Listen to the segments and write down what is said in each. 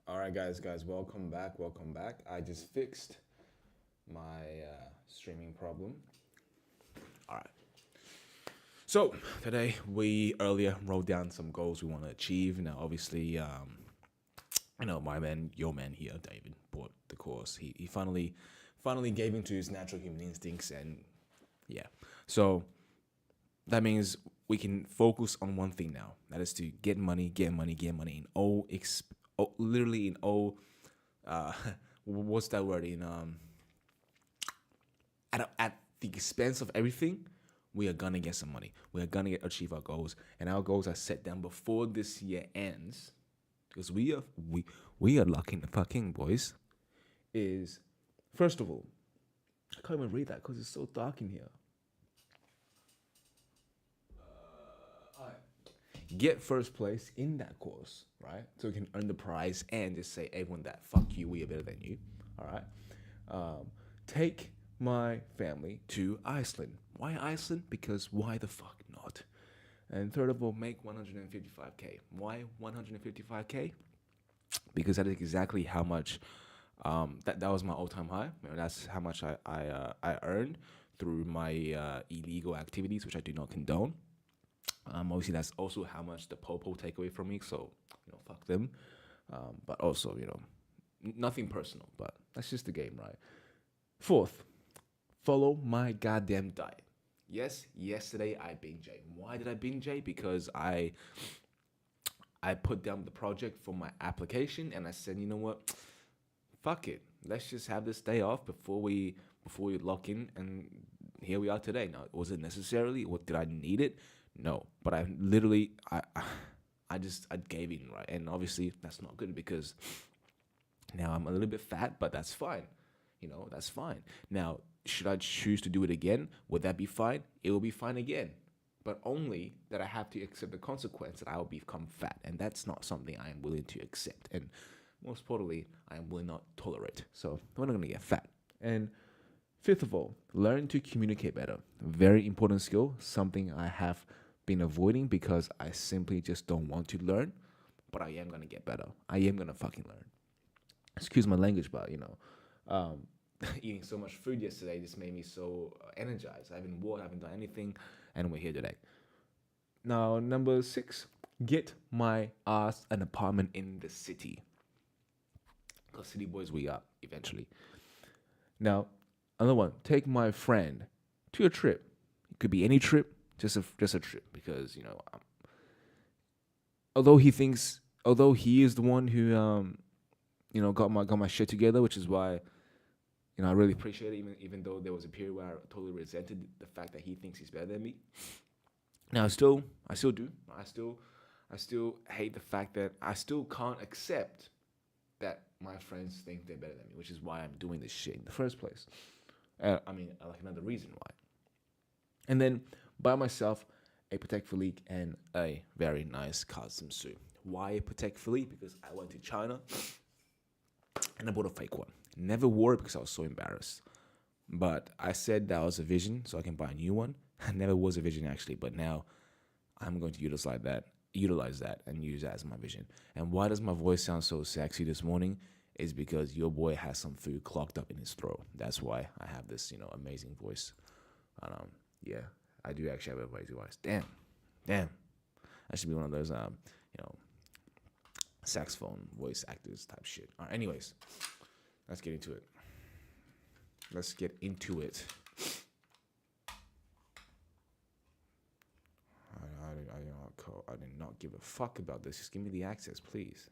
All right, guys, welcome back. I just fixed my streaming problem. All right. So today we earlier wrote down some goals we want to achieve. Now, obviously, my man, your man here, David, bought the course. He finally gave into his natural human instincts, and yeah. So that means we can focus on one thing now. That is to get money, in literally in all. Uh, what's that word in at the expense of everything, we are gonna get some money. We are gonna achieve our goals, and our goals are set down before this year ends, because we are lucky in the fucking boys. Is first of all, I can't even read that because it's so dark in here. Get first place in that course, right? So you can earn the prize and just say everyone that fuck you, we are better than you. All right. Take my family to Iceland. Why Iceland? Because why the fuck not? And third of all, make 155K. Why 155K? Because that is exactly how much that was my all-time high. That's how much I earned through my illegal activities, which I do not condone. Obviously, that's also how much the Popo take away from me. So, fuck them. But also, nothing personal. But that's just the game, right? Fourth, follow my goddamn diet. Yes, yesterday I binge ate. Why did I binge ate? Because I put down the project for my application and I said, you know what? Fuck it. Let's just have this day off before we lock in, and here we are today. Now, was it necessarily? What did I need it? No, but I literally I gave in, right, and obviously that's not good because now I'm a little bit fat, but that's fine. That's fine. Now, should I choose to do it again? Would that be fine? It will be fine again, but only that I have to accept the consequence that I will become fat, and that's not something I am willing to accept, and most importantly, I am willing not to tolerate. So I'm not gonna get fat. And fifth of all, learn to communicate better. Very important skill, something I have been avoiding because I simply just don't want to learn, but I am gonna get better. I am gonna fucking learn. Excuse my language, but eating so much food yesterday just made me so energized. I haven't walked, I haven't done anything, and we're here today. Now, number six, get my ass an apartment in the city. Because city boys, we are eventually. Now, another one, take my friend to a trip. It could be any trip, just a trip, because although he is the one who got my shit together, which is why I really appreciate it. Even though there was a period where I totally resented the fact that he thinks he's better than me. Now, I still do. I still hate the fact that I still can't accept that my friends think they're better than me, which is why I'm doing this shit in the first place. Like another reason why. And then buy myself a Patek Philippe and a very nice custom suit. Why Patek Philippe? Because I went to China and I bought a fake one. Never wore it because I was so embarrassed. But I said that was a vision, so I can buy a new one. I never was a vision actually, but now I'm going to utilize that, and use that as my vision. And why does my voice sound so sexy this morning? Is because your boy has some food clogged up in his throat. That's why I have this, amazing voice. Yeah, I do actually have a amazing voice. Damn. I should be one of those, saxophone voice actors type shit. All right, anyways, let's get into it. I did not give a fuck about this. Just give me the access, please.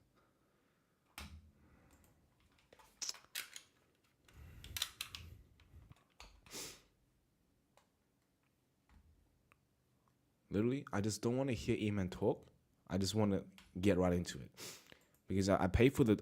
Literally, I just don't want to hear Eman talk. I just want to get right into it because I pay for the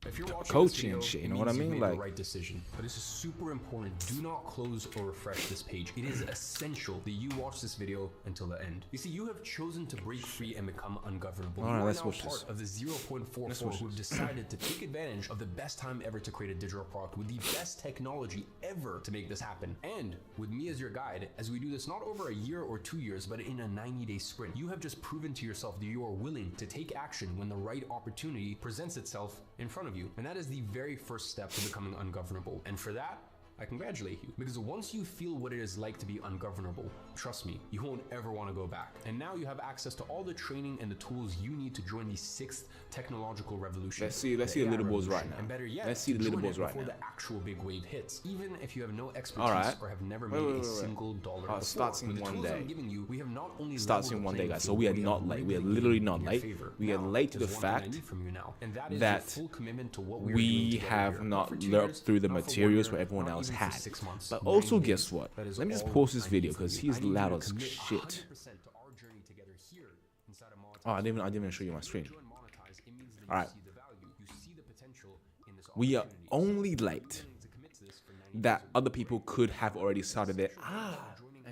If you're watching coaching this video, and shit. You it know what I means you've mean? made Like, the right decision. But this is super important. Do not close or refresh this page. It is essential that you watch this video until the end. You see, you have chosen to break free and become ungovernable. All right, you are let's now watch part this. of the 0.44 who have decided to take advantage of the best time ever to create a digital product with the best technology ever to make this happen. And with me as your guide, as we do this not over a year or 2 years, but in a 90-day sprint, you have just proven to yourself that you are willing to take action when the right opportunity presents itself in front of you. And that is the very first step to becoming ungovernable. And for that, I congratulate you, because once you feel what it is like to be ungovernable, trust me, you won't ever want to go back. And now you have access to all the training and the tools you need to join the 6th technological revolution. let's see the AI leaderboards right revolution. now. And better yet, Let's see the join it leaderboards right before now. the actual big wave hits. Even if you have no expertise Alright. or have never Wait, made wait, a wait. single dollar before. Starts in With the one tools day. I'm giving you, we have not only Starts leveled in the one day, playing guys. So field, we are but not have late. We are rigged the literally game not in your late. favor. We are Now, late to the there's one thing I fact need from you now, and that is that your full commitment to what we're doing we together have here. not for 2 lurked years, through the not for 1 materials year, where everyone not else even for had. 6 months, But 90 also, days. guess what? That is Let me just all pause this I video need from because you. he's I need you loud to as commit shit. 100% to our journey together here inside of Monetize. Oh, I didn't even show you my screen. Join Monetize, it means that you Alright. see the value, you see the potential in this We are opportunity. only late Willing to commit to this for 90 that days. other people could have already started it. I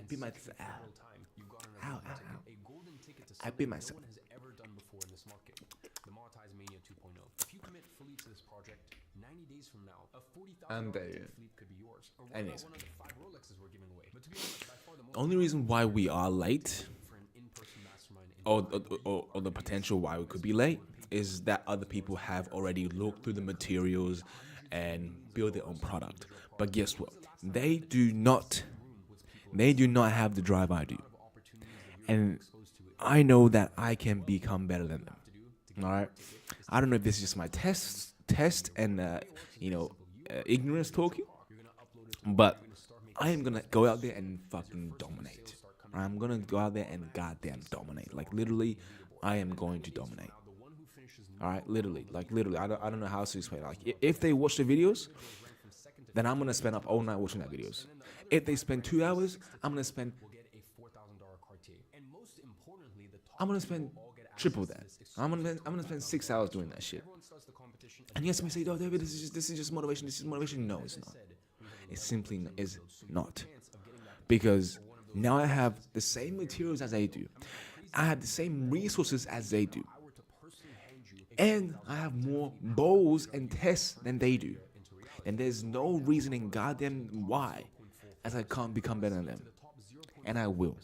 bit myself. Real time. You've got an Ow, golden ow, ticket, ow. a golden ticket to I something bit no myself. one has ever done before in this market. The Monetize Mania 2.0. If you commit fully to this project, 90 days from now, a $40,000 tech fleet could be yours. Or what about Anyways. one of the 5 Rolexes we're giving away? But to be honest, by far the most Only reason why we are late, for an in-person mastermind in or the potential why we could be late, is that other people have already looked through the materials and built their own product. But guess what? They do not have the drive I do. And I know that I can become better than them. All right. I don't know if this is just my test and ignorance talking, but I am gonna go out there and fucking dominate. I'm gonna go out there and goddamn dominate. Like literally, I am going to dominate. All right, literally. I don't know how to explain it. Like if they watch the videos, then I'm gonna spend up all night watching that videos. If they spend 2 hours, I'm gonna spend I'm gonna spend triple that. I'm gonna spend 6 hours doing that shit. And yes, me say, "Oh, David, this is just motivation. This is motivation." No, it's not. It simply is not. Because now I have the same materials as they do. I have the same resources as they do. And I have more bowls and tests than they do. And there's no reason in goddamn why as I can't become better than them. And I will.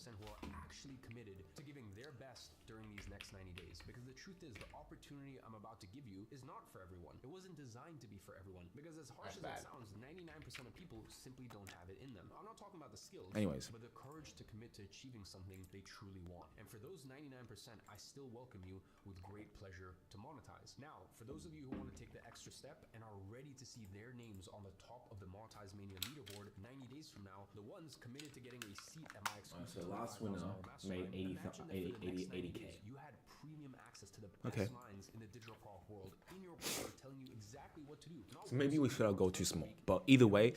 actually committed to giving their best during these next 90 days. Because the truth is, the opportunity I'm about to give you is not for everyone. It wasn't designed to be for everyone. Because as harsh as it sounds, 99% of people simply don't have it in them. I'm not talking about the skills, Anyways. but the courage to commit to achieving something they truly want. And for those 99%, I still welcome you with great pleasure to Monetize. Now, for those of you who want to take the extra step and are ready to see their names on the top of the Monetize Mania leaderboard 90 days from now, the ones committed to getting a seat at my exclusive So last winner made 80K. you had premium access to the best Okay. minds in the digital product world in your power, telling you exactly what to do. So maybe we should go too small. But either way,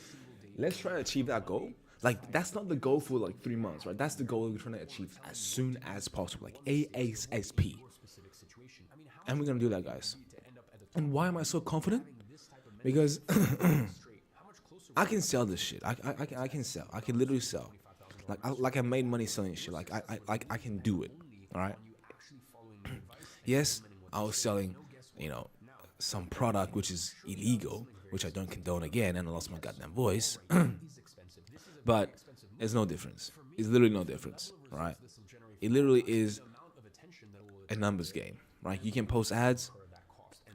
let's try to achieve that goal. Like that's not the goal for like 3 months, right? That's the goal we're trying to achieve as soon as possible, like ASAP. Specific situation. I mean, how And we're gonna do that, guys. to end up at the top And why am I so confident? this type of Because straight? How much closer I can sell this shit. I can sell. I can literally sell. Like I made money selling shit. Like I can do it. All right. you actually following the advice? Yes, I was selling, some product which is illegal, which I don't condone again, and I lost my goddamn voice. But there's no difference. It's literally no difference, right? It literally is a numbers game, right? You can post ads,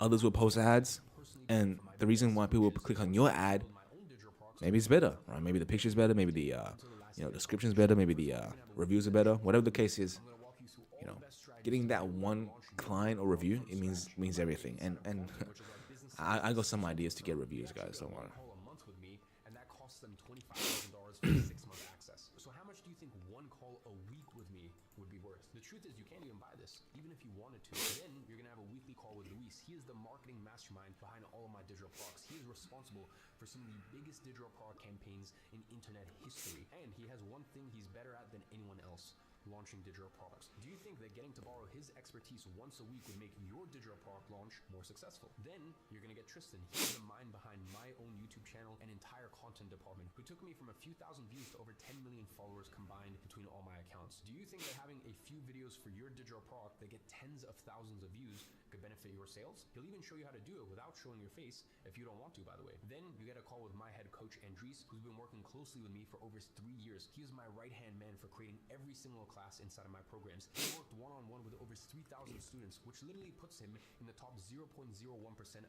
others will post ads, and the reason why people will click on your ad, maybe it's better, right? Maybe the picture's better, maybe the description's better, maybe the reviews are better, whatever the case is. Getting that one client or review, it means everything. And I got some ideas to get reviews, guys. Don't worry. Call a month with me, and that costs them $25,000 for 6-month access. So how much do you think one call a week with me would be worth? The truth is, you can't even buy this, even if you wanted to. Then you're gonna have a weekly call with Luis. He is the marketing mastermind behind all of my digital products. He is responsible for some of the biggest digital product campaigns in internet history, and he has one thing he's better at than anyone else: launching digital products? Do you think that getting to borrow his expertise once a week would make your digital product launch more successful? Then you're going to get Tristan. He's the mind behind my own YouTube channel and entire content department, who took me from a few thousand views to over 10 million followers combined between all my accounts. Do you think that having a few videos for your digital product that get tens of thousands of views could benefit your sales? He'll even show you how to do it without showing your face if you don't want to, by the way. Then you get a call with my head coach, Andres, who's been working closely with me for over 3 years. He is my right-hand man for creating every single class inside of my programs. He worked one-on-one with over 3,000 students, which literally puts him in the top 0.01%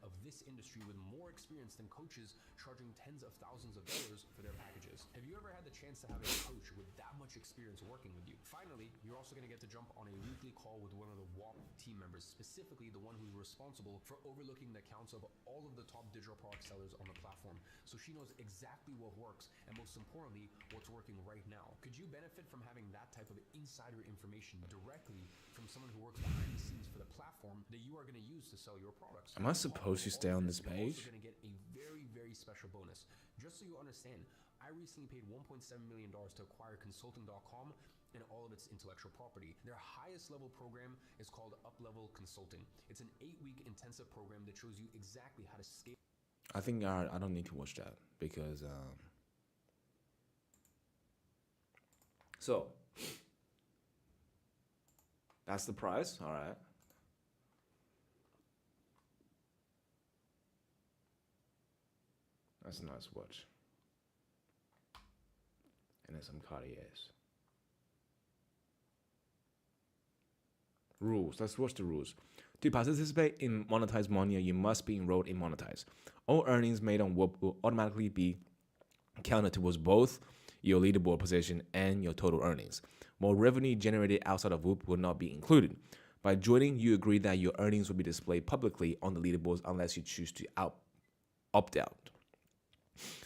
of this industry, with more experience than coaches charging tens of thousands of dollars for their packages. Have you ever had the chance to have a coach with that much experience working with you? Finally, you're also going to get to jump on a weekly call with one of the WAP team members, specifically the one who's responsible for overlooking the accounts of all of the top digital product sellers on the platform, so she knows exactly what works and, most importantly, what's working right now. Could you benefit from having that type of insider information directly from someone who works behind the scenes for the platform that you are going to use to sell your products? Am I supposed to stay on this page? You're also going to get a very, very special bonus. Just so you understand, I recently paid $1.7 million to acquire Consulting.com and all of its intellectual property. Their highest level program is called Uplevel Consulting. It's an 8-week intensive program that shows you exactly how to scale. I think I don't need to watch that because so that's the price. All right. That's a nice watch. And then some Cartiers. Rules. Let's watch the rules. To participate in Monetize Money, you must be enrolled in Monetize. All earnings made on Whoop will automatically be counted towards both your leaderboard position and your total earnings. More revenue generated outside of Whoop will not be included. By joining, you agree that your earnings will be displayed publicly on the leaderboards unless you choose to opt out.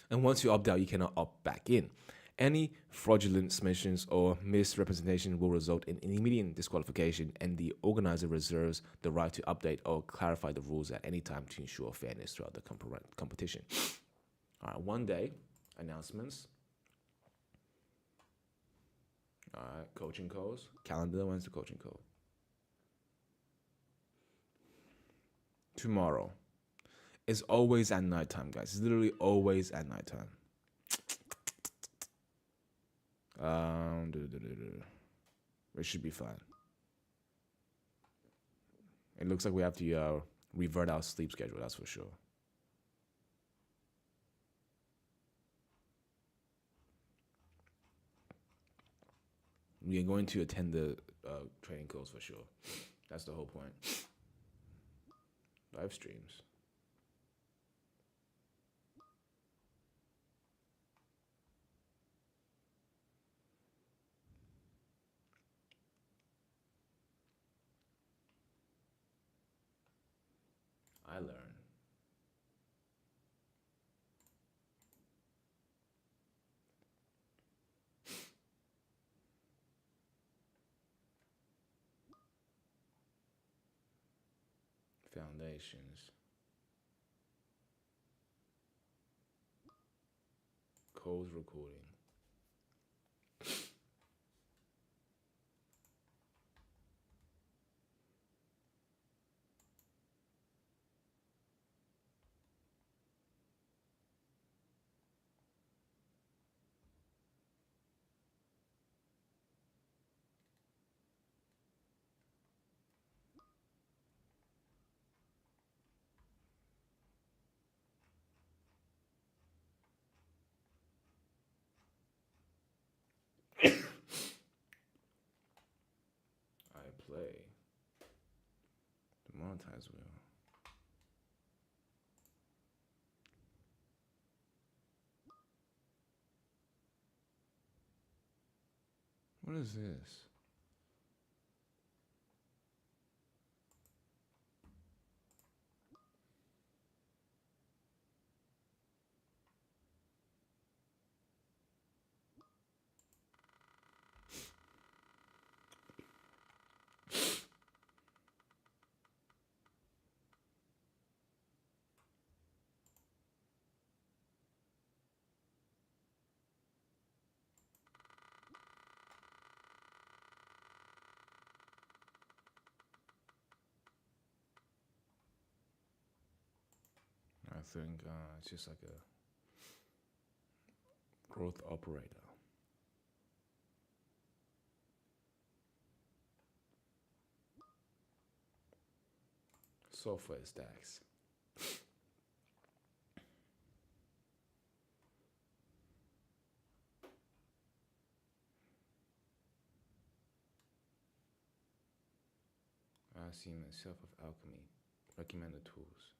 And once you opt out, you cannot opt back in. Any fraudulent submissions or misrepresentation will result in an immediate disqualification, and the organizer reserves the right to update or clarify the rules at any time to ensure fairness throughout the competition. All right, one day, announcements. All right, coaching codes. Calendar, when's the coaching code? Tomorrow. It's always at nighttime, guys. It's literally always at nighttime. It should be fine. It looks like we have to revert our sleep schedule, that's for sure. We are going to attend the training course for sure. That's the whole point. Live streams. I learn. Foundations. Codes recording. Play the monetize wheel. What is this? think it's just like a growth operator. Software stacks. I see myself of alchemy. Recommended tools.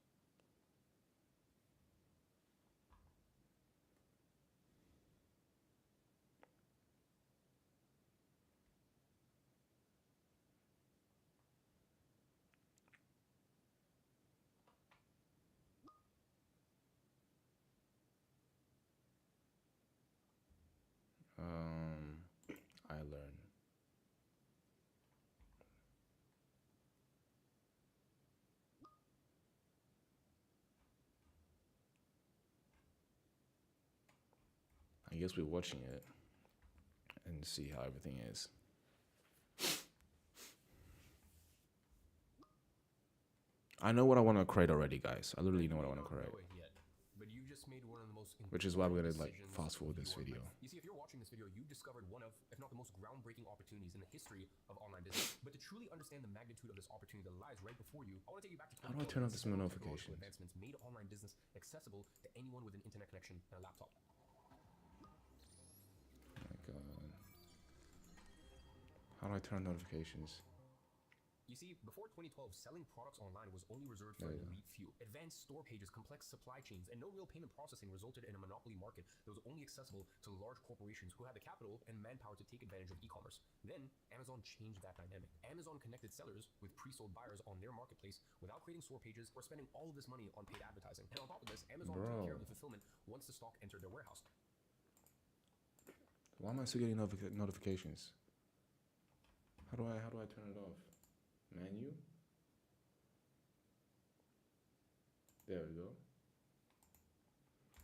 I learn. I guess we're watching it and see how everything is. I know what I want to create already, guys. I literally know what I want to create. Which is why we're gonna like fast forward this video. You see, if you're watching this video, you've discovered one of, if not the most groundbreaking opportunities in the history of online business. But to truly understand the magnitude of this opportunity that lies right before you, I want to take you back to how do I turn off this notifications? Advancements made online business accessible to anyone with an internet connection and a laptop. Oh my god. How do I turn on notifications? You see, before 2012, selling products online was only reserved for an elite few. Advanced store pages, complex supply chains, and no real payment processing resulted in a monopoly market that was only accessible to large corporations who had the capital and manpower to take advantage of e-commerce. Then, Amazon changed that dynamic. Amazon connected sellers with pre-sold buyers on their marketplace without creating store pages or spending all of this money on paid advertising. And on top of this, Amazon took care of the fulfillment once the stock entered their warehouse. Why am I still getting notifications? How do I turn it off? Menu. There we go.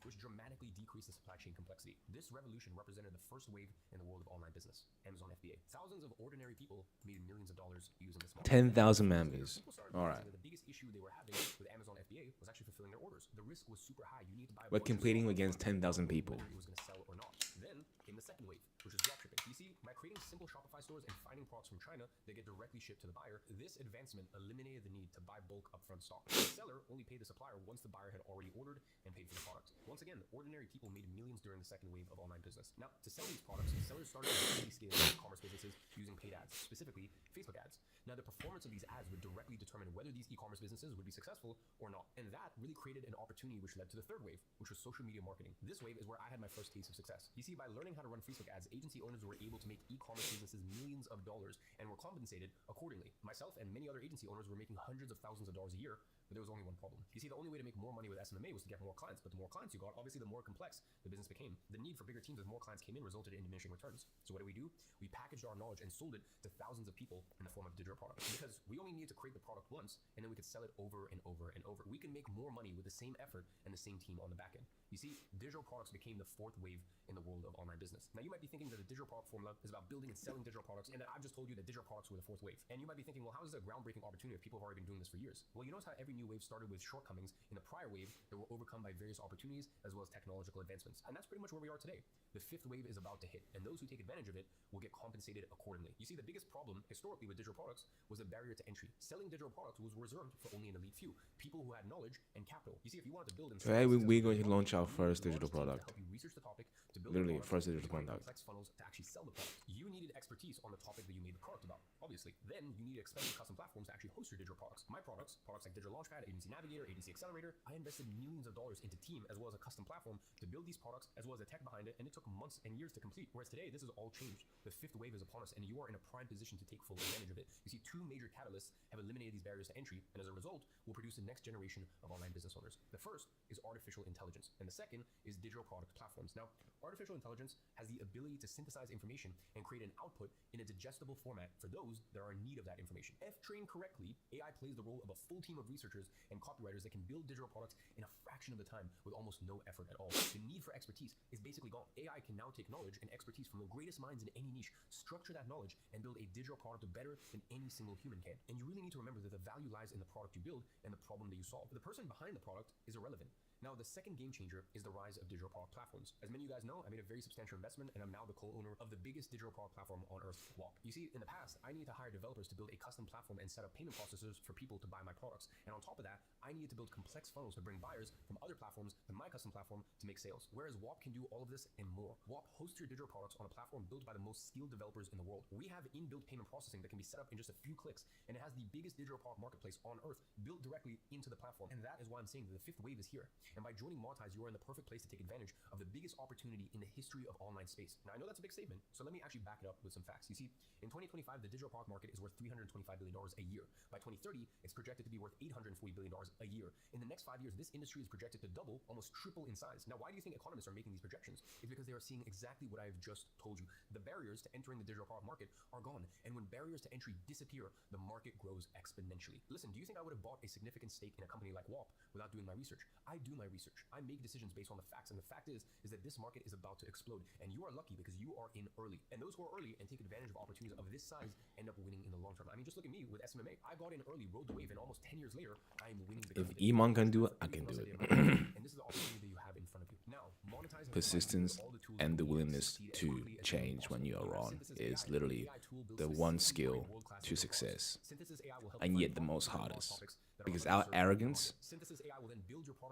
Which dramatically decreased the supply chain complexity. This revolution represented the first wave in the world of online business. Amazon FBA. Thousands of ordinary people made millions of dollars using this model. 10,000 members. All right. The biggest issue they were having with Amazon FBA was actually fulfilling their orders. The risk was super high. You need to buy. We're competing against 10,000 people. Whether it was going to sell or not. Then came the second wave, which was dropshipping. You see, by creating simple Shopify stores and finding products from China that get directly shipped to the buyer, this advancement eliminated the need to buy bulk upfront stock. The seller only paid the supplier once the buyer had already ordered and paid for the product. Once again, ordinary people made millions during the second wave of online business. Now, to sell these products, sellers started rapidly scaling e-commerce businesses using paid ads, specifically Facebook ads. Now, the performance of these ads would directly determine whether these e-commerce businesses would be successful or not. And that really created an opportunity which led to the third wave, which was social media marketing. This wave is where I had my first taste of success. You see, by learning how to run Facebook ads, agency owners were able to make e-commerce businesses millions of dollars and were compensated accordingly. Myself and many other agency owners were making hundreds of thousands of dollars a year, but there was only one problem. You see, the only way to make more money with SMMA was to get more clients, but the more clients you got, obviously the more complex the business became. The need for bigger teams as more clients came in resulted in diminishing returns. So what do? We packaged our knowledge and sold it to thousands of people in the form of digital products, because we only needed to create the product once, and then we could sell it over and over and over. We can make more money with the same effort and the same team on the back end. You see, digital products became the fourth wave in the world of online business. Now, you might be thinking that the digital product formula is about building and selling digital products, and that I've just told you that digital products were the fourth wave. And you might be thinking, well, how is this a groundbreaking opportunity if people have already been doing this for years? Well, you notice how every new wave started with shortcomings in the prior wave that were overcome by various opportunities as well as technological advancements. And that's pretty much where we are today. The fifth wave is about to hit, and those who take advantage of it will get compensated accordingly. You see, the biggest problem historically with digital products was the barrier to entry. Selling digital products was reserved for only an elite few, people who had knowledge and capital. You see, if you wanted to build and today we're going to launch our first digital product. To help you research the topic, to build literally first digital product. Complex funnels to actually sell the product. You needed expertise on the topic that you made the product about, obviously. Then you needed expensive custom platforms to actually host your digital products. My products like Digital Launchpad, Agency Navigator, Agency Accelerator, I invested millions of dollars into team as well as a custom platform to build these products as well as the tech behind it, and it took months and years to complete. Whereas today, this has all changed. The fifth wave is upon us, and you are in a prime position to take full advantage of it. You see, two major catalysts have eliminated these barriers to entry, and as a result, will produce the next generation of online business owners. The first is artificial intelligence, and the second is digital product platforms. Now, artificial intelligence has the ability to synthesize information and create an output in a digestible format for those that are in need of that information. If trained correctly, AI plays the role of a full team of researchers and copywriters that can build digital products in a fraction of the time with almost no effort at all. The need for expertise is basically gone. AI can now take knowledge and expertise from the greatest minds in any niche, structure that knowledge, and build a digital product better than any single human can. And you really need to remember that the value lies in the product you build and the problem that you solve. The person behind the product is irrelevant. Now, the second game changer is the rise of digital product platforms. As many of you guys know, I made a very substantial investment and I'm now the co-owner of the biggest digital product platform on earth, WAP. You see, in the past, I needed to hire developers to build a custom platform and set up payment processors for people to buy my products. And on top of that, I needed to build complex funnels to bring buyers from other platforms to my custom platform to make sales. Whereas WAP can do all of this and more. WAP hosts your digital products on a platform built by the most skilled developers in the world. We have inbuilt payment processing that can be set up in just a few clicks, and it has the biggest digital product marketplace on earth built directly into the platform. And that is why I'm saying that the fifth wave is here. And by joining Monetize, you are in the perfect place to take advantage of the biggest opportunity in the history of online space. Now, I know that's a big statement, so let me actually back it up with some facts. You see, in 2025, the digital product market is worth $325 billion a year. By 2030, it's projected to be worth $840 billion a year. In the next 5 years, this industry is projected to double, almost triple in size. Now, why do you think economists are making these projections? It's because they are seeing exactly what I've just told you. The barriers to entering the digital product market are gone. And when barriers to entry disappear, the market grows exponentially. Listen, do you think I would have bought a significant stake in a company like WAP without doing my research? I do my research. I make decisions based on the facts. And the fact is that this market is about to explode. And you are lucky because you are in early. And those who are early and take advantage of opportunities of this size end up winning in the long term. I mean, just look at me with SMMA. I got in early, rode the wave, and almost 10 years later, I am winning. If Iman can do it, I can do it. And this is the opportunity that you have in front of you. Now, Monetize Persistence and the willingness to change when you are wrong is literally the one skill to success, and yet the most hardest, because our arrogance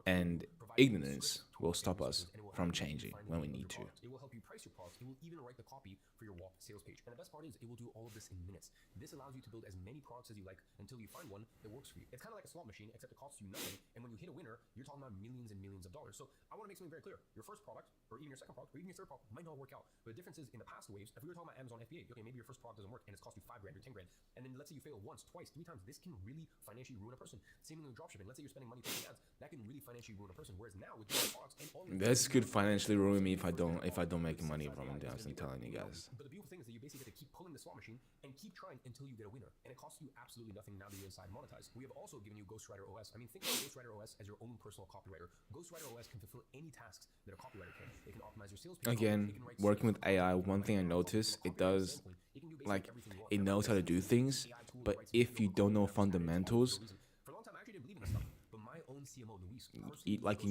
and ignorance will stop us from changing when we need to. It will help you price your products. It will even write the copy for your WAP sales page. And the best part is it will do all of this in minutes. This allows you to build as many products as you like until you find one that works for you. It's kind of like a slot machine, except it costs you nothing. And when you hit a winner, you're talking about millions and millions of dollars. So I want to make something very clear. Your first product, or even your second product, or even your third product might not work out. But the difference is in the past waves, if we were talking about Amazon FBA, okay, maybe your first product doesn't work and it's cost you $5 grand or 10 grand. And then let's say you fail once, twice, 3 times. This can really financially ruin a person. Same thing with dropshipping. Let's say you're spending money taking ads. That can really financially ruin a person. Whereas now with digital products and all this could financially ruin me if I don't make money from it. I'm telling you guys. But the beautiful thing is that you basically get to keep pulling the slot machine and keep trying until you get a winner. And it costs you absolutely nothing now that you're inside Monetize. We have also given you Ghostwriter OS. I mean, think about Ghostwriter OS as your own personal copywriter. Ghostwriter OS can fulfill any tasks that a copywriter can. It can optimize your sales page. Again, working with AI, one thing I noticed, it does, like, it knows how to do things, but if you don't know fundamentals, for a long time I actually didn't believe in this stuff. But my own CMO, Luis, you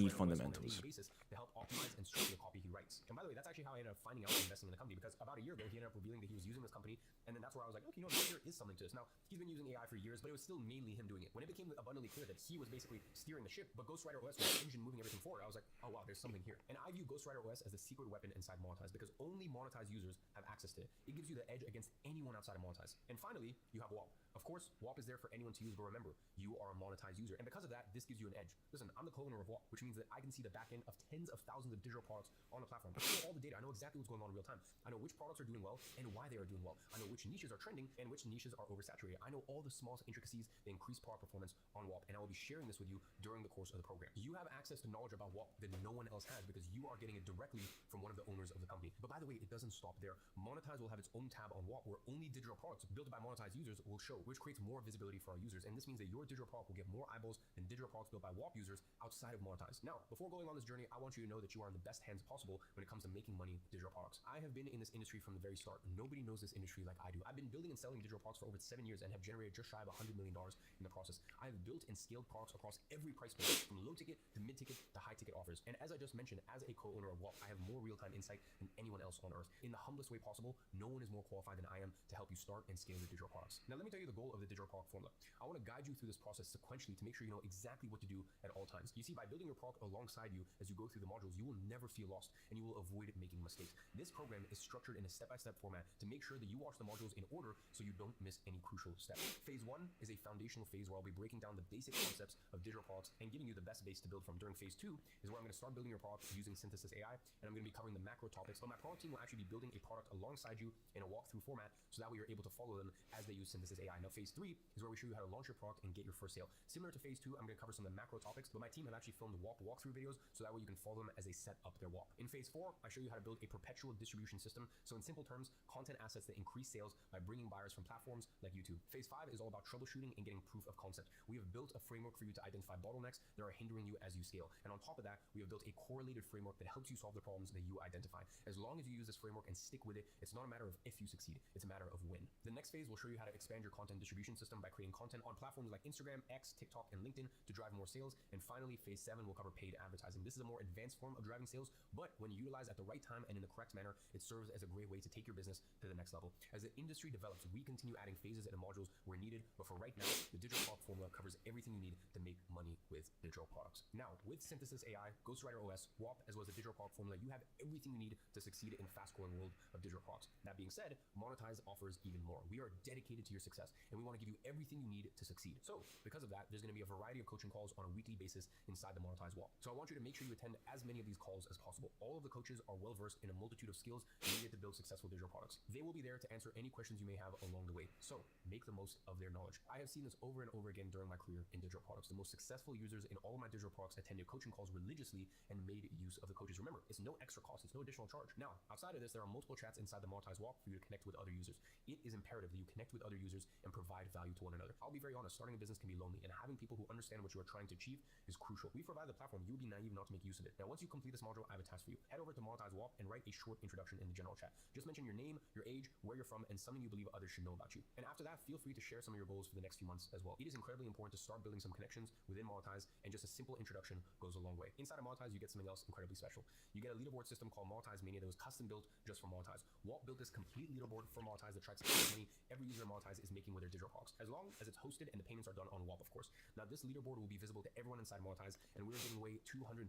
need fundamentals. To help optimize and structure the copy he writes. And by the way, that's actually how I ended up finding out investing in the company, because about a year ago, he ended up revealing that he was using this company. And then that's where I was like, okay, maybe there is something to this. Now, he's been using AI for years, but it was still mainly him doing it. When it became abundantly clear that he was basically steering the ship, but Ghostwriter OS was the engine moving everything forward, I was like, oh wow, there's something here. And I view Ghostwriter OS as the secret weapon inside Monetize, because only Monetize users have access to it. It gives you the edge against anyone outside of Monetize. And finally, you have WAP. Of course, WAP is there for anyone to use, but remember, you are a Monetize user. And because of that, this gives you an edge. Listen, I'm the co-owner of WAP, which means that I can see the back end of tens of thousands of digital products on the platform. I know all the data. I know exactly what's going on in real time. I know which products are doing well and why they are doing well. I know which niches are trending and which niches are oversaturated. I know all the small intricacies that increase product performance on WAP, and I will be sharing this with you during the course of the program. You have access to knowledge about WAP that no one else has because you are getting it directly from one of the owners of the company. But by the way, it doesn't stop there. Monetize will have its own tab on WAP where only digital products built by Monetize users will show, which creates more visibility for our users. And this means that your digital product will get more eyeballs than digital products built by WAP users outside of Monetize. Now, before going on this journey, I want you to know that you are in the best hands possible when it comes to making money with digital products. I have been in this industry from the very start. Nobody knows this industry like I do. I've been building and selling digital products for over 7 years and have generated just shy of $100 million in the process. I have built and scaled products across every price point, from low ticket to mid ticket to high ticket offers. And as I just mentioned, as a co-owner of WAP, I have more real-time insight than anyone else on earth. In the humblest way possible, no one is more qualified than I am to help you start and scale your digital products. Now, let me tell you the goal of the digital product formula. I want to guide you through this process sequentially to make sure you know exactly what to do at all times. You see, by building your product alongside you as you go through the modules, you will never feel lost and you will avoid making mistakes. This program is structured in a step-by-step format to make sure that you watch the modules in order so you don't miss any crucial steps. Phase 1 is a foundational phase where I'll be breaking down the basic concepts of digital products and giving you the best base to build from. During phase 2 is where I'm going to start building your product using Synthesis AI, and I'm going to be covering the macro topics, but my product team will actually be building a product alongside you in a walkthrough format so that way you're able to follow them as they use Synthesis AI. Now, phase 3 is where we show you how to launch your product and get your first sale. Similar to phase 2, I'm going to cover some of the macro topics, but my team have actually filmed WAP walkthrough videos so that way you can follow them as they set up their WAP. In phase 4, I show you how to build a perpetual distribution system. So in simple terms, content assets that increase sales by bringing buyers from platforms like YouTube. Phase 5 is all about troubleshooting and getting proof of concept. We have built a framework framework for you to identify bottlenecks that are hindering you as you scale. And on top of that, we have built a correlated framework that helps you solve the problems that you identify. As long as you use this framework and stick with it, it's not a matter of if you succeed, it's a matter of when. The next phase will show you how to expand your content distribution system by creating content on platforms like Instagram, X, TikTok, and LinkedIn to drive more sales. And finally, phase 7 will cover paid advertising. This is a more advanced form of driving sales, but when utilized at the right time and in the correct manner, it serves as a great way to take your business to the next level. As the industry develops, we continue adding phases and modules where needed, but for right now, the Digital Product Formula covers everything you need to make money with digital products. Now, with Synthesis AI, Ghostwriter OS, WAP, as well as the Digital Product Formula, you have everything you need to succeed in a fast-growing world of digital products. That being said, Monetize offers even more. We are dedicated to your success, and we want to give you everything you need to succeed. So, because of that, there's going to be a variety of coaching calls on a weekly basis inside the Monetize WAP. So I want you to make sure you attend as many of these calls as possible. All of the coaches are well-versed in a multitude of skills needed to build successful digital products. They will be there to answer any questions you may have along the way. So make the most of their knowledge. I have seen this over and over again during my career in digital products. The most successful users in all of my digital products attended coaching calls religiously and made use of the coaches. Remember, it's no extra cost. It's no additional charge. Now, outside of this, there are multiple chats inside the Monetize WAP for you to connect with other users. It is imperative that you connect with other users and provide value to one another. I'll be very honest, starting a business can be lonely, and having people who understand what you are trying to achieve is crucial. We provide the platform. You would be naive not to make use of it. Now, once you complete this module, I have a task for you. Head over to Monetize WAP and write a short introduction in the general chat. Just mention your name, your age, where you're from, and something you believe others should know about you. And after that, feel free to share some of your goals for the next few months as well. It is incredibly important to start building some connections within Monetize, and just a simple introduction goes a long way. Inside of Monetize, you get something else incredibly special. You get a leaderboard system called Monetize Mania that was custom built just for Monetize. WAP built this complete leaderboard for Monetize that tracks how much money every user in Monetize is making with their digital products, as long as it's hosted and the payments are done on WAP, of course. Now, this leaderboard will be visible to everyone inside Monetize, and we're giving away $250,000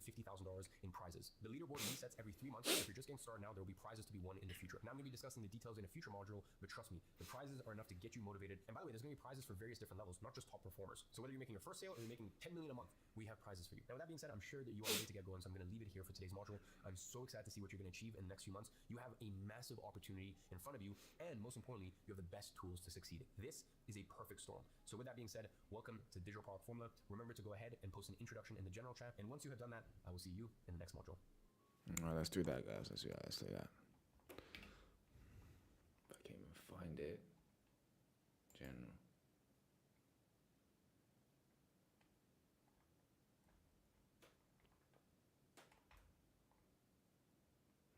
in prizes. The leaderboard resets every 3 months. If you're just getting started now, there will be prizes to be won in the future. Now, I'm going to be discussing the details in a future module, but trust me, the prizes are enough to get you motivated. And by the way, there's going to be prizes for various different levels, not just top performers. So whether you're making your first sale or you're making 10 million a month, we have prizes for you. Now, with that being said, I'm sure that you are ready to get going, so I'm going to leave it here for today's module. I'm so excited to see what you're going to achieve in the next few months. You have a massive opportunity in front of you, and most importantly, you have the best tools to succeed. This is a perfect storm. So with that being said, welcome to Digital Product Formula. Remember to go ahead and post an introduction in the general chat, and once you have done that, I will see you in the next module. All right, let's do that, guys. Let's do that. I can't even find it. General.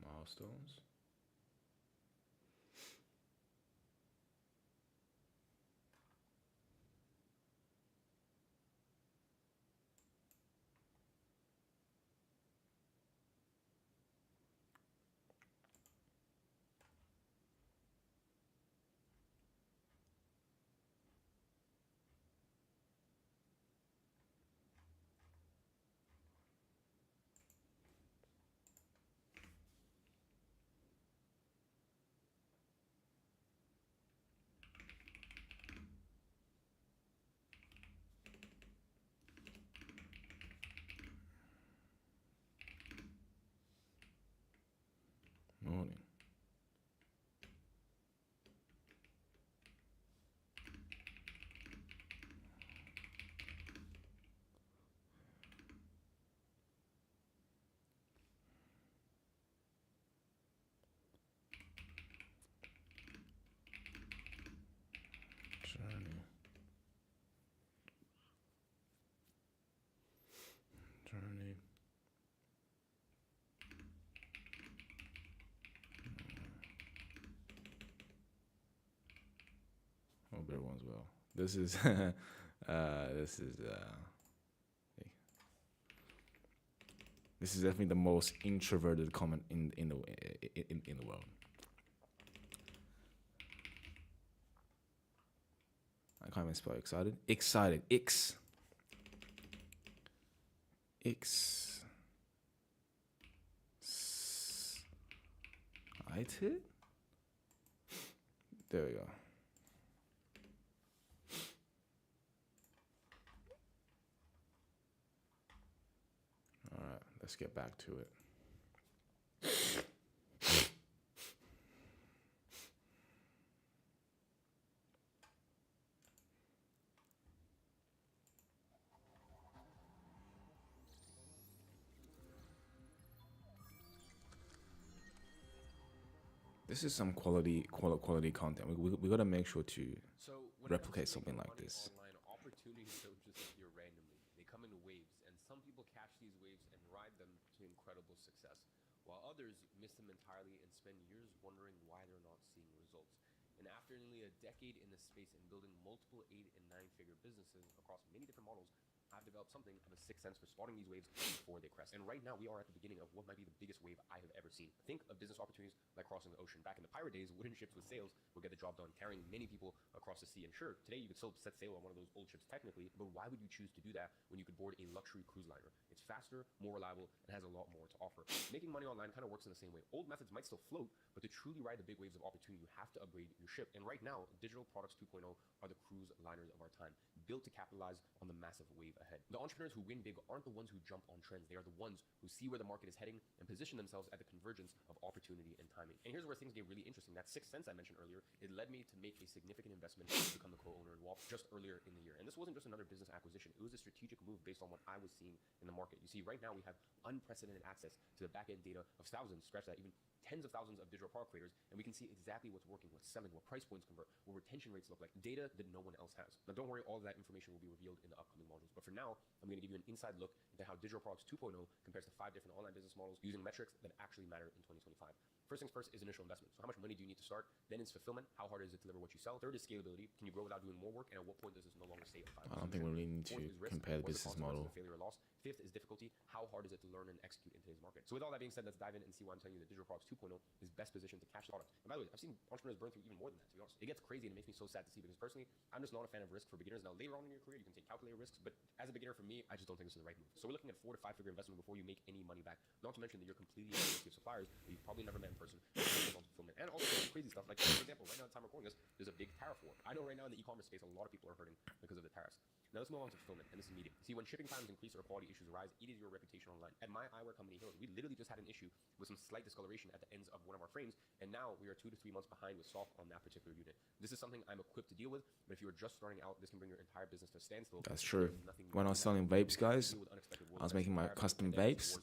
Milestones. Morning. Journey. Hope everyone's well. This is this is definitely the most introverted comment in the world. I can't even spell excited. Excited. Excited. There we go. All right, let's get back to it. This is some quality content. We got to make sure to replicate something like this. Online, opportunities don't just appear randomly. these waves and ride them to incredible success, while others miss them entirely and spend years wondering why they're not seeing results. And after nearly a decade in this space and building multiple 8 and 9-figure businesses across many different models, I've developed something of a sixth sense for spotting these waves before they crest. And right now, we are at the beginning of what might be the biggest wave I have ever seen. Think of business opportunities like crossing the ocean. Back in the pirate days, wooden ships with sails would get the job done, carrying many people across the sea. And sure, today you could still set sail on one of those old ships technically, but why would you choose to do that when you could board a luxury cruise liner? It's faster, more reliable, and has a lot more to offer. Making money online kind of works in the same way. Old methods might still float, but to truly ride the big waves of opportunity, you have to upgrade your ship. And right now, Digital Products 2.0 are the cruise liners of our time, built to capitalize on the massive wave ahead. The entrepreneurs who win big aren't the ones who jump on trends. They are the ones who see where the market is heading and position themselves at the convergence of opportunity and timing. And here's where things get really interesting. That sixth sense I mentioned earlier, it led me to make a significant investment to become the co-owner in WAP just earlier in the year. And this wasn't just another business acquisition. It was a strategic move based on what I was seeing in the market. You see, right now we have unprecedented access to the back-end data of thousands, scratch that, even tens of thousands of digital product creators, and we can see exactly what's working, what's selling, what price points convert, what retention rates look like, data that no one else has. Now, don't worry, all of that information will be revealed in the upcoming modules. But for now, I'm going to give you an inside look into how Digital Products 2.0 compares to 5 different online business models using metrics that actually matter in 2025. First things first is initial investment. So how much money do you need to start? Then is fulfillment. How hard is it to deliver what you sell? Third is scalability. Can you grow without doing more work? And at what point does this no longer stay at 5? I don't think we really need to compare the business model. Failure or loss. Fifth is difficulty. How hard is it to learn and execute in today's market? So with all that being said, let's dive in and see why I'm telling you that Digital Products 2.0 is best positioned to catch the product. And by the way, I've seen entrepreneurs burn through even more than that, to be honest. It gets crazy and it makes me so sad to see because personally, I'm just not a fan of risk for beginners. Now, later on in your career, you can take calculated risks, but as a beginner for me, I just don't think this is the right move. So we're looking at 4 to 5 figure investment before you make any money back. Not to mention that you're completely with suppliers that you've probably never met in person. And also crazy stuff. Like, for example, right now at the time we're recording this, there's a big tariff war. I know right now in the e-commerce space, a lot of people are hurting because of the tariffs. Now let's move on to fulfillment, and this is medium. See, when shipping times increase or quality issues arise, it is your reputation online. At my eyewear company, Heroes, we literally just had an issue with some slight discoloration at the ends of one of our frames, and now we are 2 to 3 months behind with soft on that particular unit. This is something I'm equipped to deal with, but if you are just starting out, this can bring your entire business to a standstill. That's true. When I was selling vapes, guys, I was making my custom vapes.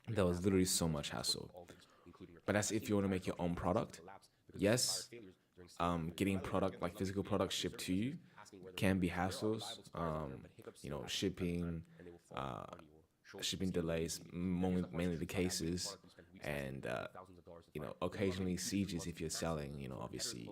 There was literally so much hassle. But that's if you want to make your own product. Yes, getting product like physical products shipped to you can be hassles. Shipping delays, mainly the cases, and occasionally sieges if you're selling, obviously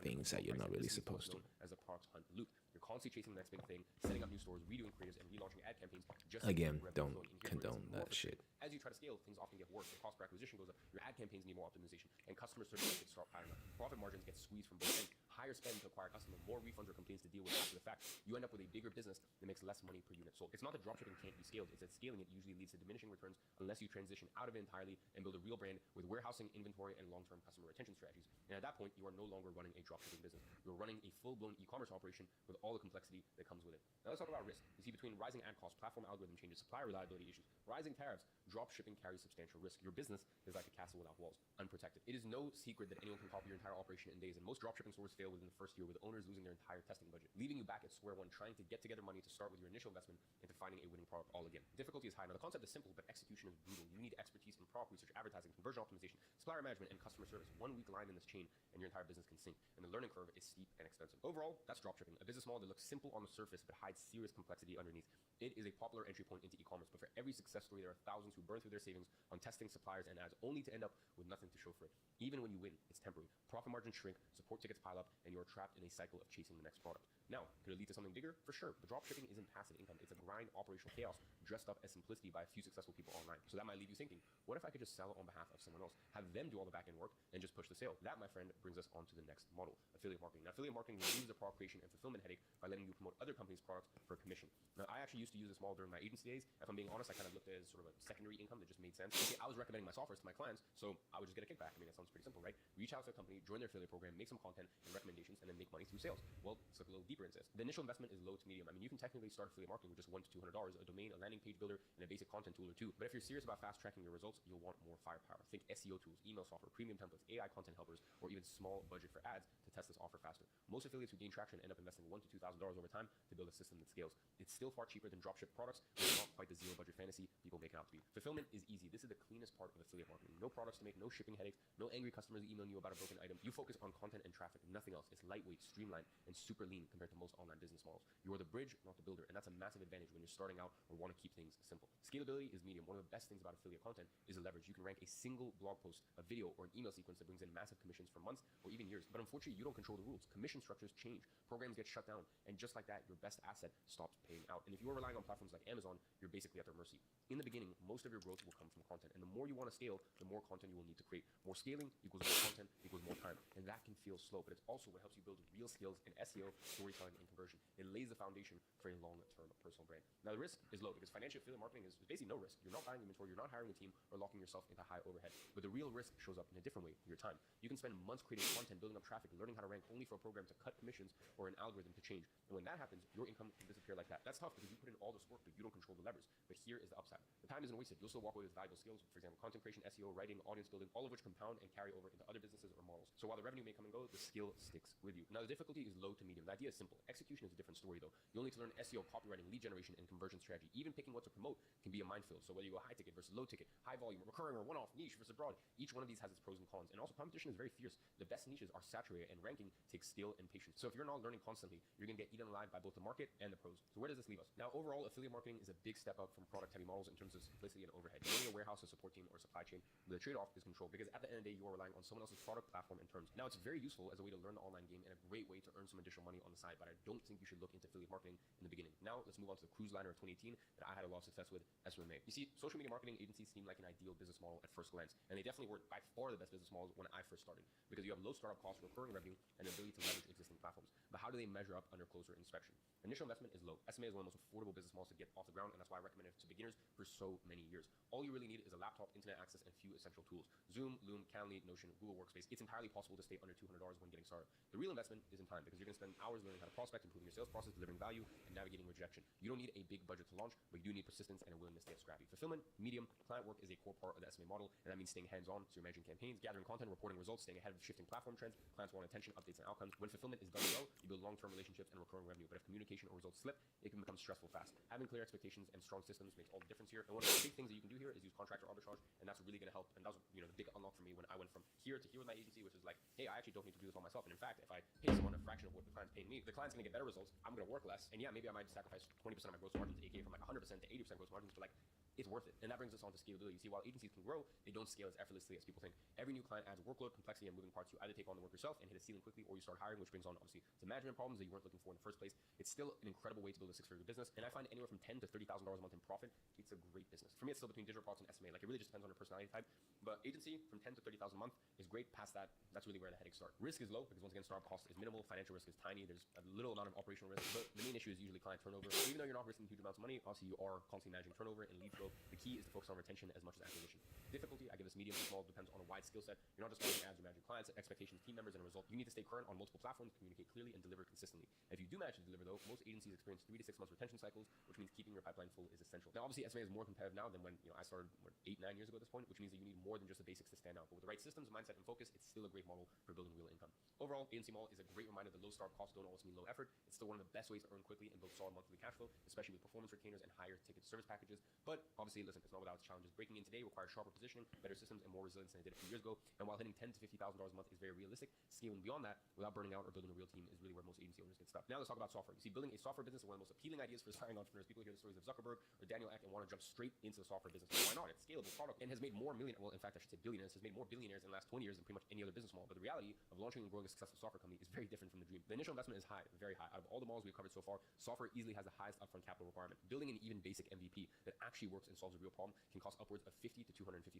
things that you're not really supposed to. As a product hunt loop, you're constantly chasing the next big thing, setting up new stores, redoing creatives, and relaunching ad campaigns. Again, don't condone that shit. As you try to scale, things often get worse. The cost per acquisition goes up. Your ad campaigns need more optimization, and customer service rates start piling up. Profit margins get squeezed from both ends. Higher spend to acquire customers, more refunds or complaints to deal with after the fact. You end up with a bigger business that makes less money per unit sold. It's not that dropshipping can't be scaled. It's that scaling it usually leads to diminishing returns unless you transition out of it entirely and build a real brand with warehousing, inventory, and long-term customer retention strategies. And at that point, you are no longer running a dropshipping business. You're running a full-blown e-commerce operation with all the complexity that comes with it. Now let's talk about risk. You see, between rising ad costs, platform algorithm changes, supplier reliability issues, rising tariffs, dropshipping carries substantial risk. Your business is like a castle without walls, unprotected. It is no secret that anyone can copy your entire operation in days, and most dropshipping stores fail within the first year with owners losing their entire testing budget, leaving you back at square one trying to get together money to start with your initial investment into finding a winning product all again. Difficulty is high. Now the concept is simple, but execution is brutal. You need expertise in product research, advertising, conversion optimization, supplier management, and customer service. One weak line in this chain and your entire business can sink, and the learning curve is steep and expensive. Overall, that's dropshipping, a business model that looks simple on the surface but hides serious complexity underneath. It is a popular entry point into e-commerce, but for every success story, there are thousands who burn through their savings on testing suppliers and ads only to end up with nothing to show for it. Even when you win, it's temporary. Profit margins shrink, support tickets pile up, and you're trapped in a cycle of chasing the next product. Now, could it lead to something bigger? For sure. But dropshipping isn't passive income. It's a grind, operational chaos dressed up as simplicity by a few successful people online. So that might leave you thinking, what if I could just sell on behalf of someone else, have them do all the back-end work, and just push the sale? That, my friend, brings us on to the next model, affiliate marketing. Now, affiliate marketing removes the product creation and fulfillment headache by letting you promote other companies' products for a commission. Now, I actually used to use this model during my agency days. If I'm being honest, I kind of looked at it as sort of a secondary income that just made sense. Okay, I was recommending my software to my clients, so I would just get a kickback. I mean, that sounds pretty simple, right? Reach out to a company, join their affiliate program, make some content and recommendations, and then make money through sales. Well, let's look a little deeper into this. The initial investment is low to medium. I mean, you can technically start affiliate marketing with just $100 to $200, a domain, a landing page builder, and a basic content tool or two. But if you're serious about fast tracking your results, you'll want more firepower. Think SEO tools, email software, premium templates, AI content helpers, or even small budget for ads to test this offer faster. Most affiliates who gain traction end up investing $1,000 to $2,000 over time to build a system that scales. It's still far cheaper than dropship products, but it's not quite the zero budget fantasy people make it out to be. Fulfillment is easy. This is the cleanest part of affiliate marketing. No products to make, no shipping headaches, no angry customers emailing you about a broken item. You focus on content and traffic, nothing else. It's lightweight, streamlined, and super lean compared to most online business models. You are the bridge, not the builder, and that's a massive advantage when you're starting out or want to keep things simple. Scalability is medium. One of the best things about affiliate content is the leverage. You can rank a single blog post, a video, or an email sequence that brings in massive commissions for months or even years. But unfortunately, you don't control the rules. Commission structures change, programs get shut down, and just like that, your best asset stops paying out. And if you are relying on platforms like Amazon, you're basically at their mercy. In the beginning, most of your growth will come from content, and the more you want to scale, the more content you will need to create. More scaling equals more content equals more time, and that can feel slow, but it's also what helps you build real skills in SEO, storytelling, and conversion. It lays the foundation for a long-term personal brand. Now, the risk is low because financial affiliate marketing is basically no risk. You're not buying inventory, you're not hiring a team, or locking yourself into high overhead. But the real risk shows up in a different way, your time. You can spend months creating content, building up traffic, learning how to rank only for a program to cut commissions or an algorithm to change. And when that happens, your income can disappear like that. That's tough because you put in all this work, but you don't control the levers. But here is the upside. The time isn't wasted. You'll still walk away with valuable skills, for example, content creation, SEO, writing, audience building, all of which compound and carry over into other businesses or models. So while the revenue may come and go, the skill sticks with you. Now, the difficulty is low to medium. The idea is simple. Execution is a different story, though. You'll need to learn SEO, copywriting, lead generation, and conversion strategy. Even picking what to promote can be a minefield. So whether you go high ticket versus low ticket, high volume, recurring or one-off, niche versus broad, each one of these has its pros and cons. And also, competition is very fierce. The best niches are saturated, and ranking takes skill and patience. So if you're not learning constantly, you're going to get eaten alive by both the market and the pros. So where does this leave us? Now, overall, affiliate marketing is a big step up from product-heavy models in terms of simplicity and overhead. You don't need a warehouse, a support team, or supply chain. The trade-off is control, because at the end of the day, you are relying on someone else's product, platform, and terms. Now, it's very useful as a way to learn the online game and a great way to earn some additional money on the side, but I don't think you should look into affiliate marketing in the beginning. Now, let's move on to the cruise liner of 2018 that I had a lot of success with, SMMA. You see, social media marketing agencies seem like an ideal business model at first glance, and they definitely were by far the best business models when I first started, because you have low startup costs, recurring revenue, and the ability to leverage existing platforms. But how do they measure up under closer inspection? Initial investment is low. SMA is one of the most affordable business models to get off the ground, and that's why I recommend it to beginners for so many years. All you really need is a laptop, internet access, and a few essential tools. Zoom, Loom, Calendly, Notion, Google Workspace. It's entirely possible to stay under $200 when getting started. The real investment is in time, because you're going to spend hours learning how to prospect, improving your sales process, delivering value, and navigating rejection. You don't need a big budget to launch, but you do need persistence and a willingness to get scrappy. Fulfillment, medium, client work is a core part of the SMA model, and that means staying hands-on, so you're managing campaigns, gathering content, reporting results, staying ahead of shifting platform trends. Clients want attention, updates, and outcomes. When fulfillment is done well, you build long-term relationships and recurring revenue. But if communication or results slip, it can become stressful fast. Having clear expectations and strong systems makes all the difference here. And one of the big things that you can do here is use contractor arbitrage, and that's really going to help. And that was, the big unlock for me when I went from here to here with my agency, which is like, hey, I actually don't need to do this all myself. And in fact, if I pay someone a fraction of what the client's paying me, the client's going to get better results. I'm going to work less, and yeah, maybe I might sacrifice 20% of my gross margins, aka from like 100% to 80% gross margins, but like, it's worth it. And that brings us on to scalability. You see, while agencies can grow, they don't scale as effortlessly as people think. Every new client adds workload, complexity, and moving parts. You either take on the work yourself and hit a ceiling quickly, or you start hiring, which brings on obviously some management problems that you weren't looking for in the first place. It's still an incredible way to build a six-figure business, and I find anywhere from $10,000 to $30,000 a month in profit, it's a great business. For me, it's still between digital products and SMA. Like, it really just depends on your personality type. But agency from $10,000 to $30,000 a month is great. Past that, that's really where the headaches start. Risk is low because once again, startup cost is minimal. Financial risk is tiny. There's a little amount of operational risk, but the main issue is usually client turnover. Even though you're not risking huge amounts of money, obviously you are constantly managing turnover and lead flow. The key is to focus on retention as much as acquisition. Difficulty, I give this medium to small, depends on a wide skill set. You're not just managing ads, you're managing clients, expectations, team members, and a result. You need to stay current on multiple platforms, communicate clearly, and deliver consistently. If you do manage to deliver, though, most agencies experience 3 to 6 months retention cycles, which means keeping your pipeline full is essential. Now, obviously, SMA is more competitive now than when I started 8-9 years ago at this point, which means that you need more than just the basics to stand out. But with the right systems, mindset, and focus, it's still a great model for building real income. Overall, agency model is a great reminder that low startup costs don't always mean low effort. It's still one of the best ways to earn quickly and build solid monthly cash flow, especially with performance retainers and higher ticket service packages. But obviously, listen, it's not without its challenges. Breaking in today requires sharper positioning, better systems, and more resilience than it did a few years ago. And while hitting $10,000 to $50,000 a month is very realistic, scaling beyond that without burning out or building a real team is really where most agency owners get stuck. Now let's talk about software. You see, building a software business is one of the most appealing ideas for aspiring entrepreneurs. People hear the stories of Zuckerberg or Daniel Ek and want to jump straight into the software business. Why not? It's scalable product and has made more billionaires, has made more billionaires in the last 20 years than pretty much any other business model. But the reality of launching and growing a successful software company is very different from the dream. The initial investment is high, very high. Out of all the models we've covered so far, software easily has the highest upfront capital requirement. Building an even basic MVP that actually works and solves a real problem can cost upwards of $50,000 to $250,000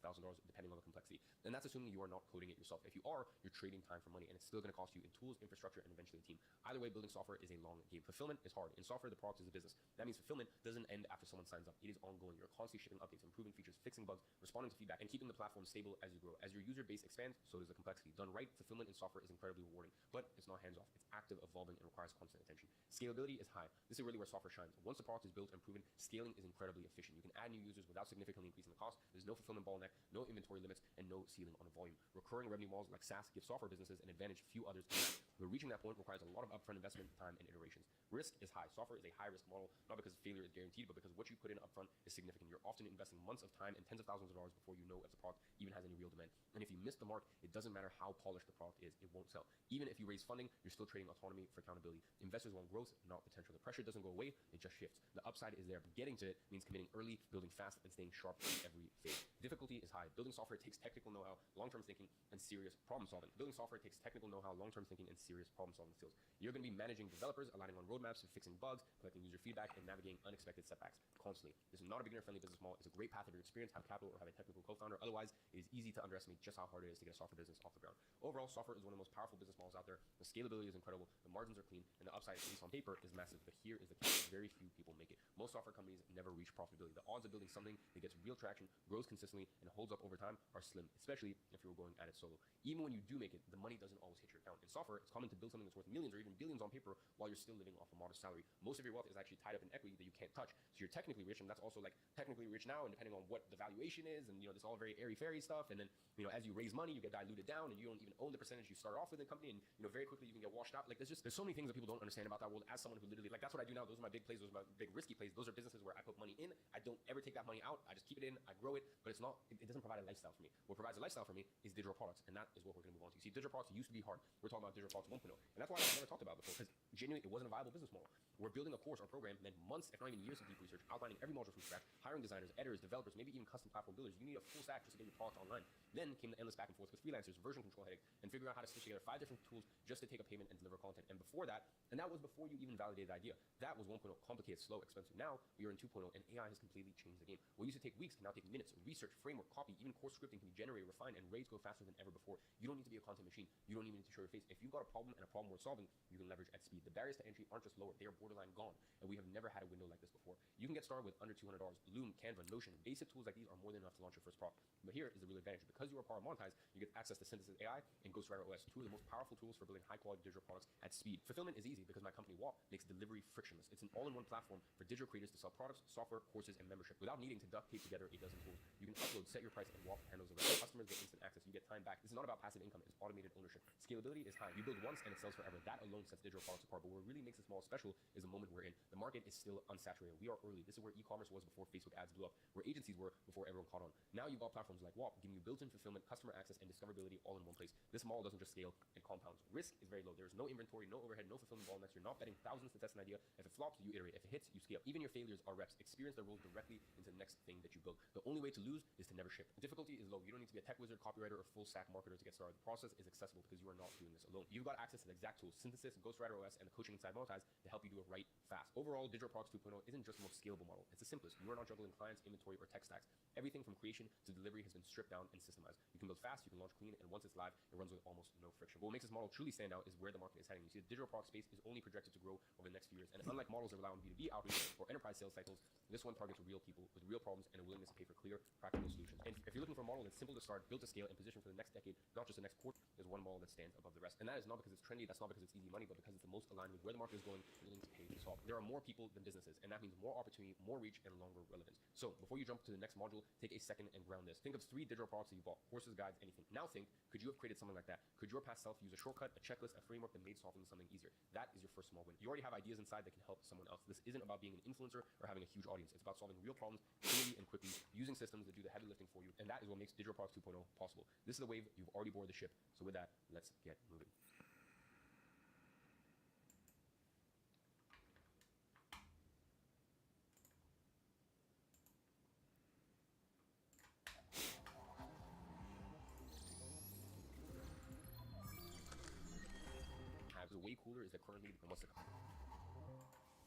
depending on the complexity. And that's assuming you are not coding it yourself. If you are, you're trading time for money, and it's still going to cost you in tools, infrastructure, and eventually a team. Either way, building software is a long game. Fulfillment is hard. In software, the product is a business. That means fulfillment doesn't end after someone signs up. It is ongoing. You're constantly shipping updates, improving features, fixing bugs, responding to feedback, and keeping the platform stable as you grow. As your user base expands, so does the complexity. Done right, fulfillment in software is incredibly rewarding, but it's not hands-off. It's active, evolving, and requires constant attention. Scalability is high. This is really where software shines. Once the product is built and proven, scaling is incredibly efficient. You can add new users without significantly increasing the cost. There's no fulfillment bottleneck, no inventory limits, and no ceiling on volume. Recurring revenue models like SaaS give software businesses an advantage few others can have. But reaching that point requires a lot of upfront investment, time, and iterations. Risk is high. Software is a high-risk model, not because failure is guaranteed, but because what you put in upfront is significant. You're often investing months of time and tens of thousands of dollars before you know if the product even has any real demand. And if you miss the mark, it doesn't matter how polished the product is, it won't sell. Even if you raise funding, you're still trading autonomy for accountability. Investors want growth, not potential. The pressure doesn't go away, it just shifts. The upside is there, but getting to it means committing early, building fast, and staying sharp in every phase. Difficulty is high. Building software takes technical know-how, long-term thinking, and serious problem solving. Building software takes technical know-how, long-term thinking, and serious problem solving skills. You're going to be managing developers, aligning on roadmaps, fixing bugs, collecting user feedback, and navigating unexpected setbacks constantly. This is not a beginner-friendly business model. It's a great path if you're experienced, have capital, or have a technical co-founder. Otherwise, it is easy to underestimate just how hard it is to get a software business off the ground. Overall, software is one of the most powerful business models out there. The scalability is incredible, the margins are clean, and the upside, at least on paper, is massive. But here is the catch: very few people make it. Most software companies never reach profitability. The odds of building something that gets real traction, grows consistently, and holds up over time are slim, especially if you're going at it solo. Even when you do make it, the money doesn't always hit your account. In software, it's common to build something that's worth millions or even billions on paper while you're still living off a modest salary. Most of your wealth is actually tied up in equity that you can't touch. So you're technically rich, and that's also like technically rich now, and depending on what the valuation is, and this all very airy-fairy stuff. And then as you raise money, you get diluted down, and you don't even own the percentage you start off with in the company, and very quickly you can get washed out. Like there's so many things that people don't understand about that world. As someone who literally, like, that's what I do now. Those are my big plays. Those are my big risky plays. Those are businesses where I put money in. I don't ever take that money out. I just keep it in. I grow it, but it doesn't provide a lifestyle for me. What provides a lifestyle for me is digital products, and that is what we're going to move on to. See, digital products used to be hard. We're talking about digital products 1.0, and that's why I've never talked about it before, because genuinely it wasn't a viable business model. We're building a course or program, meant months, if not even years of deep research, outlining every module from scratch, hiring designers, editors, developers, maybe even custom platform builders. You need a full stack just to get your product online. Then came the endless back and forth with freelancers, version control headache, and figuring out how to stitch together 5 different tools just to take a payment and deliver content. And before that, and that was before you even validated the idea, that was 1.0, complicated, slow, expensive. Now we are in 2.0, and AI has completely changed the game. What used to take weeks can now take minutes. Research, framework, copy, even course scripting can be generated, refined, and rates go faster than ever before. You don't need to be a content machine. You don't even need to show your face. If you've got a problem and a problem worth solving, you can leverage at speed. The barriers to entry aren't just lower, they are borderline gone. And we have never had a window like this before. You can get started with under $200. Loom, Canva, Notion, basic tools like these are more than enough to launch your first product. But here is the real advantage. Because you are power monetized, you get access to Synthesis AI and Ghostwriter OS, 2 of the most powerful tools for building high-quality digital products at speed. Fulfillment is easy because my company WAP makes delivery frictionless. It's an all-in-one platform for digital creators to sell products, software, courses, and membership without needing to duct tape together a dozen tools. You can upload, set your price, and WAP handles the rest. Customers get instant access. You get time back. This is not about passive income. It's automated ownership. Scalability is high. You build once and it sells forever. That alone sets digital products apart. But what really makes this model special is the moment we're in. The market is still unsaturated. We are early. This is where e-commerce was before Facebook ads blew up, where agencies were before everyone caught on. Now you've got platforms like WAP giving you built-in fulfillment, customer access, and discoverability all in one place. This model doesn't just scale, it compounds. Risk is very low. There's no inventory, no overhead, no fulfillment bottlenecks. You're not betting thousands to test an idea. If it flops, you iterate. If it hits, you scale. Even your failures are reps. Experience that rolls directly into the next thing that you build. The only way to lose is to never ship. Difficulty is low. You don't need to be a tech wizard, copywriter, or full stack marketer to get started. The process is accessible because you are not doing this alone. You've got access to the exact tools, Synthesis, Ghostwriter OS, and the coaching inside Monetize to help you do it right fast. Overall, Digital Products 2.0 isn't just the most scalable model. It's the simplest. You are not juggling clients, inventory, or tech stacks. Everything from creation to delivery has been stripped down and systemized. You can build fast, you can launch clean, and once it's live, it runs with almost no friction. But what makes this model truly stand out is where the market is heading. You see, the digital product space is only projected to grow over the next few years. And unlike models that rely on B2B outreach or enterprise sales cycles, this one targets real people with real problems and a willingness to pay for clear, practical solutions. And if you're looking for a model that's simple to start, built to scale, and positioned for the next decade, not just the next quarter, there's one model that stands above the rest. And that is not because it's trendy, that's not because it's easy money, but because it's the most aligned with where the market is going, willing to pay to solve. There are more people than businesses, and that means more opportunity, more reach, and longer relevance. So before you jump to the next module, take a second and ground this. Think of 3 digital products that you bought: courses, guides, anything. Now think, could you have created something like that? Could your past self use a shortcut, a checklist, a framework that made solving something easier? That is your first small win. You already have ideas inside that can help someone else. This isn't about being an influencer or having a huge audience. It's about solving real problems clearly and quickly, using systems that do the heavy lifting for you. And that is what makes Digital Products 2.0 possible. This is the wave. You've already boarded the ship. So with that, let's get moving. Way cooler is that currently and what's to come.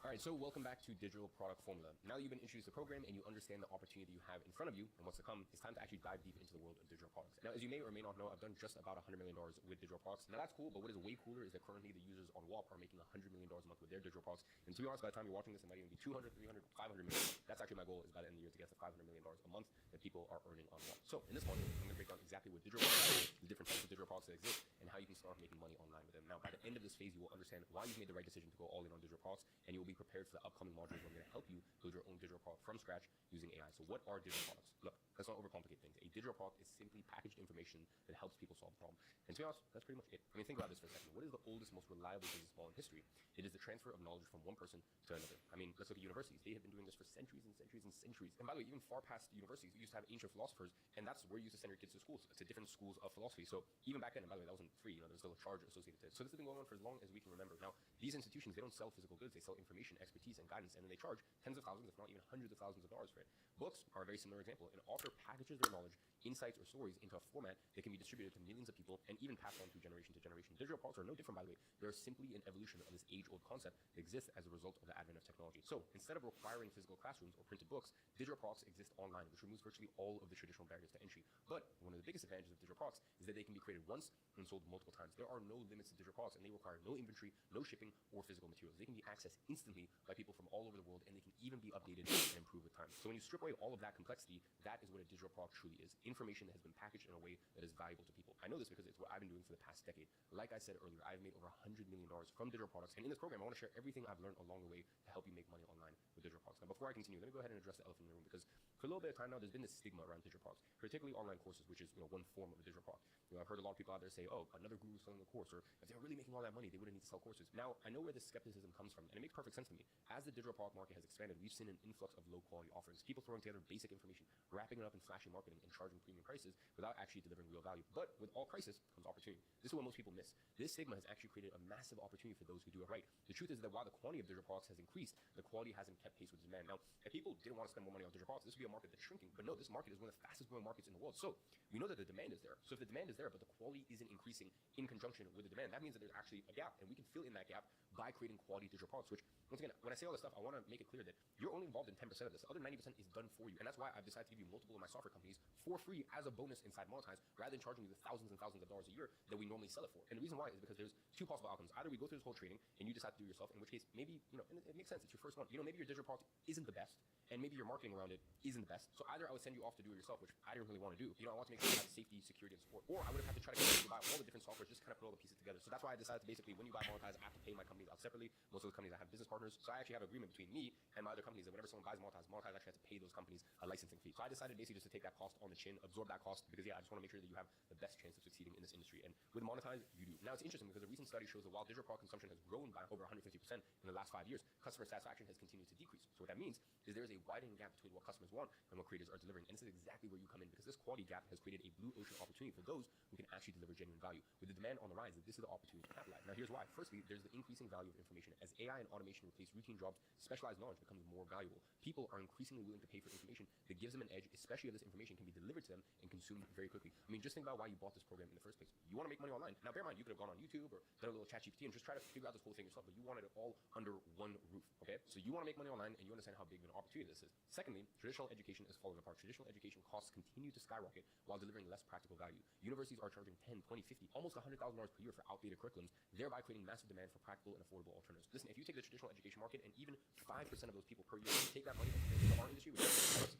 All right, so welcome back to Digital Product Formula. Now that you've been introduced to the program and you understand the opportunity you have in front of you and what's to come, it's time to actually dive deep into the world of digital products. Now, as you may or may not know, I've done just about $100 million with digital products. Now that's cool, but what is way cooler is that currently the users on WAP are making $100 million a month with their digital products. And to be honest, by the time you're watching this, it might even be 200, 300, 500 million. That's actually my goal, is by the end of the year to get to $500 million a month that people are earning on WAP. So in this module, I'm gonna break down exactly what digital products are, the different types of digital products that exist, and how you can start making money online with them. Now, by the end of this phase, you will understand why you've made the right decision to go all in on digital products, and you will be prepared for the upcoming modules where I'm going to help you build your own digital product from scratch using AI. So what are digital products? Look, Let's not overcomplicate things. A digital product is simply packaged information that helps people solve a problem. And to be honest, that's pretty much it. I mean, think about this for a second. What is the oldest, most reliable business model in history? It is the transfer of knowledge from one person to another. I mean, let's look at universities. They have been doing this for centuries and centuries and centuries. And by the way, even far past universities, we used to have ancient philosophers, and that's where you used to send your kids to schools, to different schools of philosophy. So even back then, and by the way, that wasn't free. There's still a charge associated to it. So this has been going on for as long as we can remember. Now, these institutions, they don't sell physical goods. They sell information, expertise, and guidance, and then they charge tens of thousands, if not even hundreds of thousands of dollars for it. Books are a very similar example. An author packages their knowledge, insights, or stories into a format that can be distributed to millions of people and even passed on through generation to generation. Digital products are no different, by the way. They're simply an evolution of this age-old concept that exists as a result of the advent of technology. So instead of requiring physical classrooms or printed books, digital products exist online, which removes virtually all of the traditional barriers to entry. But one of the biggest advantages of digital products is that they can be created once and sold multiple times. There are no limits to digital products, and they require no inventory, no shipping, or physical materials. They can be accessed instantly by people from all over the world, and they can even be updated and improved with time. So when you strip away all of that complexity, that is what a digital product truly is. Information that has been packaged in a way that is valuable to people. I know this because it's what I've been doing for the past decade. Like I said earlier, I've made over $100 million from digital products, and in this program, I want to share everything I've learned along the way to help you make money online with digital products. Now, before I continue, let me go ahead and address the elephant in the room, because for a little bit of time now, there's been this stigma around digital products, particularly online courses, which is one form of a digital product. I've heard a lot of people out there say, oh, another guru selling a course, or if they're really making all that money, they wouldn't need to sell courses. Now, I know where this skepticism comes from, and it makes perfect sense to me. As the digital product market has expanded, we've seen an influx of low-quality offerings, people throwing together basic information, wrapping it up in flashy marketing, and charging premium prices without actually delivering real value. But with all crisis comes opportunity. This is what most people miss. This stigma has actually created a massive opportunity for those who do it right. The truth is that while the quantity of digital products has increased, the quality hasn't kept pace with demand. Now, if people didn't want to spend more money on digital products, this would be a market that's shrinking. But no, this market is one of the fastest growing markets in the world. So we know that the demand is there. So if the demand is there, but the quality isn't increasing in conjunction with the demand, that means that there's actually a gap, and we can fill in that gap by creating quality digital products, which, once again, when I say all this stuff, I want to make it clear that you're only involved in 10% of this. The other 90% is done for you. And that's why I've decided to give you multiple of my software companies for free as a bonus inside Monetize, rather than charging you the thousands and thousands of dollars a year that we normally sell it for. And the reason why is because there's two possible outcomes. Either we go through this whole training and you decide to do it yourself, in which case maybe, and it makes sense, it's your first one. Maybe your digital product isn't the best, and maybe your marketing around it isn't the best. So either I would send you off to do it yourself, which I didn't really want to do. I want to make sure you have safety, security, and support. Or I would have had to try to get you to buy all the different software, just kind of put all the pieces together. So that's why I decided to basically, when you buy Monetize, I have to pay my companies out separately. Most of those companies I have business partners. So I actually have an agreement between me and my other companies that whenever someone buys Monetize, Monetize actually has to pay those companies a licensing fee. So I decided basically just to take that cost on the chin, absorb that cost, because I just want to make sure that you have the best chance of succeeding in this industry. And with Monetize, you do. Now it's interesting because a recent study shows that while digital product consumption has grown by over 150% in the last 5 years, customer satisfaction has continued to decrease. So what that means is there is a widening gap between what customers want and what creators are delivering. And this is exactly where you come in, because this quality gap has created a blue ocean opportunity for those who can actually deliver genuine value. With the demand on the rise, this is the opportunity to capitalize. Now here's why. Firstly, there's the increasing value of information. As AI and automation replace routine jobs, specialized knowledge becomes more valuable. People are increasingly willing to pay for information that gives them an edge, especially if this information can be delivered to them and consumed very quickly. I mean, just think about why you bought this program in the first place. You want to make money online. Now bear in mind, you could have gone on YouTube or done a little ChatGPT and just try to figure out this whole thing yourself, but you wanted it all under one roof, okay? So you want to make money online, and you understand how big of an opportunity this is. Secondly, traditional education is falling apart. Traditional education costs continue to skyrocket while delivering less practical value. Universities are charging 10, 20, 50, almost $100,000 per year for outdated curriculums, thereby creating massive demand for practical and affordable alternatives. Listen, if you take the traditional education market and even 5% of those people per year take that money into our industry,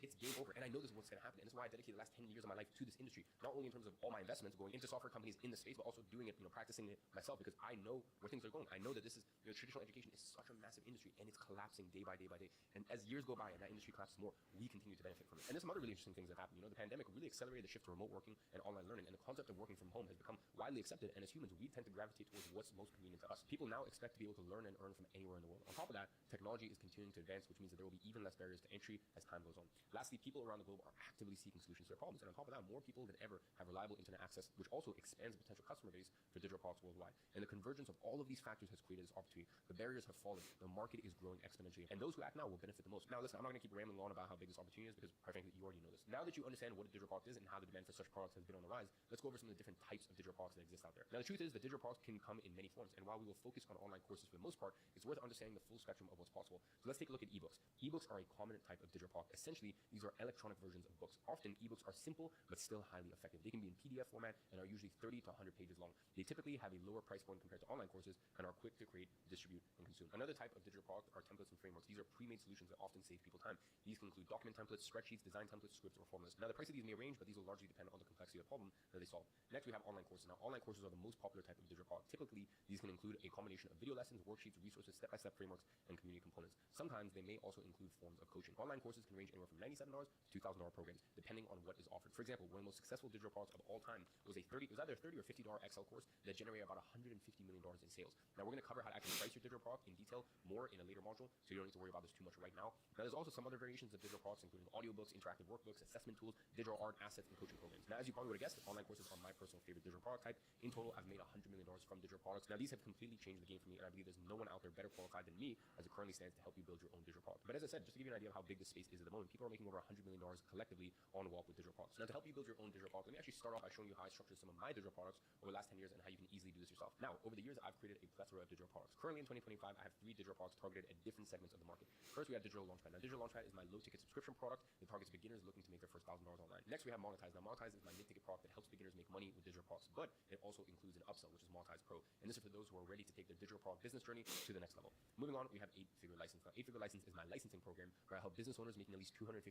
it's game over. And I know this is what's going to happen. And that's why I dedicated the last 10 years of my life to this industry, not only in terms of all my investments going into software companies in the space, but also doing it, practicing it myself, because I know where things are going. I know that this is, traditional education is such a massive industry, and it's collapsing day by day by day. And as years go by and that industry collapses more, we continue to benefit from it. And there's some other really interesting things that happen. The pandemic really accelerated the shift to remote working and online learning, and the concept of working from home has become widely accepted. And as humans, we tend to gravitate towards what's most convenient to us. People now expect to be able to learn and earn from anywhere in the world. On top of that, technology is continuing to advance, which means that there will be even less barriers to entry as time goes on. Lastly, people around the globe are actively seeking solutions to their problems. And on top of that, more people than ever have reliable internet access, which also expands the potential customer base for digital products worldwide. And the convergence of all of these factors has created this opportunity. The barriers have fallen. The market is growing exponentially. And those who act now will benefit the most. Now listen, I'm not going to keep rambling on about how big this opportunity is, because quite frankly, you already know this. Now that you understand what a digital product is and how the demand for such products has been on the rise, let's go over some of the different types of digital products that exist out there. Now the truth is that digital products can come in many forms. And while we will focus on online courses for the most part, it's worth understanding the full spectrum of what's possible. So let's take a look at ebooks. Ebooks are a common type of digital product. Essentially, these are electronic versions of books. Often, ebooks are simple, but still highly effective. They can be in PDF format and are usually 30 to 100 pages long. They typically have a lower price point compared to online courses and are quick to create, distribute, and consume. Another type of digital product are templates and frameworks. These are pre-made solutions that often save people time. These can include document templates, spreadsheets, design templates, scripts, or formulas. Now, the price of these may range, but these will largely depend on the complexity of the problem that they solve. Next, we have online courses. Now, online courses are the most popular type of digital product. Typically, these can include a combination of video lessons, worksheets, resources, step-by-step frameworks, and community components. Sometimes they may also include forms of coaching. Online courses can range anywhere from $97 to $2,000 programs, depending on what is offered. For example, one of the most successful digital products of all time was it was either a $30 or $50 Excel course that generated about $150 million in sales. Now we're going to cover how to actually price your digital product in detail more in a later module, so you don't need to worry about this too much right now. Now there's also some other variations of digital products, including audiobooks, interactive workbooks, assessment tools, digital art, assets, and coaching programs. Now, as you probably would have guessed, online courses are my personal favorite digital product type. In total, I've made $100 million from digital products. Now these have completely changed the game for me, and I believe there's no one out there better qualified than me as it currently stands to help you build your own digital product. But as I said, just to give you an idea of how big this space is at the moment, people are making over $100 million collectively on Walk with digital products. Now to help you build your own digital product, let me actually start off by showing you how I structured some of my digital products over the last 10 years and how you can easily do this yourself. Now, over the years, I've created a plethora of digital products. Currently in 2025, I have 3 digital products targeted at different segments of the market. First, we have Digital Launchpad. Now, Digital Launchpad is my low-ticket subscription product that targets beginners looking to make their first $1,000 online. Next, we have Monetize. Now, Monetize is my mid-ticket product that helps beginners make money with digital products, but it also includes an upsell, which is Monetize Pro. And this is for those who are ready to take their digital product business journey to the next level. Moving on, we have 8-Figure License. Now, 8-Figure License is my licensing program where I help business owners making at least $250,000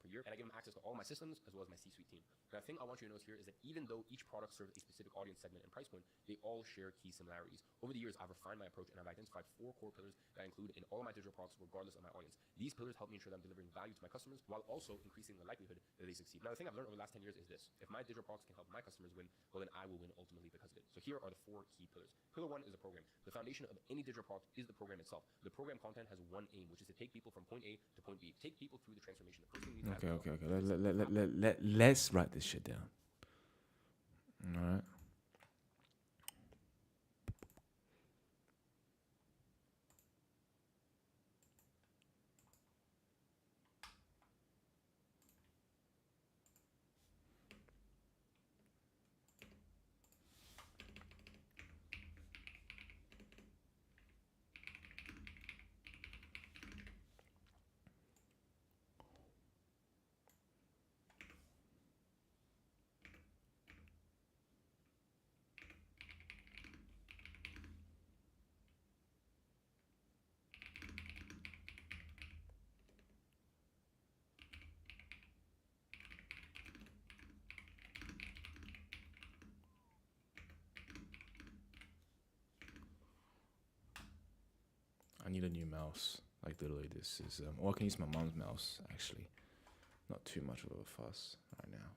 per year, and I give them access to all my systems as well as my C-suite team. Now, the thing I want you to notice here is that even though each product serves a specific audience segment and price point, they all share key similarities. Over the years, I've refined my approach and I've identified 4 core pillars that I include in all of my digital products regardless of my audience. These pillars help me ensure that I'm delivering value to my customers while also increasing the likelihood that they succeed. Now, the thing I've learned over the last 10 years is this: if my digital products can help my customers win, well, then I will win ultimately because of it. So here are the 4 key pillars. Pillar 1 is a program. The foundation of any digital product is the program itself. The program content has one aim, which is to take people from point A to point B. Take people through the transformation. The first thing you need to Okay. Let's write this shit down. All right. I need a new mouse. Like literally, this is I can use my mom's mouse actually. Not too much of a fuss right now.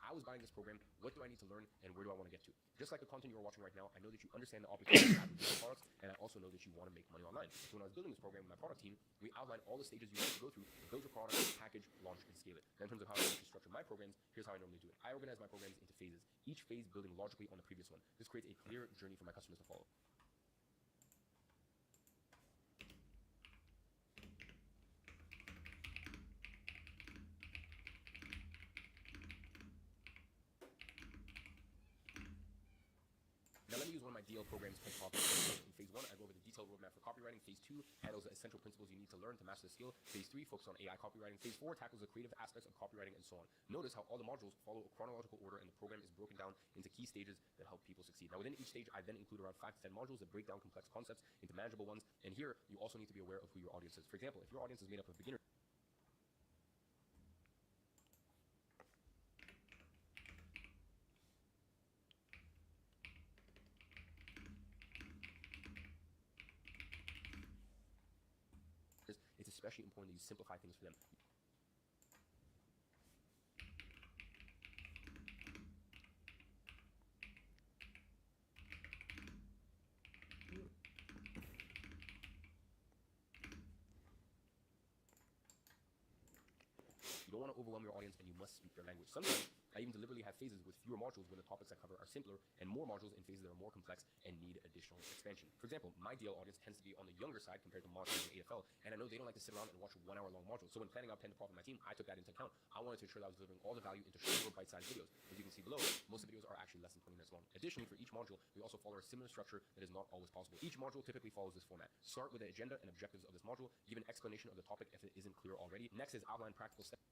I was buying this program. What do I need to learn, and where do I want to get to? Just like the content you're watching right now, I know that you understand the opportunities you have with digital products, and I also know that you want to make money online. So when I was building this program with my product team, we outlined all the stages you have to go through to build your product, package, launch, and scale it. Now, in terms of how I actually structure my programs, here's how I normally do it. I organize my programs into phases, each phase building logically on the previous one. This creates a clear journey for my customers to follow. Now let me use one of my DL programs called Copywriting. In phase 1, I go over the detailed roadmap for copywriting. Phase 2 handles the essential principles you need to learn to master the skill. Phase 3 focuses on AI copywriting. Phase 4 tackles the creative aspects of copywriting and so on. Notice how all the modules follow a chronological order, and the program is broken down into key stages that help people succeed. Now within each stage, I then include around 5 to 10 modules that break down complex concepts into manageable ones. And here, you also need to be aware of who your audience is. For example, if your audience is made up of beginners, it's especially important that you simplify things for them. You don't want to overwhelm your audience, and you must speak their language. Sometimes I even deliberately have phases with fewer modules where the topics I cover are simpler, and more modules in phases that are more complex and need additional expansion. For example, my DL audience tends to be on the younger side compared to marketing and AFL, and I know they don't like to sit around and watch 1 hour long modules. So when planning out 10 to profit my team, I took that into account. I wanted to ensure that I was delivering all the value into shorter bite-sized videos. As you can see below, most of the videos are actually less than 20 minutes long. Additionally, for each module, we also follow a similar structure that is not always possible. Each module typically follows this format. Start with the agenda and objectives of this module, give an explanation of the topic if it isn't clear already. Next is outline practical steps.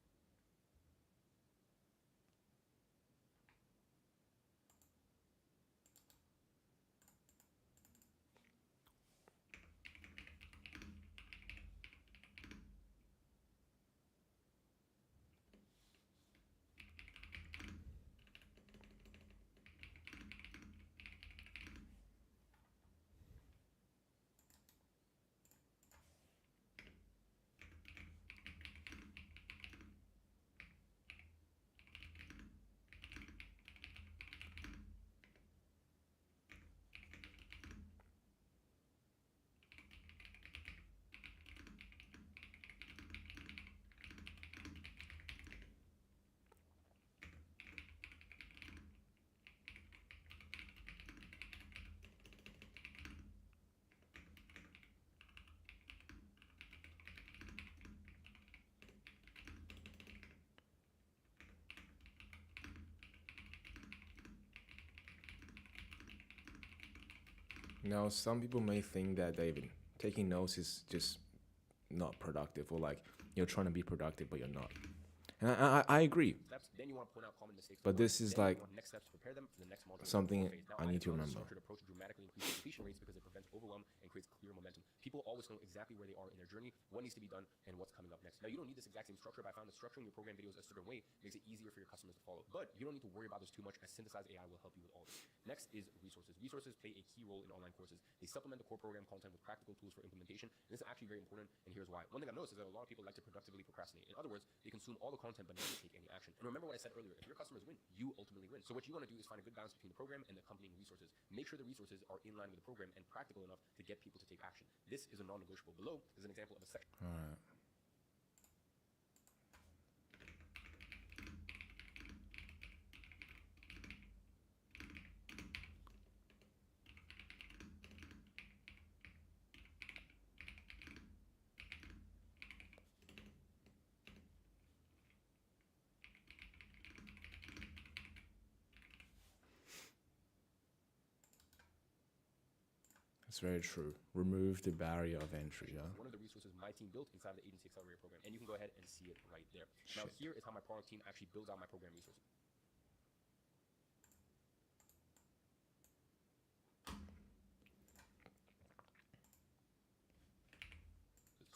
Now, some people may think that, David, taking notes is just not productive, or like you're trying to be productive, but you're not. And I agree. Steps. Then you want to point out common mistakes. But this is then like you want next steps to prepare them for the next module. something Phase. Now, I need to found this remember. structured approach dramatically increases completion rates because it prevents overwhelm and creates clear momentum. People always know exactly where they are in their journey, what needs to be done, and what's coming up next. Now, you don't need this exact same structure, but I found that structuring your program videos a certain way makes it easier for your customers to follow. But you don't need to worry about this too much, as Synthesize AI will help you with all this. Next is resources. Resources play a key role in online courses. They supplement the core program content with practical tools for implementation, and this is actually very important, and here's why. One thing I've noticed is that a lot of people like to productively procrastinate. In other words, they consume all the content but never take any action. And remember what I said earlier, if your customers win, you ultimately win. So what you want to do is find a good balance between the program and the accompanying resources. Make sure the resources are in line with the program and practical enough to get people to take action. This is a non-negotiable. Below is an example of a section. All right. It's very true. Remove the barrier of entry, yeah? One of the resources my team built inside of the Agency Accelerator program, and you can go ahead and see it right there. Now, here is how my product team actually builds out my program resources.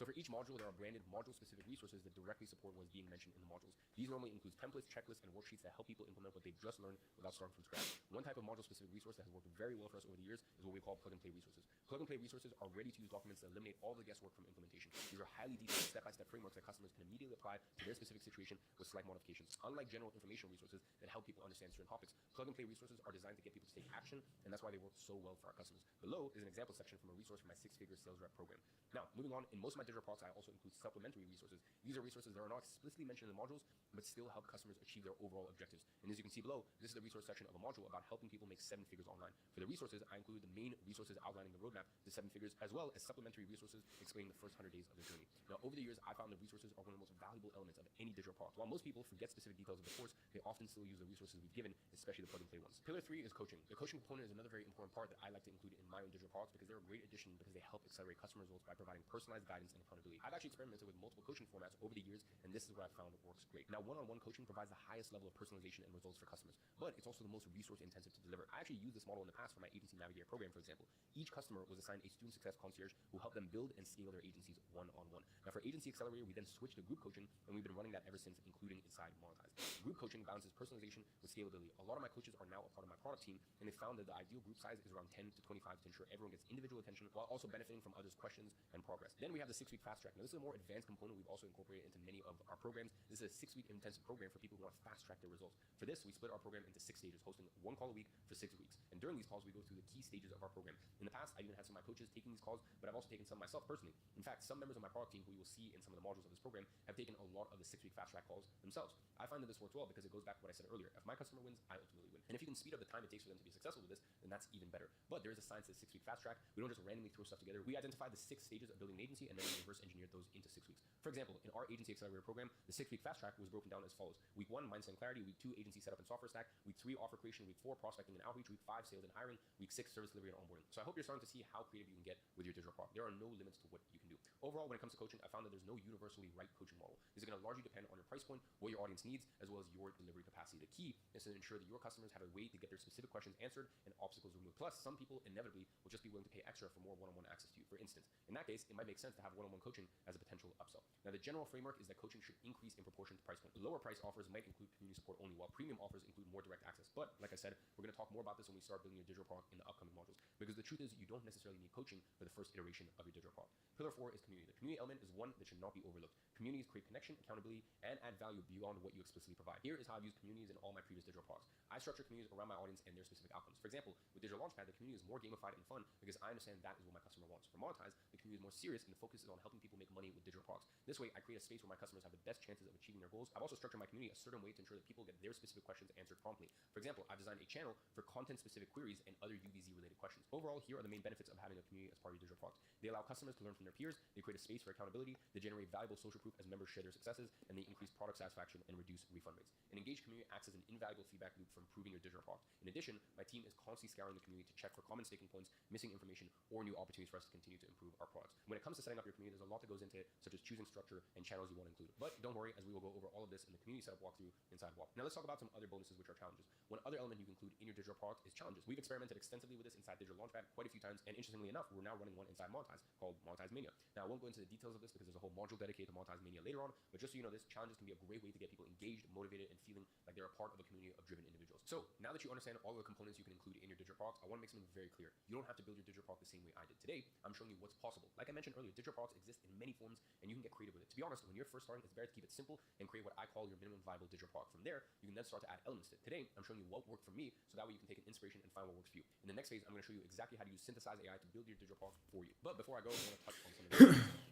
So for each module, there are branded module-specific resources that directly support what is being mentioned in the modules. These normally include templates, checklists, and worksheets that help people implement what they've just learned without starting from scratch. One type of module-specific resource that has worked very well for us over the years is what we call plug-and-play resources. Plug-and-play resources are ready-to-use documents that eliminate all the guesswork from implementation. These are highly detailed step-by-step frameworks that customers can immediately apply to their specific situation with slight modifications. Unlike general information resources that help people understand certain topics, plug-and-play resources are designed to get people to take action, and that's why they work so well for our customers. Below is an example section from a resource from my six-figure sales rep program. Now, moving on, in most of my digital products, I also include supplementary resources. These are resources that are not explicitly mentioned in the modules, but still help customers achieve their overall objectives. And as you can see below, this is the resource section of a module about helping people make 7 figures online. For the resources, I include the main resources outlining the roadmap to 7 figures, as well as supplementary resources explaining the first 100 days of the journey. Now, over the years, I found the resources are one of the most valuable elements of any digital product. While most people forget specific details of the course, they often still use the resources we've given, especially the plug-and-play ones. Pillar 3 is coaching. The coaching component is another very important part that I like to include in my own digital products because they're a great addition because they help accelerate customer results by providing personalized guidance and accountability. I've actually experimented with multiple coaching formats over the years, and this is what I found works great. Now, one-on-one coaching provides the highest level of personalization and results for customers, but it's also the most resource-intensive to deliver. I actually used this model in the past for my Agency Navigator program, for example. Each customer was assigned a student success concierge who helped them build and scale their agencies one-on-one. Now, for Agency Accelerator, we then switched to group coaching, and we've been running that ever since, including inside Monetize. Group coaching balances personalization with scalability. A lot of my coaches are now a part of my product team, and they found that the ideal group size is around 10 to 25 to ensure everyone gets individual attention while also benefiting from others' questions and progress. Then we have the 6-week fast track. Now, this is a more advanced component we've also incorporated into many of our programs. This is a 6-week intensive program for people who want to fast track their results. For this, we split our program into 6 stages, hosting 1 call a week for 6 weeks. And during these calls, we go through the key stages of our program. In the past, I even had some of my coaches taking these calls, but I've also taken some myself personally. In fact, some members of my product team who you will see in some of the modules of this program have taken a lot of the 6-week fast track calls themselves. I find that this works well because it goes back to what I said earlier. If my customer wins, I ultimately win. And if you can speed up the time it takes for them to be successful with this, then that's even better. But there is a science to the 6-week fast track. We don't just randomly throw stuff together. We identify the 6 stages of building an agency and then we reverse engineer those into 6 weeks. For example, in our Agency Accelerator program, the 6-week fast track was broken down as follows. Week 1, mindset and clarity. Week 2, agency setup and software stack. Week 3, offer creation. Week 4, prospecting and outreach. Week 5, sales and hiring. Week 6, service delivery and onboarding. So I hope you're starting to see how creative you can get with your digital product. There are no limits to what you can do. Overall, when it comes to coaching, I found that there's no universally right coaching model. This is going to largely depend on your price point, what your audience needs, as well as your delivery capacity. The key is to ensure that your customers have a way to get their specific questions answered and obstacles removed. Plus, some people inevitably will just be willing to pay extra for more one-on-one access to you. For instance, in that case, it might make sense to have one-on-one coaching as a potential upsell. Now, the general framework is that coaching should increase in proportion to price point. Lower price offers might include community support only, while premium offers include more direct access. But like I said, we're going to talk more about this when we start building your digital product in the upcoming modules. Because the truth is, you don't necessarily need coaching for the first iteration of your digital product. Pillar 4 is community. The community element is one that should not be overlooked. Communities create connection, accountability, and add value beyond what you explicitly provide. Here is how I've used communities in all my previous digital products. I structure communities around my audience and their specific outcomes. For example, with Digital Launchpad, the community is more gamified and fun because I understand that is what my customer wants. For Monetize, the community is more serious and the focus is on helping people make money with digital products. This way, I create a space where my customers have the best chances of achieving their goals. I've also structured my community a certain way to ensure that people get their specific questions answered promptly. For example, I've designed a channel for content-specific queries and other UBZ-related questions. Overall, here are the main benefits of having a community as part of your digital product. They allow customers to learn from their peers, they create a space for accountability, they generate valuable social proof as members share their successes, and they increase product satisfaction, and reduce refund rates. An engaged community acts as an invaluable feedback loop for improving your digital product. In addition, my team is constantly scouring the community to check for common sticking points, missing information, or new opportunities for us to continue to improve our products. When it comes to setting up your community, there's a lot that goes into it, such as choosing structure and channels you want to include. But don't worry, as we will go over all of this in the community setup walkthrough inside WAP. Now let's talk about some other bonuses, which are challenges. One other element you can include in your digital product is challenges. We've experimented extensively with this inside Digital Launchpad quite a few times, and interestingly enough, we're now running one inside Monetize called Monetize Mania. Now I won't go into the details of this because there's a whole module dedicated to Monetize Mania later on, but just so you know this, challenges can be a great way to get people engaged, motivated, and feeling like they're a part of a community of driven individuals. So now that you understand all of the components you can include in your digital product, I want to make something very clear. You don't have to build your digital product the same way I did. Today, I'm showing you what's possible. Like I mentioned earlier, digital products exist in many forms, and you can get creative with it. To be honest, when you're first starting, it's better to keep it simple and create what I call your minimum viable digital product. From there, you can then start to add elements to it. Today, I'm showing you what worked for me, so that way you can take an inspiration and find what works for you. In the next phase, I'm going to show you exactly how to use Synthesize AI to build your digital product for you. But before I go, I want to touch on some of the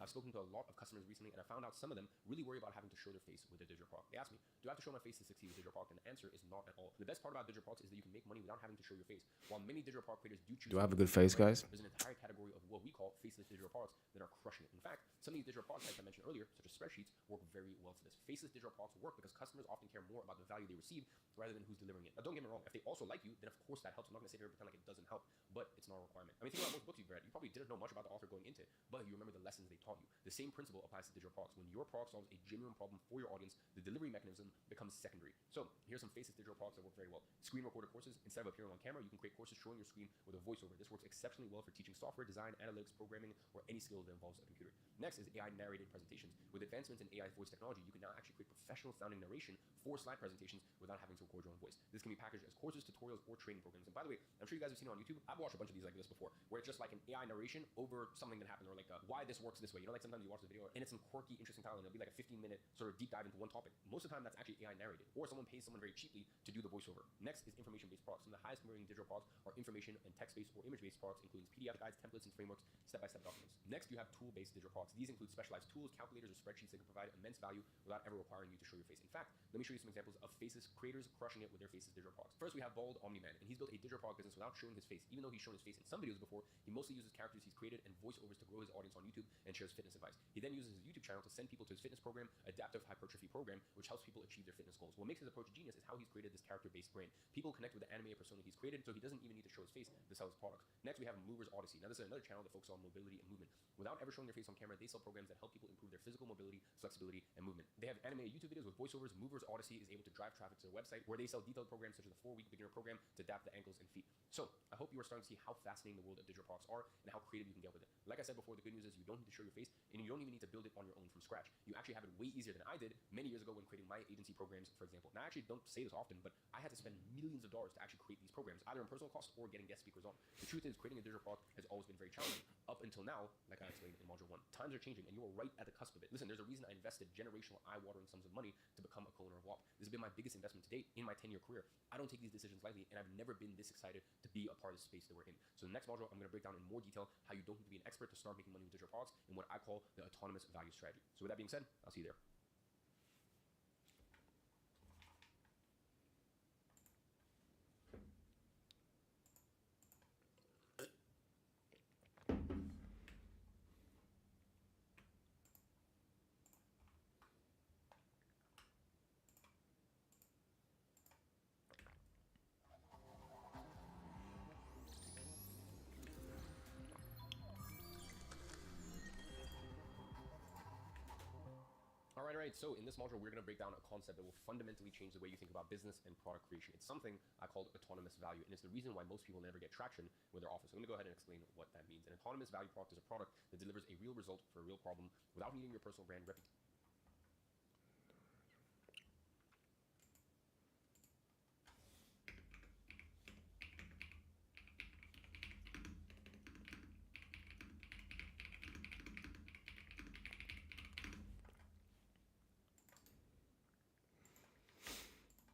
I've spoken to a lot of customers recently, and I found out some of them really worry about having to show their face with their digital product. They ask me, do I have to show my face to succeed with digital product? And the answer is not at all. The best part about digital products is that you can make money without having to show your face. While many digital product creators do choose Do I have a good face, guys? there's an entire category of what we call faceless digital products that are crushing it. In fact, some of these digital products, like I mentioned earlier, such as spreadsheets, work very well for this. Faceless digital products work because customers often care more about the value they receive rather than who's delivering it. Now, don't get me wrong. If they also like you, then of course that helps. I'm not going to sit here and pretend like it doesn't help, but it's not a requirement. I mean, think about most books you've read. You probably didn't know much about the author going into it, but you remember the lessons they taught you. The same principle applies to digital products. When your product solves a genuine problem for your audience, the delivery mechanism becomes secondary. So here's some faceless digital products that work very well. Screen recorded courses. Instead of appearing on camera, you can create courses showing your screen with a voiceover. This works exceptionally well for teaching software, design, analytics, programming, or any skill that involves a computer. Next is AI narrated presentations. With advancements in AI voice technology, you can now actually create professional sounding narration for slide presentations without having to record your own voice. This can be packaged as courses, tutorials, or training programs. And by the way, I'm sure you guys have seen it on YouTube. I've watched a bunch of these like this before, where it's just like an AI narration over something that happened, or like why this works this way. You know, like sometimes you watch the video and it's some quirky, interesting title, and it'll be like a 15-minute sort of deep dive into one topic. Most of the time, that's actually AI narrated, or someone pays someone very cheaply to do the voiceover. Next is information-based products. Some of the highest converting digital products are information and text-based or image-based products, including PDF guides, templates, and frameworks, step-by-step documents. Next, you have tool-based digital products. These include specialized tools, calculators, or spreadsheets that can provide immense value without ever requiring you to show your face. In fact, let me show you some examples of faceless creators crushing it with their faceless digital products. First, we have Bald Omni-Man, and he's built a digital product business without showing his face. Even though he's shown his face in some videos before, he mostly uses characters he's created and voiceovers to grow his audience on YouTube and shares fitness advice. He then uses his YouTube channel to send people to his fitness program, Adaptive Hypertrophy Program, which helps people achieve their fitness goals. What makes his approach genius is how he's created this character-based brand. People connect with the anime persona he's created, so he doesn't even need to show his face to sell his products. Next, we have Movers Odyssey. Now, this is another channel that focuses on mobility and movement. Without ever showing their face on camera, they sell programs that help people improve their physical mobility, flexibility, and movement. They have animated YouTube videos with voiceovers. Movers Odyssey is able to drive traffic to their website, where they sell detailed programs such as the 4-week beginner program to adapt the ankles and feet. So I hope you are starting to see how fascinating the world of digital products are and how creative you can get with it. Like I said before, the good news is you don't need to show your face, and you don't even need to build it on your own from scratch. You actually have it way easier than I did many years ago when creating my agency programs, for example. Now, I actually don't say this often, but I had to spend millions of dollars to actually create these programs, either in personal cost or getting guest speakers on. The truth is, creating a digital product has always been very challenging, up until now, like I explained in Module 1. Times are changing, and you are right at the cusp of it. Listen, there's a reason I invested generational, eye-watering sums of money to become a co-owner of WAP. This has been my biggest investment to date in my 10-year career. I don't take these decisions lightly, and I've never been this excited to be a part of the space that we're in. So the next module, I'm going to break down in more detail how you don't need to be an expert to start making money with digital products and what I call the autonomous value strategy. So with that being said, I'll see you there. All right. So in this module, we're going to break down a concept that will fundamentally change the way you think about business and product creation. It's something I call autonomous value, and it's the reason why most people never get traction with their offers. So I'm going to go ahead and explain what that means. An autonomous value product is a product that delivers a real result for a real problem without needing your personal brand reputation.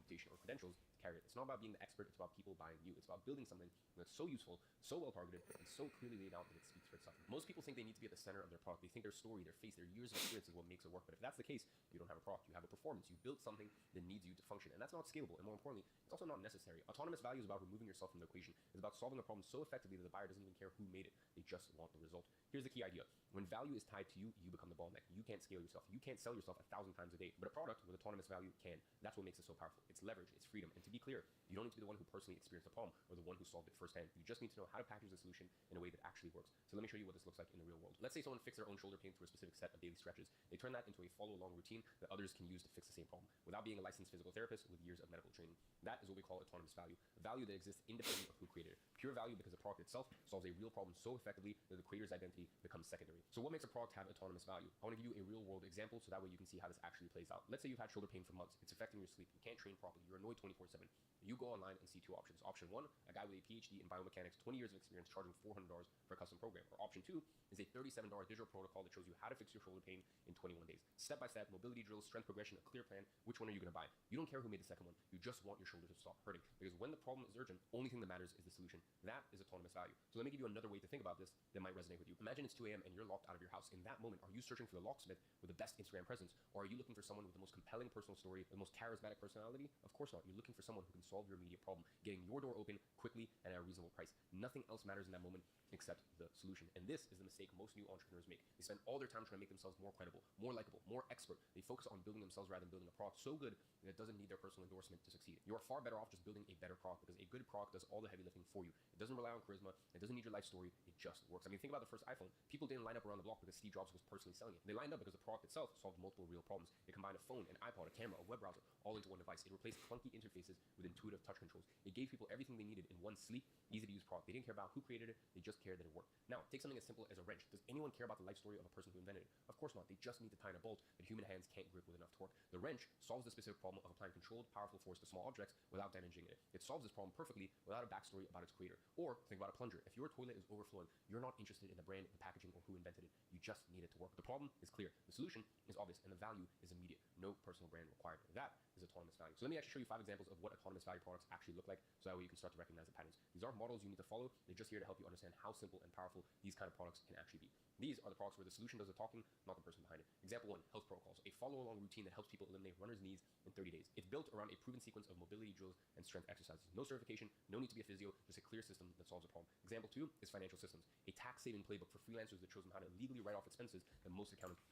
Or credentials carry it. It's not about being the expert, it's about people buying you. It's about building something that's so useful, so well targeted, and so clearly laid out that it speaks for itself. Most people think they need to be at the center of their product. They think their story, their face, their years of experience is what makes it work. But if that's the case, you don't have a product, you have a performance. You built something that needs you to function, and that's not scalable. And more importantly, it's also not necessary. Autonomous value is about removing yourself from the equation. It's about solving a problem so effectively that the buyer doesn't even care who made it. They just want the result. Here's the key idea. When value is tied to you, you become the bottleneck. You can't scale yourself. You can't sell yourself 1,000 times a day. But a product with autonomous value can. That's what makes it so powerful. It's leverage. It's freedom. And to be clear, you don't need to be the one who personally experienced the problem or the one who solved it firsthand. You just need to know how to package the solution in a way that actually works. So let me show you what this looks like in the real world. Let's say someone fixed their own shoulder pain through a specific set of daily stretches. They turn that into a follow-along routine that others can use to fix the same problem without being a licensed physical therapist with years of medical training. That is what we call autonomous value. A value that exists independent of who created it. Pure value because the product itself solves a real problem so effectively that the creator's identity becomes secondary. So what makes a product have autonomous value? I want to give you a real world example so that way you can see how this actually plays out. Let's say you've had shoulder pain for months. It's affecting your sleep. You can't train properly. You're annoyed 24/7. You go online and see two options. Option one, a guy with a PhD in biomechanics, 20 years of experience charging $400 for a custom program. Or option two is a $37 digital protocol that shows you how to fix your shoulder pain in 21 days. Step by step, mobility drills, strength progression, a clear plan. Which one are you going to buy? You don't care who made the second one. You just want your shoulder to stop hurting. Because when the problem is urgent, only thing that matters is the solution. That is autonomous value. So let me give you another way to think about this that might resonate with you. Imagine it's 2 a.m. and you're locked out of your house. In that moment, are you searching for the locksmith with the best Instagram presence? Or are you looking for someone with the most compelling personal story, the most charismatic personality? Of course not. You're looking for someone who can solve your immediate problem, getting your door open quickly and at a reasonable price. Nothing else matters in that moment except the solution. And this is the mistake most new entrepreneurs make. They spend all their time trying to make themselves more credible, more likable, more expert. They focus on building themselves rather than building a product so good that it doesn't need their personal endorsement to succeed. You are far better off just building a better product because a good product does all the heavy lifting for you. It doesn't rely on charisma. It doesn't need your life story. It just works. I mean, think about the first iPhone. People didn't line up around the block because Steve Jobs was personally selling it. They lined up because the product itself solved multiple real problems. It combined a phone, an iPod, a camera, a web browser, all into one device. It replaced clunky interfaces with intuitive touch controls. It gave people everything they needed in one sleek, easy to use product. They didn't care about who created it. They just cared that it worked. Now, take something as simple as a wrench. Does anyone care about the life story of a person who invented it? Of course not. They just need to tighten a bolt that human hands can't grip with enough torque. The wrench solves the specific problem of applying controlled, powerful force to small objects without damaging it. It solves this problem perfectly without a backstory about its creator. Or think about a plunger. If your toilet is overflowing, you're not interested in the brand, the packaging, or who invented it. You just need it to work. The problem is clear. The solution is obvious, and the value is immediate. No personal brand required. That is autonomous value. So let me actually show you 5 examples of what autonomous value products actually look like, so that way you can start to recognize the patterns. These aren't models you need to follow. They're just here to help you understand how simple and powerful these kind of products can actually be. These are the products where the solution does the talking, not the person behind it. Example 1, health protocols, a follow-along routine that helps people eliminate runner's knees in 30 days. It's built around a proven sequence of mobility drills and strength exercises. No certification, no need to be a physio, just a clear system that solves a problem. Example 2 is financial systems, a tax-saving playbook for freelancers that shows them how to legally write off expenses that most accountants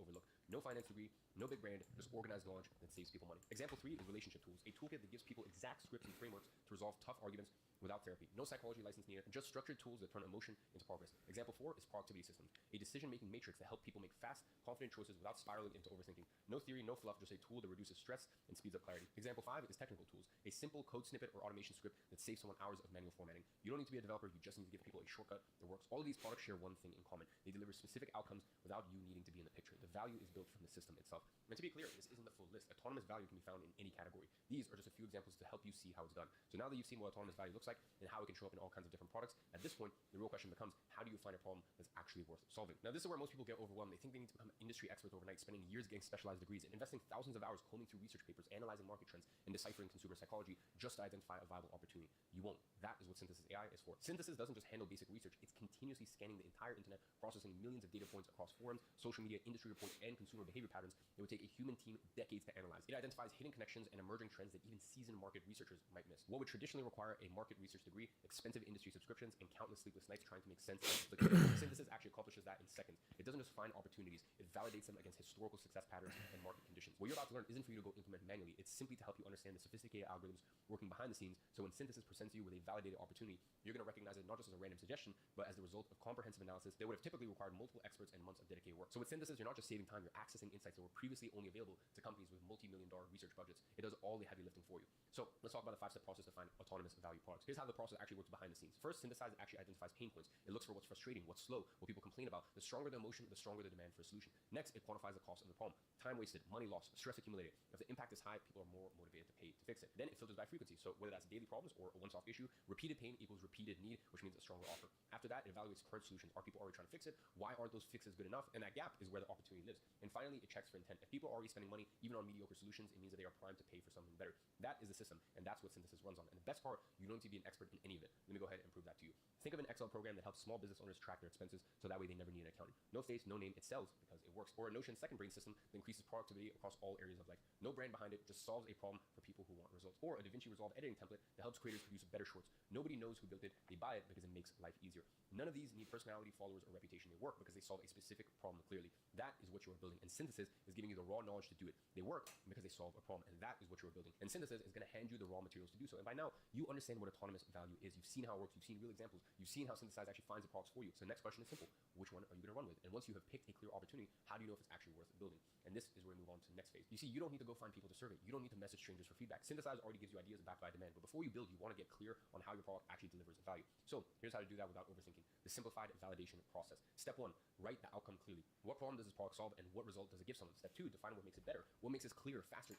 overlook. No finance degree, no big brand, just organized knowledge that saves people money. Example 3 is relationship tools, a toolkit that gives people exact scripts and frameworks to resolve tough arguments without therapy. No psychology license needed, just structured tools that turn emotion into progress. Example 4 is productivity systems, a decision-making matrix that help people make fast, confident choices without spiraling into overthinking. No theory, no fluff, just a tool that reduces stress and speeds up clarity. Example 5 is technical tools, a simple code snippet or automation script that saves someone hours of manual formatting. You don't need to be a developer, you just need to give people a shortcut that works. All of these products share one thing in common. They deliver specific outcomes without you needing to be in the picture. The value is built from the system itself. And to be clear, this isn't the full list. Autonomous value can be found in any category. These are just a few examples to help you see how it's done. So now that you've seen what autonomous value looks like and how it can show up in all kinds of different products, at this point, the real question becomes, how do you find a problem that's actually worth solving? Now, this is where most people get overwhelmed. They think they need to become industry experts overnight, spending years getting specialized degrees and investing thousands of hours combing through research papers, analyzing market trends, and deciphering consumer psychology just to identify a viable opportunity. You won't. That is what Synthesis AI is for. Synthesis doesn't just handle basic research. It's continuously scanning the entire internet, processing millions of data points across forums, social media, industry reports, and consumer behavior patterns. It would take a human team decades to analyze. It identifies hidden connections and emerging trends that even seasoned market researchers might miss. What would traditionally require a market research degree, expensive industry subscriptions, and countless sleepless nights trying to make sense of the Synthesis actually accomplishes that in seconds. It doesn't just find opportunities, it validates them against historical success patterns and market conditions. What you're about to learn isn't for you to go implement manually. It's simply to help you understand the sophisticated algorithms working behind the scenes, so when Synthesis presents you with a validated opportunity, you're going to recognize it not just as a random suggestion, but as the result of comprehensive analysis that would have typically required multiple experts and months of dedicated work. So with Synthesis, you're not just saving time, you're accessing insights that were previously only available to companies with multi-million-dollar research budgets. It does all the heavy lifting for you. So let's talk about the 5-step process to find autonomous value products. Here's how the process actually works behind the scenes. First, Synthesize actually identifies pain points. It looks for what's frustrating, what's slow, what people complain about. The stronger the emotion, the stronger the demand for a solution. Next, it quantifies the cost of the problem. Time wasted, money lost, stress accumulated. If the impact is high, people are more motivated to pay to fix it. Then it filters by frequency. So whether that's daily problems or a once-off issue, repeated pain equals repeated need, which means a stronger offer. After that, it evaluates current solutions. Are people already trying to fix it? Why aren't those fixes good enough? And that gap is where the opportunity lives. And finally, it checks for intent. If people are already spending money, even on mediocre solutions, it means that they are primed to pay for something better. That is the system, and that's what Synthesis runs on. And the best part, you don't need to be an expert in any of it. Let me go ahead and prove that to you. Think of an Excel program that helps small business owners track their expenses, so that way they never need an accountant. No face, no name, it sells because it works. Or a Notion second brain system that increases productivity across all areas of life. No brand behind it, just solves a problem for people who want results. Or a DaVinci Resolve editing template that helps creators produce better shorts. Nobody knows who built it, they buy it because it makes life easier. None of these need personality, followers, or reputation. They work because they solve a specific problem clearly. That is what you are building, and Synthesis is giving you the raw knowledge to do it. They work because they solve a problem, and that is what you are building. And Synthesis is going to hand you the raw materials to do so. And by now, you understand what autonomous value is. You've seen how it works. You've seen real examples. You've seen how Synthesize actually finds the products for you. So the next question is simple. Which one are you going to run with? And once you have picked a clear opportunity, how do you know if it's actually worth building? And this is where we move on to the next phase. You see, you don't need to go find people to survey. You don't need to message strangers for feedback. Synthesize already gives you ideas backed by demand. But before you build, you want to get clear on how your product actually delivers value. So here's how to do that without overthinking. The simplified validation process. Step 1, write the outcome clearly. What problem does this product solve, and what result does it give someone? Step 2, define what makes it better. What makes it clearer, faster?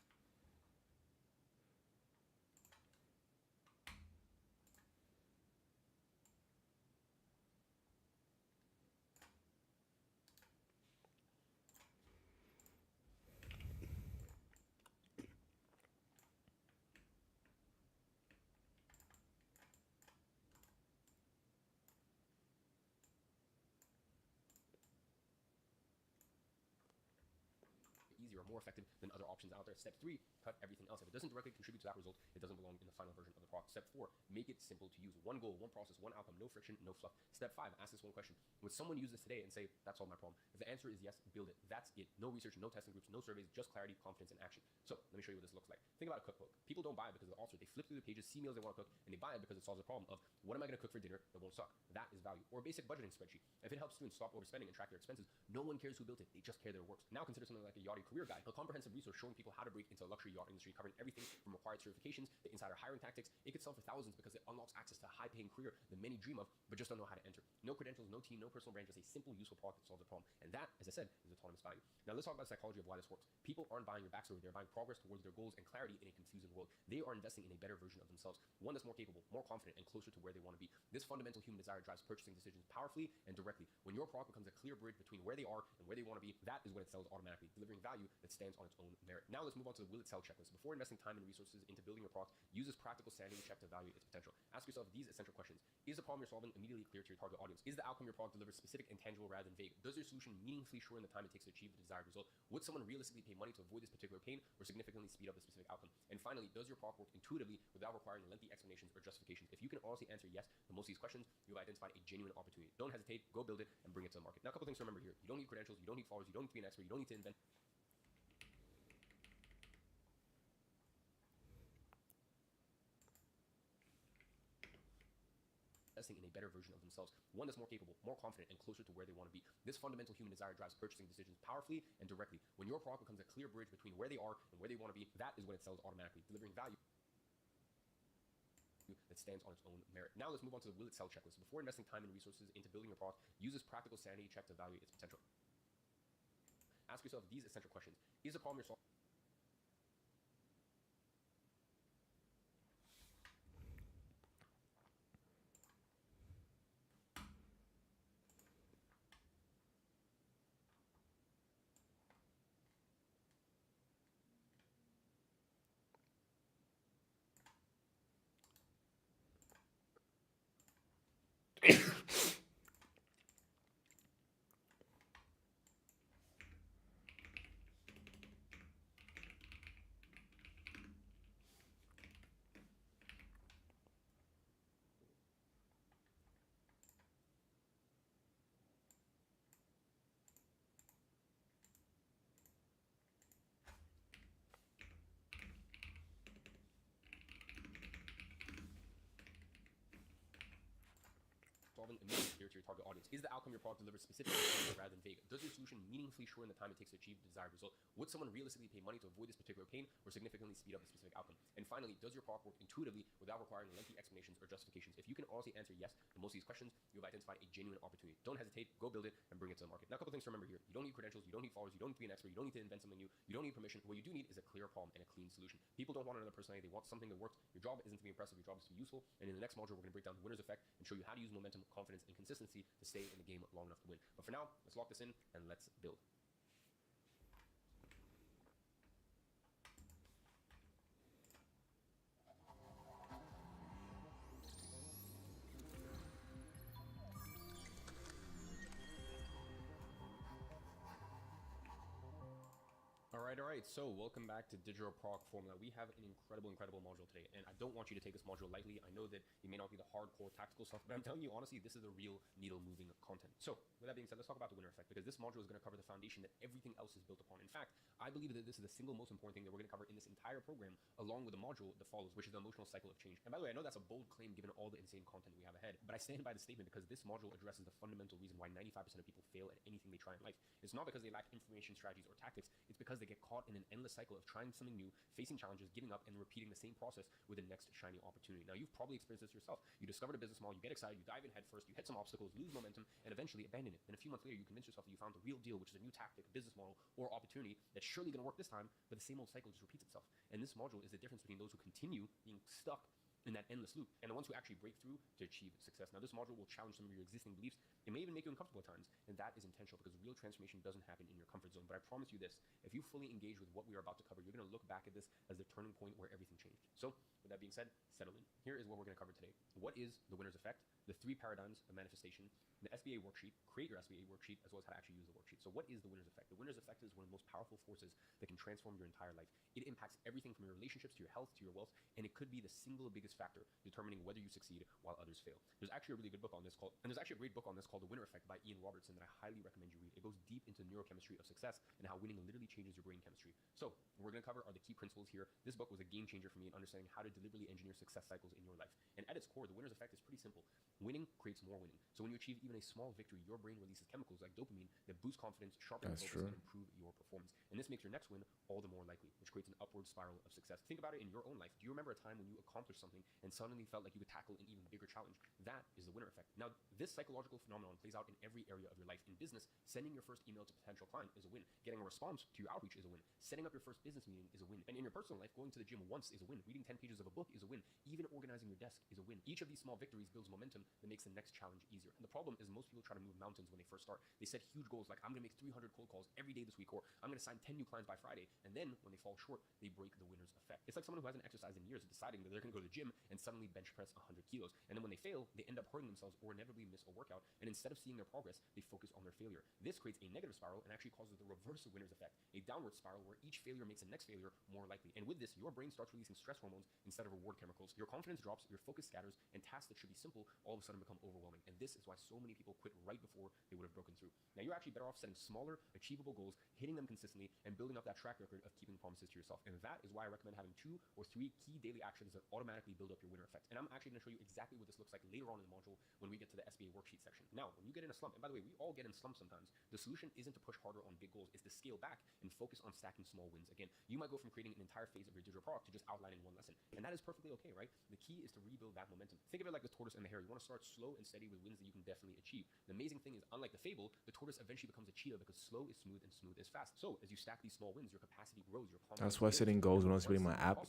Easier or more effective than other options out there. Step 3, cut everything else. If it doesn't directly contribute to that result, it doesn't belong in the final version of the product. Step 4, make it simple to use. One goal, one process, one outcome, no friction, no fluff. Step 5, ask this one question. Would someone use this today and say, that's all my problem? If the answer is yes, build it. That's it. No research, no testing groups, no surveys, just clarity, confidence, and action. So let me show you what this looks like. Think about a cookbook. People don't buy it because of the author. They flip through the pages, see meals they want to cook, and they buy it because it solves the problem of, what am I going to cook for dinner that won't suck? That is value. Or a basic budgeting spreadsheet. If it helps students stop overspending and track their expenses, no one cares who built it. They just care that it works. Now consider something like a yachting career guide, a comprehensive resource showing people how to break into the luxury yacht industry, covering everything from required certifications to insider hiring tactics. It could sell for thousands because it unlocks access to a high-paying career that many dream of, but just don't know how to enter. No credentials, no team, no personal brand, just a simple, useful product that solves a problem. And that, as I said, is autonomous value. Now let's talk about the psychology of why this works. People aren't buying your backstory. They're buying progress towards their goals and clarity in a confusing world. They are investing in a better version of themselves, one that's more capable, more confident, and closer to where they want to be. This fundamental human desire drives purchasing decisions powerfully and directly. When your product becomes a clear bridge between where they are and where they want to be, that is when it sells automatically, delivering value that stands on its own merit. Now let's move on to the will it sell checklist. Before investing time and resources into building your product, use this practical sanity check to evaluate its potential. Ask yourself these essential questions. Is the problem you're solving immediately clear to your target audience? Is the outcome your product delivers specific and tangible rather than vague? Does your solution meaningfully shorten the time it takes to achieve the desired result? Would someone realistically pay money to avoid this particular pain or significantly speed up the specific outcome? And finally, does your product work intuitively without requiring lengthy explanations or justifications? If you can honestly answer yes to most of these questions, you've identified a genuine opportunity. Don't hesitate, go build it and bring it to the market. Now, a couple things to remember here. You don't need credentials, you don't need followers, you don't need to be an expert, you don't need to invent. Investing in a better version of themselves, one that's more capable, more confident, and closer to where they want to be. This fundamental human desire drives purchasing decisions powerfully and directly. When your product becomes a clear bridge between where they are and where they want to be, that is when it sells automatically, delivering value that stands on its own merit. Now let's move on to the will it sell checklist. Before investing time and resources into building your product, use this practical sanity check to evaluate its potential. Ask yourself these essential questions. Is the problem you're solving immediately clear to to your target audience? Is the outcome your product delivers specifically rather than vague? Does your solution meaningfully shorten the time it takes to achieve the desired result? Would someone realistically pay money to avoid this particular pain or significantly speed up the specific outcome? And finally, does your product work intuitively without requiring lengthy explanations or justifications? If you can honestly answer yes to most of these questions, you've identified a genuine opportunity. Don't hesitate, go build it and bring it to the market. Now, a couple things to remember here. You don't need credentials, you don't need followers, you don't need to be an expert, you don't need to invent something new, you don't need permission. What you do need is a clear problem and a clean solution. People don't want another personality, they want something that works. Your job isn't to be impressive, your job is to be useful. And in the next module, we're going to break down the winner's effect and show you how to use momentum, confidence, and consistency to stay in the game long enough to win. But for now, let's lock this in and let's build. All right. So welcome back to Digital Product Formula. We have an incredible module today, and I don't want you to take this module lightly. I know that it may not be the hardcore tactical stuff, but I'm telling you honestly, this is the real needle-moving content. So with that being said, let's talk about the winner effect, because this module is going to cover the foundation that everything else is built upon. In fact, I believe that this is the single most important thing that we're going to cover in this entire program, along with the module that follows, which is the emotional cycle of change. And by the way, I know that's a bold claim given all the insane content we have ahead, but I stand by the statement because this module addresses the fundamental reason why 95% of people fail at anything they try in life. It's not because they lack information, strategies, or tactics. It's because they get caught in an endless cycle of trying something new, facing challenges, giving up, and repeating the same process with the next shiny opportunity. Now, you've probably experienced this yourself. You discovered a business model, you get excited, you dive in head first, you hit some obstacles, lose momentum, and eventually abandon it. Then a few months later, you convince yourself that you found the real deal, which is a new tactic, business model, or opportunity that's surely going to work this time, but the same old cycle just repeats itself. And this module is the difference between those who continue being stuck in that endless loop and the ones who actually break through to achieve success. Now, this module will challenge some of your existing beliefs. It may even make you uncomfortable at times, and that is intentional because real transformation doesn't happen in your comfort zone. But I promise you this, if you fully engage with what we are about to cover, you're going to look back at this as the turning point where everything changed. So with that being said, settle in. Here is what we're going to cover today. What is the winner's effect? The 3 paradigms of manifestation, the SBA worksheet, create your SBA worksheet, as well as how to actually use the worksheet. So what is the winner's effect? The winner's effect is one of the most powerful forces that can transform your entire life. It impacts everything from your relationships to your health to your wealth, and it could be the single biggest factor determining whether you succeed while others fail. There's actually a really good book on this called, and there's actually a great book on this called The Winner Effect by Ian Robertson that I highly recommend you read. It goes deep into neurochemistry of success and how winning literally changes your brain chemistry. So what we're going to cover are the key principles here. This book was a game changer for me in understanding how to deliberately engineer success cycles in your life. And at its core, the winner's effect is pretty simple. Winning creates more winning. So when you achieve even a small victory, your brain releases chemicals like dopamine that boost confidence, sharpen your focus, and improve your performance. And this makes your next win all the more likely, which creates an upward spiral of success. Think about it in your own life. Do you remember a time when you accomplished something and suddenly felt like you could tackle an even bigger challenge? That is the winner effect. Now, this psychological phenomenon plays out in every area of your life. In business, sending your first email to a potential client is a win. Getting a response to your outreach is a win. Setting up your first business meeting is a win. And in your personal life, going to the gym once is a win. Reading 10 pages of a book is a win. Even organizing your desk is a win. Each of these small victories builds momentum that makes the next challenge easier. And the problem is most people try to move mountains when they first start. They set huge goals like, I'm going to make 300 cold calls every day this week, or I'm going to sign 10 new clients by Friday. And then when they fall short, they break the winner's effect. It's like someone who hasn't exercised in years deciding that they're going to go to the gym and suddenly bench press 100 kilos. And then when they fail, they end up hurting themselves or inevitably miss a workout. And instead of seeing their progress, they focus on their failure. This creates a negative spiral and actually causes the reverse of winner's effect, a downward spiral where each failure makes the next failure more likely. And with this, your brain starts releasing stress hormones instead of reward chemicals. Your confidence drops, your focus scatters, and tasks that should be simple all of a sudden become overwhelming. And this is why so many people quit right before they would have broken through. Now, you're actually better off setting smaller, achievable goals, hitting them consistently, and building up that track record of keeping promises to yourself. And that is why I recommend having 2 or 3 key daily actions that automatically build up your winner effect. And I'm actually going to show you exactly what this looks like later on in the module when we get to the SBA worksheet section. Now, when you get in a slump, and by the way, we all get in slumps sometimes, the solution isn't to push harder on big goals, it's to scale back and focus on stacking small wins. Again, you might go from creating an entire phase of your digital product to just outlining one lesson. And that is perfectly okay, right? The key is to rebuild that momentum. Think of it like the tortoise and the hare. You want to start slow and steady with wins that you can definitely achieve. The amazing thing is, unlike the fable, the tortoise eventually becomes a cheetah because slow is smooth and smooth is fast. So as you stack these small wins, your capacity grows, your confidence. That's why setting goals when I was building my app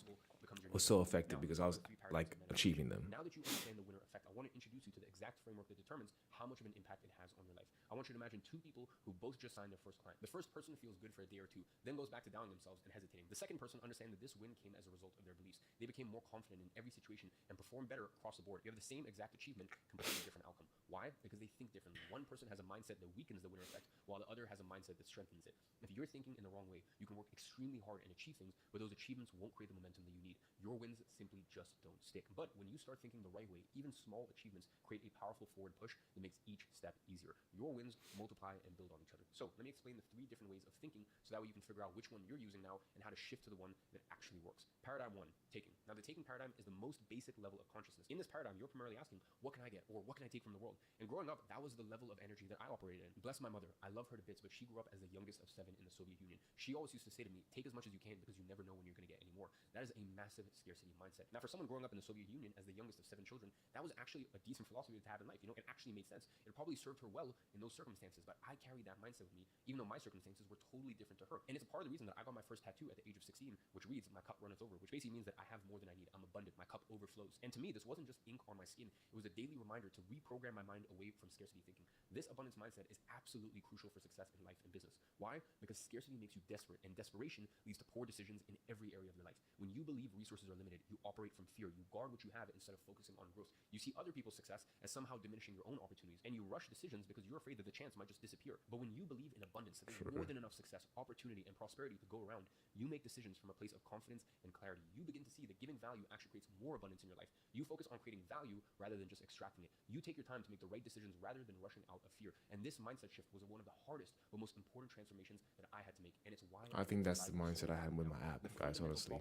was so effective, because I was like achieving them. Now that you understand the winner effect, I want to introduce you to the exact framework that determines how much of an impact it has on your life. I want you to imagine 2 people who both just signed their first client. The first person feels good for a day or 2, then goes back to doubting themselves and hesitating. The second person understands that this win came as a result of their beliefs. They became more confident in every situation and performed better across the board. You have the same exact achievement, completely different outcome. Why? Because they think differently. One person has a mindset that weakens the winner effect, while the other has a mindset that strengthens it. If you're thinking in the wrong way, you can work extremely hard and achieve things, but those achievements won't create the momentum that you need. Your wins simply just don't stick. But when you start thinking the right way, even small achievements create a powerful forward push that makes each step easier. Your wins multiply and build on each other. So let me explain the 3 different ways of thinking so that way you can figure out which one you're using now and how to shift to the one that actually works. Paradigm 1, taking. Now, the taking paradigm is the most basic level of consciousness. In this paradigm, you're primarily asking, what can I get? Or what can I take from the world? world. And growing up, that was the level of energy that I operated in. Bless my mother. I love her to bits, but she grew up as the youngest of 7 in the Soviet Union. She always used to say to me, take as much as you can because you never know when you're going to get any more. That is a massive scarcity mindset. Now, for someone growing up in the Soviet Union as the youngest of 7 children, that was actually a decent philosophy to have in life. You know, it actually made sense. It probably served her well in those circumstances, but I carried that mindset with me, even though my circumstances were totally different to her. And it's a part of the reason that I got my first tattoo at the age of 16, which reads, my cup runneth over, which basically means that I have more than I need. I'm abundant. My cup overflows. And to me, this wasn't just ink on my skin. It was a daily reminder to reprogram my mind away from scarcity thinking. This abundance mindset is absolutely crucial for success in life and business. Why? Because scarcity makes you desperate, and desperation leads to poor decisions in every area of your life. When you believe resources are limited, you operate from fear. You guard what you have instead of focusing on growth. You see other people's success as somehow diminishing your own opportunities, and you rush decisions because you're afraid that the chance might just disappear. But when you believe in abundance, that there's more than enough success, opportunity, and prosperity to go around, you make decisions from a place of confidence and clarity. You begin to see that giving value actually creates more abundance in your life. You focus on creating value rather than just extracting it. You take your time to make the right decisions rather than rushing out of fear. And this mindset shift was one of the hardest but most important transformations that I had to make. And it's why I think that's the mindset I had with my app, guys, honestly.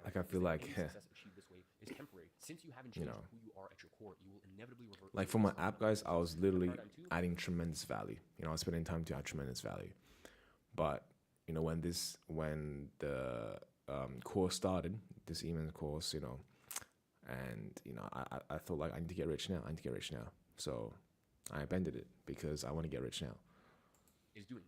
Like, I feel like, since you haven't changed who you are at your core, you will inevitably revert. like for my app, guys, I was literally adding tremendous value. You know, I was spending time to add tremendous value. But, you know, when the course started, this email course, you know, and, you know, I thought like, I need to get rich now. So I abandoned it because I want to get rich now.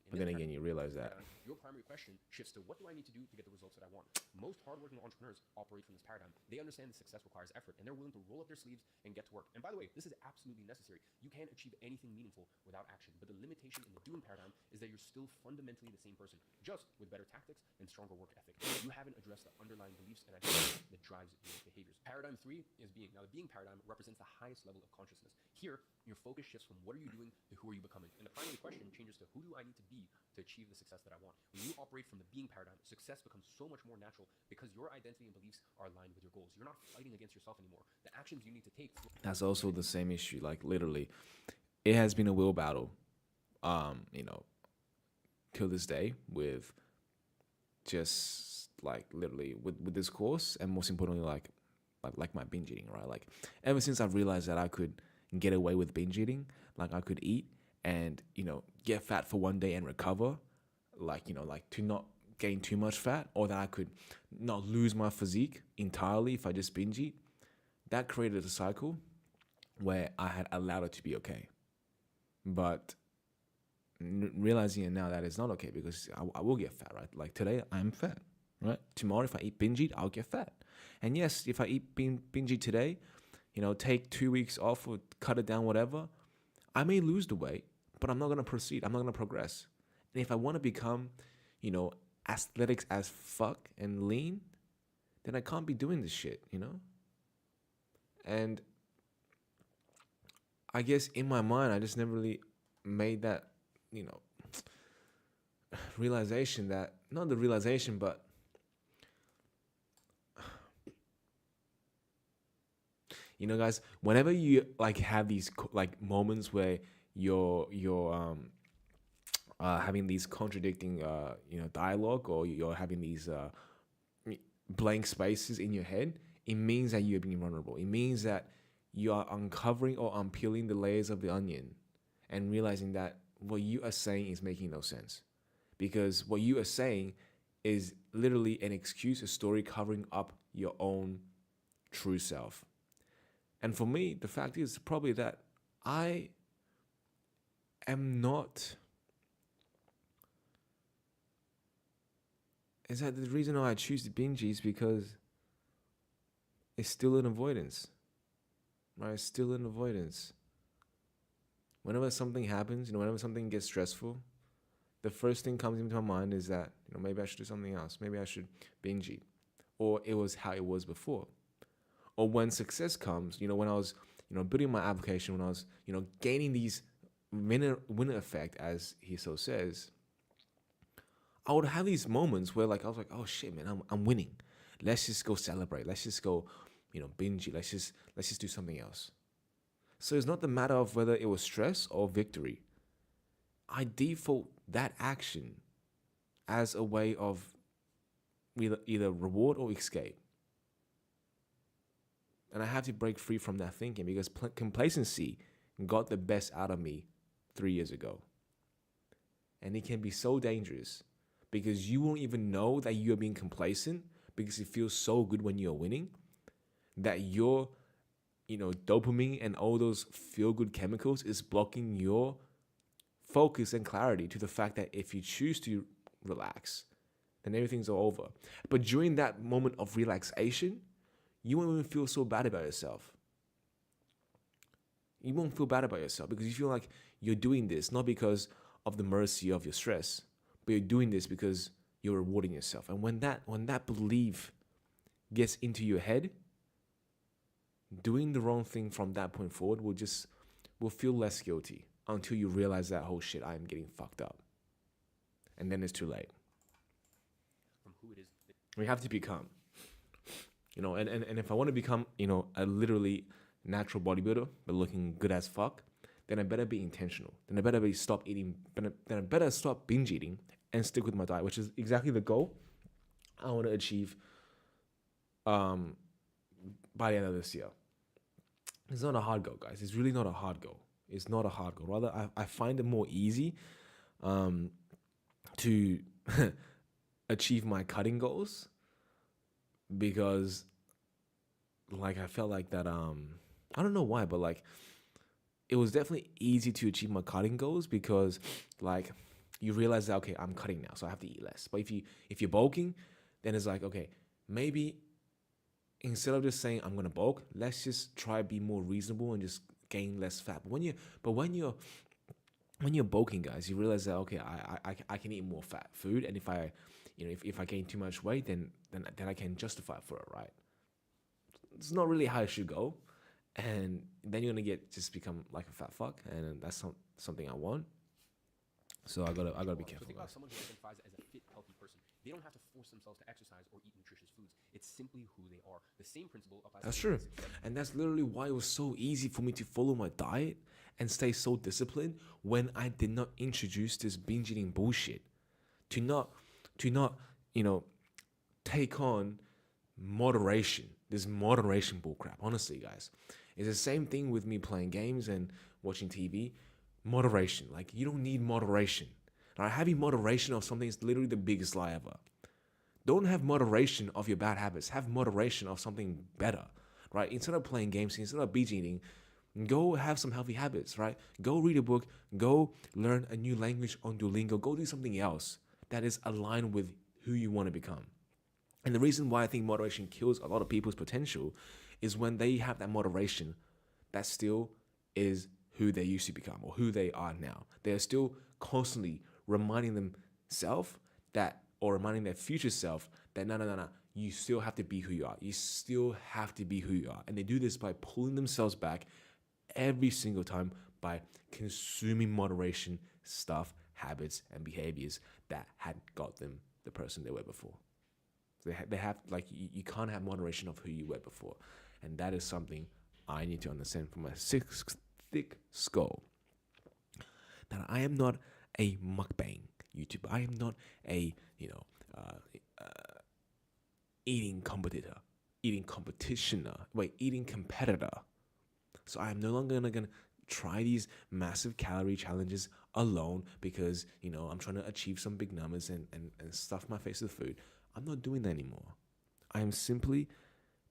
But then again, you realize that your primary question shifts to, what do I need to do to get the results that I want? Most hardworking entrepreneurs operate from this paradigm. They understand that success requires effort, and they're willing to roll up their sleeves and get to work. And by the way, this is absolutely necessary. You can't achieve anything meaningful without action. But the limitation in the doing paradigm is that you're still fundamentally the same person, just with better tactics and stronger work ethic. You haven't addressed the underlying beliefs and ideas that drives your behaviors. Paradigm 3 is being. Now, the being paradigm represents the highest level of consciousness. Here, your focus shifts from what are you doing to who are you becoming. And the primary question changes to, who do I need to be to achieve the success that I want? When you operate from the being paradigm, success becomes so much more natural because your identity and beliefs are aligned with your goals. You're not fighting against yourself anymore. The actions you need to take. That's also the same issue. Like, literally, it has been a will battle, you know, till this day, with just like literally with this course, and most importantly, like my binge eating, right? Like, ever since I've realized that I could get away with binge eating, like I could eat and, you know, get fat for one day and recover, like, you know, like to not gain too much fat, or that I could not lose my physique entirely if I just binge eat. That created a cycle where I had allowed it to be okay. But realizing it now that it's not okay, because I will get fat, right? Like today, I'm fat, right? Tomorrow, if I eat binge eat, I'll get fat. And yes, if I eat binge eat today, you know, take 2 weeks off or cut it down, whatever, I may lose the weight, but I'm not going to proceed. I'm not going to progress. And if I want to become, you know, aesthetics as fuck and lean, then I can't be doing this shit, you know? And I guess in my mind, I just never really made that, you know, realization that, not the realization, but you know, guys, whenever you like have these like moments where you're having these contradicting you know, dialogue, or you're having these blank spaces in your head, it means that you're being vulnerable. It means that you are uncovering or unpeeling the layers of the onion and realizing that what you are saying is making no sense, because what you are saying is literally an excuse, a story covering up your own true self. And for me, the fact is probably that I am not. Is that the reason why I choose to binge is because it's still an avoidance, right? It's still an avoidance. Whenever something happens, you know, whenever something gets stressful, the first thing comes into my mind is that, you know, maybe I should do something else. Maybe I should binge eat, or it was how it was before. Or when success comes, you know, when I was, you know, building my application, when I was, you know, gaining these winner effect, as he so says, I would have these moments where like I was like, oh shit, man, I'm winning. Let's just go celebrate. Let's just go, you know, binge it. Let's just do something else. So it's not the matter of whether it was stress or victory. I default that action as a way of either reward or escape. And I have to break free from that thinking, because complacency got the best out of me 3 years ago. And it can be so dangerous because you won't even know that you're being complacent because it feels so good when you're winning that your, dopamine and all those feel-good chemicals is blocking your focus and clarity to the fact that if you choose to relax, then everything's all over. But during that moment of relaxation, you won't even feel so bad about yourself. You won't feel bad about yourself because you feel like you're doing this not because of the mercy of your stress, but you're doing this because you're rewarding yourself. And when that belief gets into your head, doing the wrong thing from that point forward will feel less guilty until you realize that, oh shit, I am getting fucked up. And then it's too late. From who it is. We have to become, and if I want to become, a literally natural bodybuilder, but looking good as fuck, then I better be intentional. Then I better stop binge eating and stick with my diet, which is exactly the goal I want to achieve by the end of this year. It's not a hard goal, guys. It's really not a hard goal. It's not a hard goal. Rather, I find it more easy to achieve my cutting goals because, I felt like that, I don't know why, but, it was definitely easy to achieve my cutting goals because, you realize that, okay, I'm cutting now, so I have to eat less. But if you're bulking, then it's like, okay, maybe instead of just saying I'm gonna bulk, let's just try be more reasonable and just gain less fat. But when you're bulking, guys, you realize that, okay, I can eat more fat food, and if I gain too much weight, then I can justify for it, right? It's not really how it should go, and then you're gonna become like a fat fuck, and that's not something I want. So I gotta be careful. Think about someone who identifies as a fit, healthy person. They don't have to force themselves to exercise or eat nutritious foods. It's simply who they are. The same principle applies. That's true, and that's literally why it was so easy for me to follow my diet and stay so disciplined when I did not introduce this binge eating bullshit. To not take on moderation. This moderation bullcrap. Honestly, guys, it's the same thing with me playing games and watching TV. Moderation. You don't need moderation. Now, having moderation of something is literally the biggest lie ever. Don't have moderation of your bad habits. Have moderation of something better, right? Instead of playing games, instead of binge eating, go have some healthy habits, right? Go read a book. Go learn a new language on Duolingo. Go do something else that is aligned with who you want to become. And the reason why I think moderation kills a lot of people's potential is when they have that moderation that still is who they used to become or who they are now. They're still constantly reminding themselves that, or reminding their future self that no, you still have to be who you are. You still have to be who you are. And they do this by pulling themselves back every single time by consuming moderation stuff, habits, and behaviors that had got them the person they were before. They have you can't have moderation of who you were before. And that is something I need to understand from my thick skull. That I am not a mukbang YouTuber. I am not a eating competitor, eating competitor. So I am no longer gonna try these massive calorie challenges alone because I'm trying to achieve some big numbers and stuff my face with food. I'm not doing that anymore. I am simply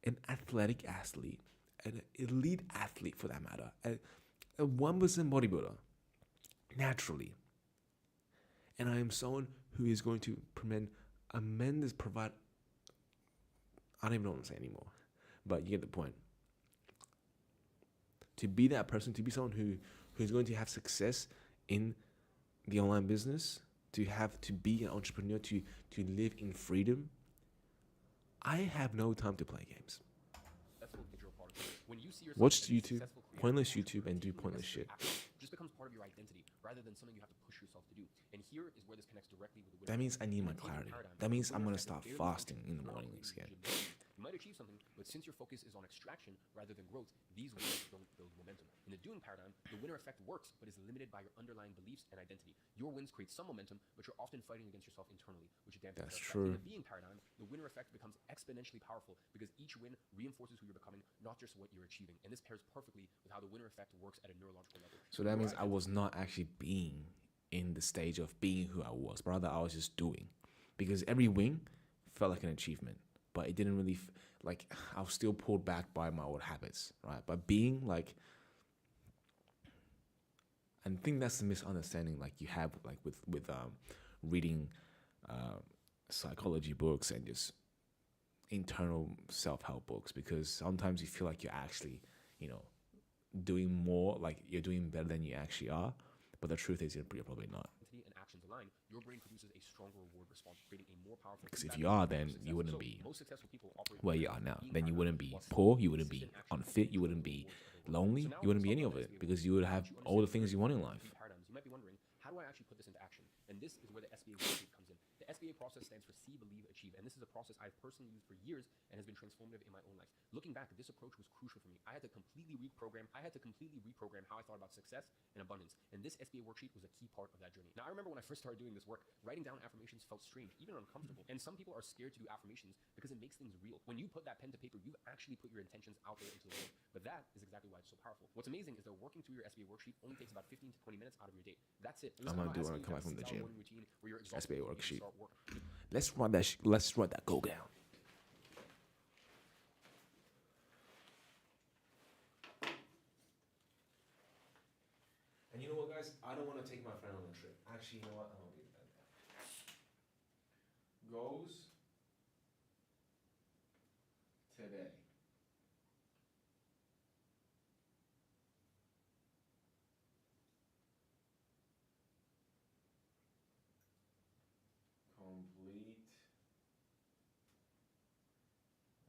an athletic athlete, an elite athlete for that matter, a 1% bodybuilder, naturally. And I am someone who is going to provide, I don't even know what I'm saying anymore, but you get the point. To be that person, to be someone who's going to have success in the online business, to be an entrepreneur, to live in freedom, I have no time to play games. When you see yourself Watch as a YouTube, successful creator, pointless YouTube, and do pointless shit. It just becomes part of your identity rather than something you have to push yourself to do. And here is where this connects directly with the That means I need my clarity. That means I'm going to start fasting in the mornings again. achieve something, but since your focus is on extraction rather than growth, these wins don't build momentum. In the doing paradigm, the winner effect works, but is limited by your underlying beliefs and identity. Your wins create some momentum, but you're often fighting against yourself internally, which dampens That's the effect. true. In the being paradigm, the winner effect becomes exponentially powerful because each win reinforces who you're becoming, not just what you're achieving. And this pairs perfectly with how the winner effect works at a neurological level. So that means I was not actually being in the stage of being who I was, but rather I was just doing. Because every win felt like an achievement, but it didn't really, like, I was still pulled back by my old habits, right? But being like, I think that's the misunderstanding like you have like with reading psychology books and just internal self-help books, because sometimes you feel like you're actually, doing more, like you're doing better than you actually are, but the truth is you're probably not. And actions align, your brain produces a stronger reward response, creating a more powerful. Because if you are, then you wouldn't be most successful people operate where you are now. Then you wouldn't be poor, you wouldn't be unfit, you wouldn't be lonely, you wouldn't be any of it, because you would have all the things you want in life. Paradigms. You might be wondering, how do I actually put this into action? And this is where the SBA worksheet comes in. The SBA process stands for See, Believe, Achieve, and this is a process I've personally used for years and has been transformative in my own life. Looking back, this approach was crucial for me. I had to completely reprogram how I thought about success and abundance, and this SBA worksheet was a key part of that journey. Now, I remember when I first started doing this work, writing down affirmations felt strange, even uncomfortable, and some people are scared to do affirmations because it makes things real. When you put that pen to paper, you've actually put your intentions out there into the world, but that is exactly why it's so powerful. What's amazing is that working through your SBA worksheet only takes about 15 to 20 minutes out of your day. That's it. I'm gonna do when I come back from the gym. SBA worksheet. Work. Let's run that. Let's run that go down. And you know what, guys? I don't want to take my friend on a trip. Actually, you know what? I don't give that. Goes today. Complete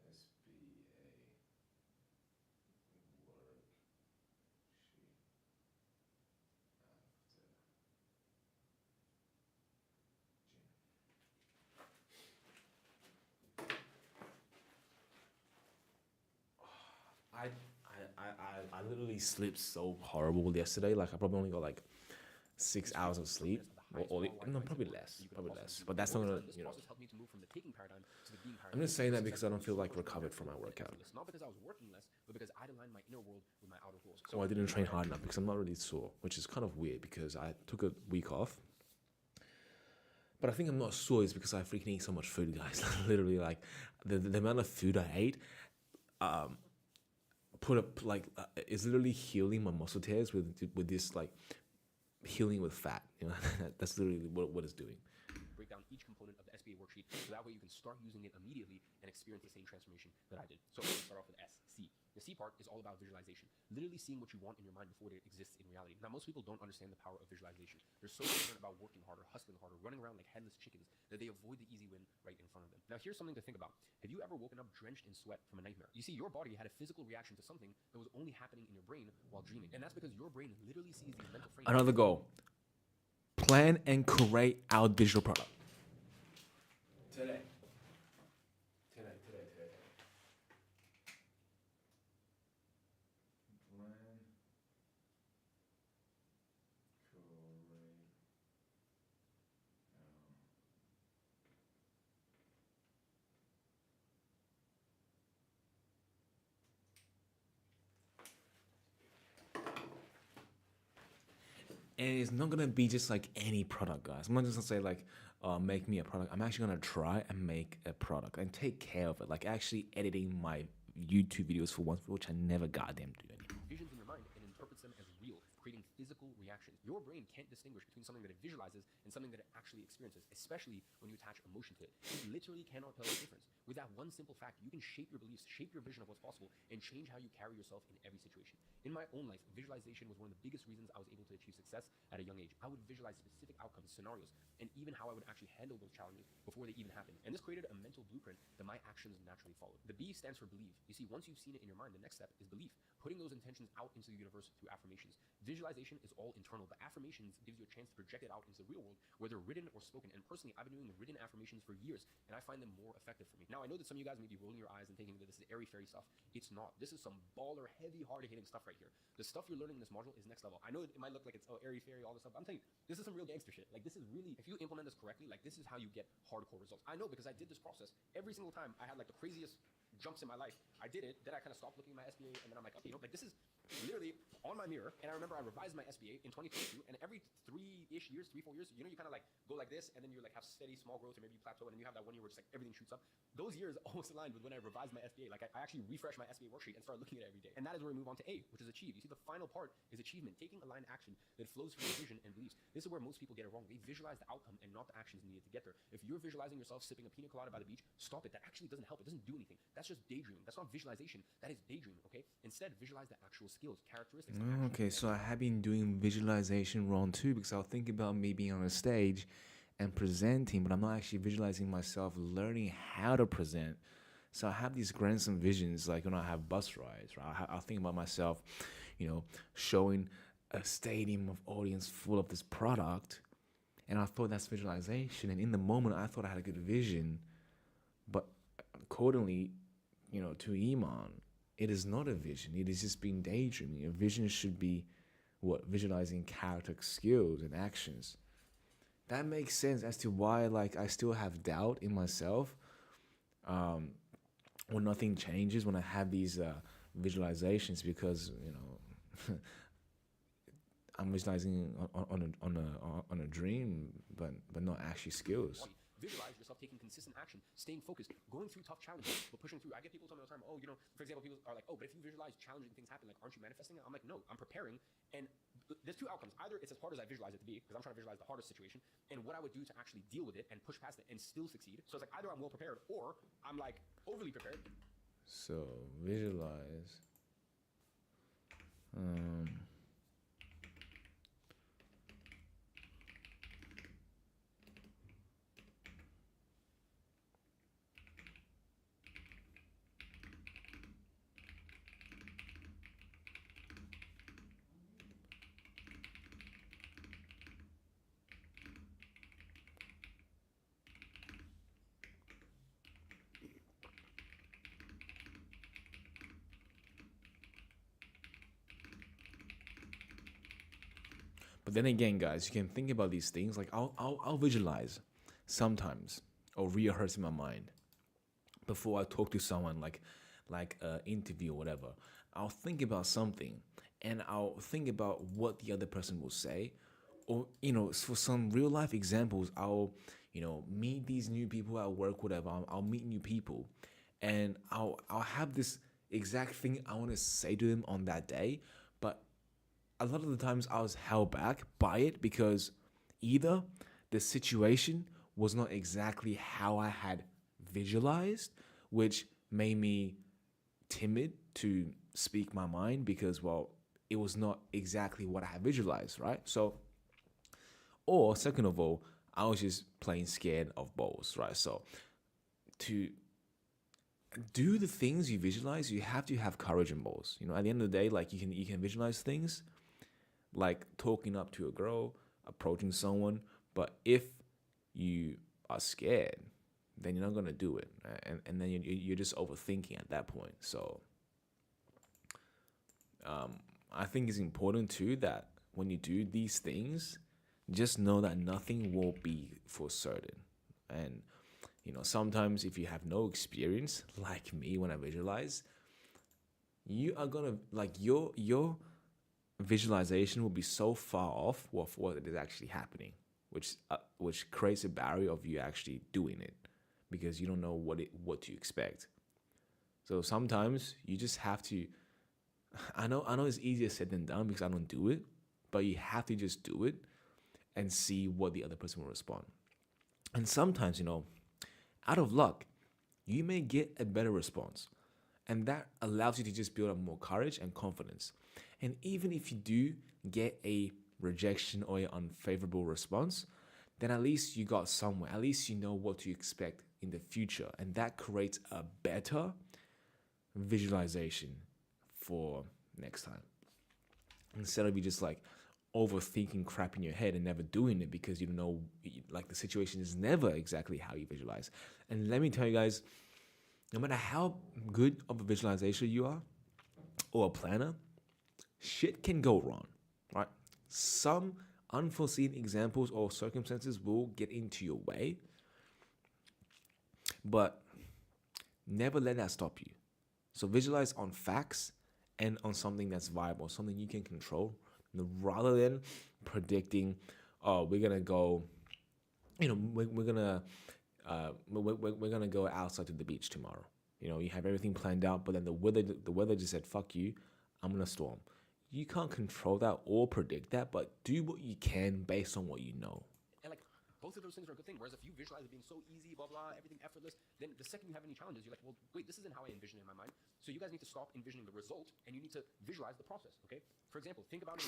SBA worksheet after gym. I literally slept so horrible yesterday. Like I probably only got like 6 hours of sleep. No, probably less. But that's not gonna, I'm just saying that because I don't feel like recovered from my workout. Not because I was working less, but because I aligned my inner world with my outer goals. So I didn't train hard enough because I'm not really sore, which is kind of weird because I took a week off. But I think I'm not sore is because I freaking eat so much food, guys. Literally, like the amount of food I ate, is literally healing my muscle tears with this like healing with fat. That's literally what it's doing. Break down each component of the SBA worksheet so that way you can start using it immediately and experience the same transformation that I did. So let's start off with S, C. The C part is all about visualization, literally seeing what you want in your mind before it exists in reality. Now, most people don't understand the power of visualization. They're so concerned about working harder, hustling harder, running around like headless chickens that they avoid the easy win right in front of them. Now, here's something to think about. Have you ever woken up drenched in sweat from a nightmare? You see, your body had a physical reaction to something that was only happening in your brain while dreaming. And that's because your brain literally sees these mental frames. Another goal. Plan and create our digital product. Today. And it's not gonna be just like any product, guys. I'm not just gonna say like, make me a product. I'm actually gonna try and make a product and take care of it. Like actually editing my YouTube videos for once, which I never goddamn do anymore. Visions in your mind and interprets them as real, creating physical reactions. Your brain can't distinguish between something that it visualizes and something that it actually experiences, especially when you attach emotion to it. It literally cannot tell the difference. With that one simple fact, you can shape your beliefs, shape your vision of what's possible, and change how you carry yourself in every situation. In my own life, visualization was one of the biggest reasons I was able to achieve success at a young age. I would visualize specific outcomes, scenarios, and even how I would actually handle those challenges before they even happen. And this created a mental blueprint that my actions naturally followed. The B stands for believe. You see, once you've seen it in your mind, the next step is belief. Putting those intentions out into the universe through affirmations. Visualization is all internal, but affirmations gives you a chance to project it out into the real world, whether written or spoken. And personally, I've been doing written affirmations for years, and I find them more effective for me. Now, I know that some of you guys may be rolling your eyes and thinking that this is airy-fairy stuff. It's not. This is some baller, heavy, hard-hitting stuff right here. The stuff you're learning in this module is next level. I know it might look like it's airy-fairy, all this stuff, but I'm telling you, this is some real gangster shit. Like, this is really, if you implement this correctly, like, this is how you get hardcore results. I know because I did this process. Every single time I had like the craziest jumps in my life, I did it, then I kind of stopped looking at my SBA, and then I'm like, okay, like this is literally on my mirror. And I remember I revised my SBA in 2022, and every 3-4 years, you kind of like go like this, and then you like have steady small growth, or maybe you plateau, and then you have that 1 year where just like everything shoots up. Those years almost aligned with when I revised my SBA. Like I actually refreshed my SBA worksheet and started looking at it every day. And that is where we move on to A, which is achieve. You see, the final part is achievement, taking aligned action that flows from your vision and beliefs. This is where most people get it wrong. They visualize the outcome and not the actions needed to get there. If you're visualizing yourself sipping a pina colada by the beach, stop it. That actually doesn't help. It doesn't do anything. That's just daydreaming. That's not visualization. That is daydreaming, okay? Instead, visualize the actual skills, characteristics. Okay, so I have been doing visualization wrong too, because I'll think about me being on a stage and presenting, but I'm not actually visualizing myself learning how to present. So I have these grandson visions, like when I have bus rides, right? I'll think about myself, showing a stadium of audience full of this product, and I thought that's visualization. And in the moment, I thought I had a good vision, but accordingly, to Iman, it is not a vision. It is just being daydreaming. A vision should be visualizing character skills and actions. That makes sense as to why I still have doubt in myself when nothing changes, when I have these visualizations, because I'm visualizing on a dream, but not actually skills. Visualize yourself taking consistent action, staying focused, going through tough challenges, but pushing through. I get people telling me all the time, for example, people are like, but if you visualize challenging things happen, like, aren't you manifesting it? I'm like, no, I'm preparing. And there's two outcomes. Either it's as hard as I visualize it to be, because I'm trying to visualize the hardest situation, and what I would do to actually deal with it and push past it and still succeed. So it's like, either I'm well prepared, or I'm like overly prepared. So visualize. But then again, guys, you can think about these things. Like I'll visualize sometimes or rehearse in my mind before I talk to someone, like an interview or whatever. I'll think about something, and I'll think about what the other person will say. Or, for some real life examples, I'll, meet these new people at work, whatever. I'll meet new people, and I'll have this exact thing I want to say to them on that day. But a lot of the times I was held back by it because either the situation was not exactly how I had visualized, which made me timid to speak my mind because, it was not exactly what I had visualized, right? So, or second of all, I was just plain scared of balls, right? So to do the things you visualize, you have to have courage and balls. At the end of the day, you can visualize things like talking up to a girl, approaching someone, but if you are scared, then you're not gonna do it, right? And then you're just overthinking at that point. So I think it's important too that when you do these things, just know that nothing will be for certain. And sometimes if you have no experience, like me when I visualize, you are gonna your visualization will be so far off of what is actually happening, which creates a barrier of you actually doing it because you don't know what to expect. So sometimes you just have to. I know it's easier said than done because I don't do it, but you have to just do it and see what the other person will respond. And sometimes, out of luck, you may get a better response, and that allows you to just build up more courage and confidence. And even if you do get a rejection or an unfavorable response, then at least you got somewhere. At least you know what to expect in the future. And that creates a better visualization for next time. Instead of you just like overthinking crap in your head and never doing it because you don't know, like the situation is never exactly how you visualize. And let me tell you guys, no matter how good of a visualization you are or a planner, shit can go wrong, right? Some unforeseen examples or circumstances will get into your way, but never let that stop you. So visualize on facts and on something that's viable, something you can control, rather than predicting, oh, we're gonna go, we're gonna go outside to the beach tomorrow. You have everything planned out, but then the weather just said, fuck you, I'm gonna storm. You can't control that or predict that, but do what you can based on what you know. And like, both of those things are a good thing. Whereas if you visualize it being so easy, blah, blah, everything effortless, then the second you have any challenges, you're like, well, wait, this isn't how I envision it in my mind. So you guys need to stop envisioning the result and you need to visualize the process, okay? For example, think about it.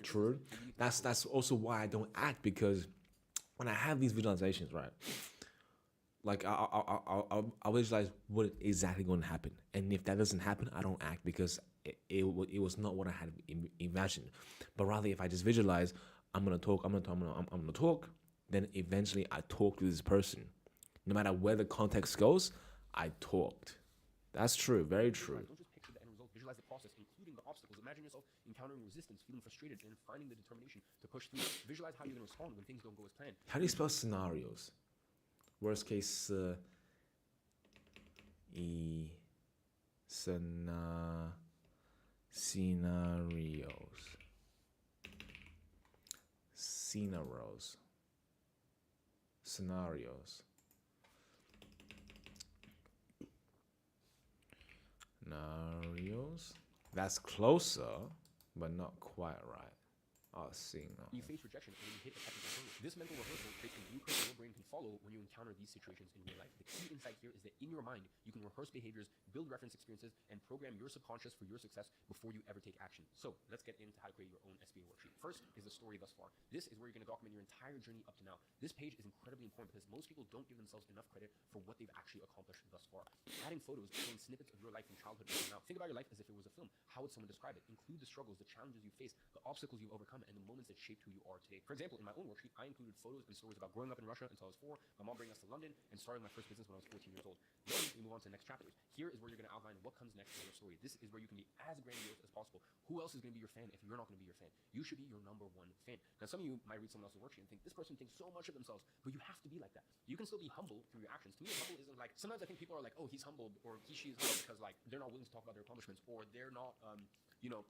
True. That's also why I don't act, because when I have these visualizations, right, like I'll visualize what exactly going to happen. And if that doesn't happen, I don't act, because it was not what I had imagined. But rather, if I just visualize, I'm gonna talk, then eventually I talk to this person. No matter where the context goes, I talked. That's true, very true. Don't just picture the end result, visualize the process, including the obstacles. Imagine yourself encountering resistance, feeling frustrated, and finding the determination to push through. Visualize how you're gonna respond when things don't go as planned. How do you spell scenarios? Worst case, scenarios. That's closer, but not quite right. You face rejection and you hit a technical hurdle. This mental rehearsal creates a blueprint your brain can follow when you encounter these situations in real life. The key insight here is that in your mind, you can rehearse behaviors, build reference experiences, and program your subconscious for your success before you ever take action. So let's get into how to create your own SBA worksheet. First is the story thus far. This is where you're going to document your entire journey up to now. This page is incredibly important because most people don't give themselves enough credit for what they've actually accomplished thus far. Adding photos, showing snippets of your life from childhood to now. Think about your life as if it was a film. How would someone describe it? Include the struggles, the challenges you face, the obstacles you've overcome, and the moments that shaped who you are today. For example, in my own worksheet, I included photos and stories about growing up in Russia until I was 4, my mom bringing us to London, and starting my first business when I was 14 years old. Then we move on to the next chapters. Here is where you're going to outline what comes next in your story. This is where you can be as grandiose as possible. Who else is going to be your fan if you're not going to be your fan? You should be your number one fan. Now, some of you might read someone else's worksheet and think, this person thinks so much of themselves, but you have to be like that. You can still be humble through your actions. To me, humble isn't like, sometimes I think people are like, oh, he's humble, or she is humble because like they're not willing to talk about their accomplishments, or they're not,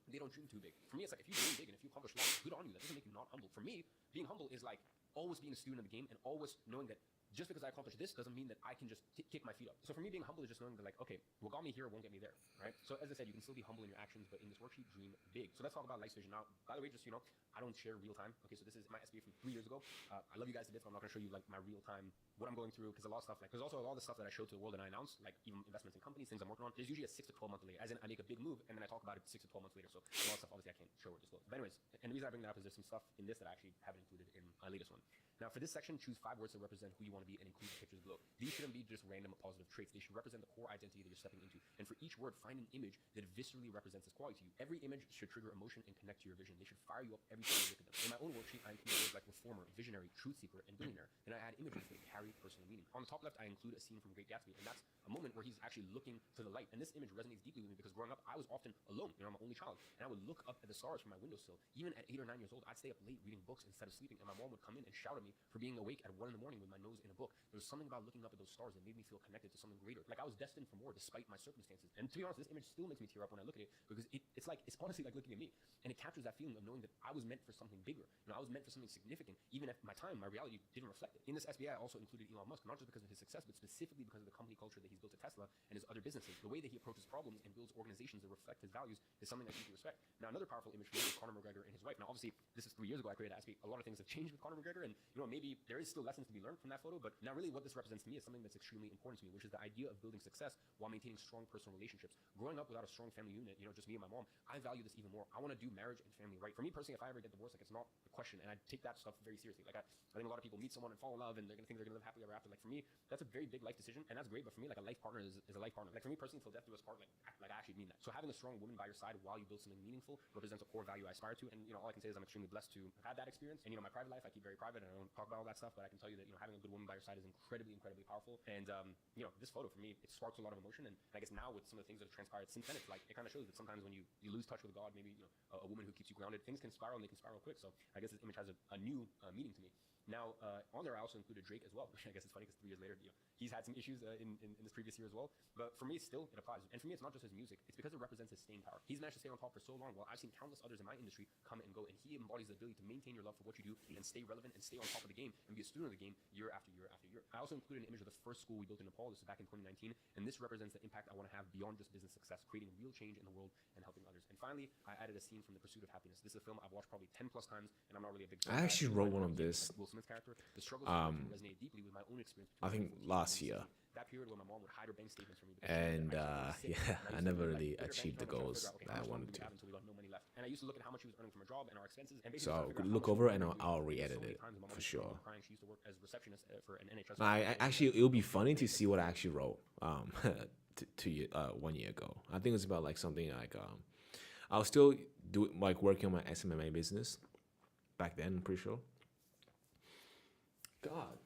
they don't dream too big. For me, it's like, if you dream big and if you accomplish a lot, good on you. That doesn't make you not humble. For me, being humble is like always being a student of the game and always knowing that just because I accomplished this doesn't mean that I can just kick my feet up. So for me, being humble is just knowing that like, okay, what got me here won't get me there, right? So as I said, you can still be humble in your actions, but in this worksheet, dream big. So let's talk about Life's Vision. Now, by the way, just, I don't share real time. Okay, so this is my SBA from 3 years ago. I love you guys to bits, but I'm not gonna show you like my real time, what I'm going through, because a lot of stuff, like there's also a lot of the stuff that I show to the world and I announce, like even investments in companies, things I'm working on. There's usually a 6 to 12 month delay, as in I make a big move and then I talk about it 6 to 12 months later. So a lot of stuff obviously I can't show or disclose. But anyways, and the reason I bring that up is there's some stuff in this that I actually haven't included in my latest one. Now for this section, choose 5 words that represent who you want to be and include the pictures below. These shouldn't be just random positive traits. They should represent the core identity that you're stepping into. And for each word, find an image that viscerally represents this quality to you. Every image should trigger emotion and connect to your vision. They should fire you up every time you look at them. In my own worksheet, I include words like reformer, visionary, truth seeker, and billionaire. Then I add images that carry personal meaning. On the top left, I include a scene from Great Gatsby, and that's a moment where he's actually looking to the light. And this image resonates deeply with me because growing up, I was often alone. I'm an only child. And I would look up at the stars from my windowsill. Even at 8 or 9 years old, I'd stay up late reading books instead of sleeping, and my mom would come in and shout at me for being awake at 1 in the morning with my nose in a book. There was something about looking up at those stars that made me feel connected to something greater. Like I was destined for more despite my circumstances. And to be honest, this image still makes me tear up when I look at it because it's honestly like looking at me. And it captures that feeling of knowing that I was meant for something bigger. I was meant for something significant, even if my reality didn't reflect it. In this SBA, I also included Elon Musk, not just because of his success, but specifically because of the company culture that he's built at Tesla and his other businesses. The way that he approaches problems and builds organizations that reflect his values is something I deeply respect. Now, another powerful image for me is Conor McGregor and his wife. Now, obviously, this is 3 years ago I created SBA. A lot of things have changed with Conor McGregor, and maybe there is still lessons to be learned from that photo, but now really really what this represents to me is something that's extremely important to me, which is the idea of building success while maintaining strong personal relationships. Growing up without a strong family unit, just me and my mom, I value this even more. I want to do marriage and family right. For me personally, if I ever get divorced, like, it's not a question, and I take that stuff very seriously. Like, I think a lot of people meet someone and fall in love, and they're gonna think they're gonna live happily ever after. Like, for me, that's a very big life decision, and that's great. But for me, like, a life partner is a life partner. Like, for me personally, till death do us part. Like I actually mean that. So having a strong woman by your side while you build something meaningful represents a core value I aspire to. And all I can say is I'm extremely blessed to have had that experience. And my private life I keep very private, and I don't talk about all that stuff. But I can tell you that having a good woman by your side is incredibly powerful. And this photo for me, it sparks a lot of emotion. And I guess now with some of the things that have transpired since then, it's like it kind of shows that sometimes when you lose touch with God, maybe a woman who keeps you grounded, things can spiral, and they can spiral quick. So I guess this image has a new meaning to me. Now, on there, I also included Drake as well, which I guess is funny because 3 years later, he's had some issues in this previous year as well. But for me, still, it applies. And for me, it's not just his music. It's because it represents his staying power. He's managed to stay on top for so long, while I've seen countless others in my industry come and go. And he embodies the ability to maintain your love for what you do and stay relevant and stay on top of the game and be a student of the game year after year after year. I also included an image of the first school we built in Nepal. This is back in 2019. And this represents the impact I want to have beyond just business success, creating real change in the world and helping others. And finally, I added a scene from The Pursuit of Happiness. This is a film I've watched probably 10 plus times, and I'm not really a big fan. I actually wrote one of this. Will Smith's character. The struggles resonate deeply with my own experience. I think last year. That period where my mom would hide her bank statements from me. And I never really achieved the goals that I wanted to. Until we got no money left. And I used to look at how much she was earning from her job and our expenses. And So I'll look over and I'll re-edit it for sure. She used to work as a receptionist for an NHS. Actually, it'll be funny to see what I actually wrote 1 year ago. I think it's about like something like I'll still do like working on my SMMA business back then. I'm pretty sure. God.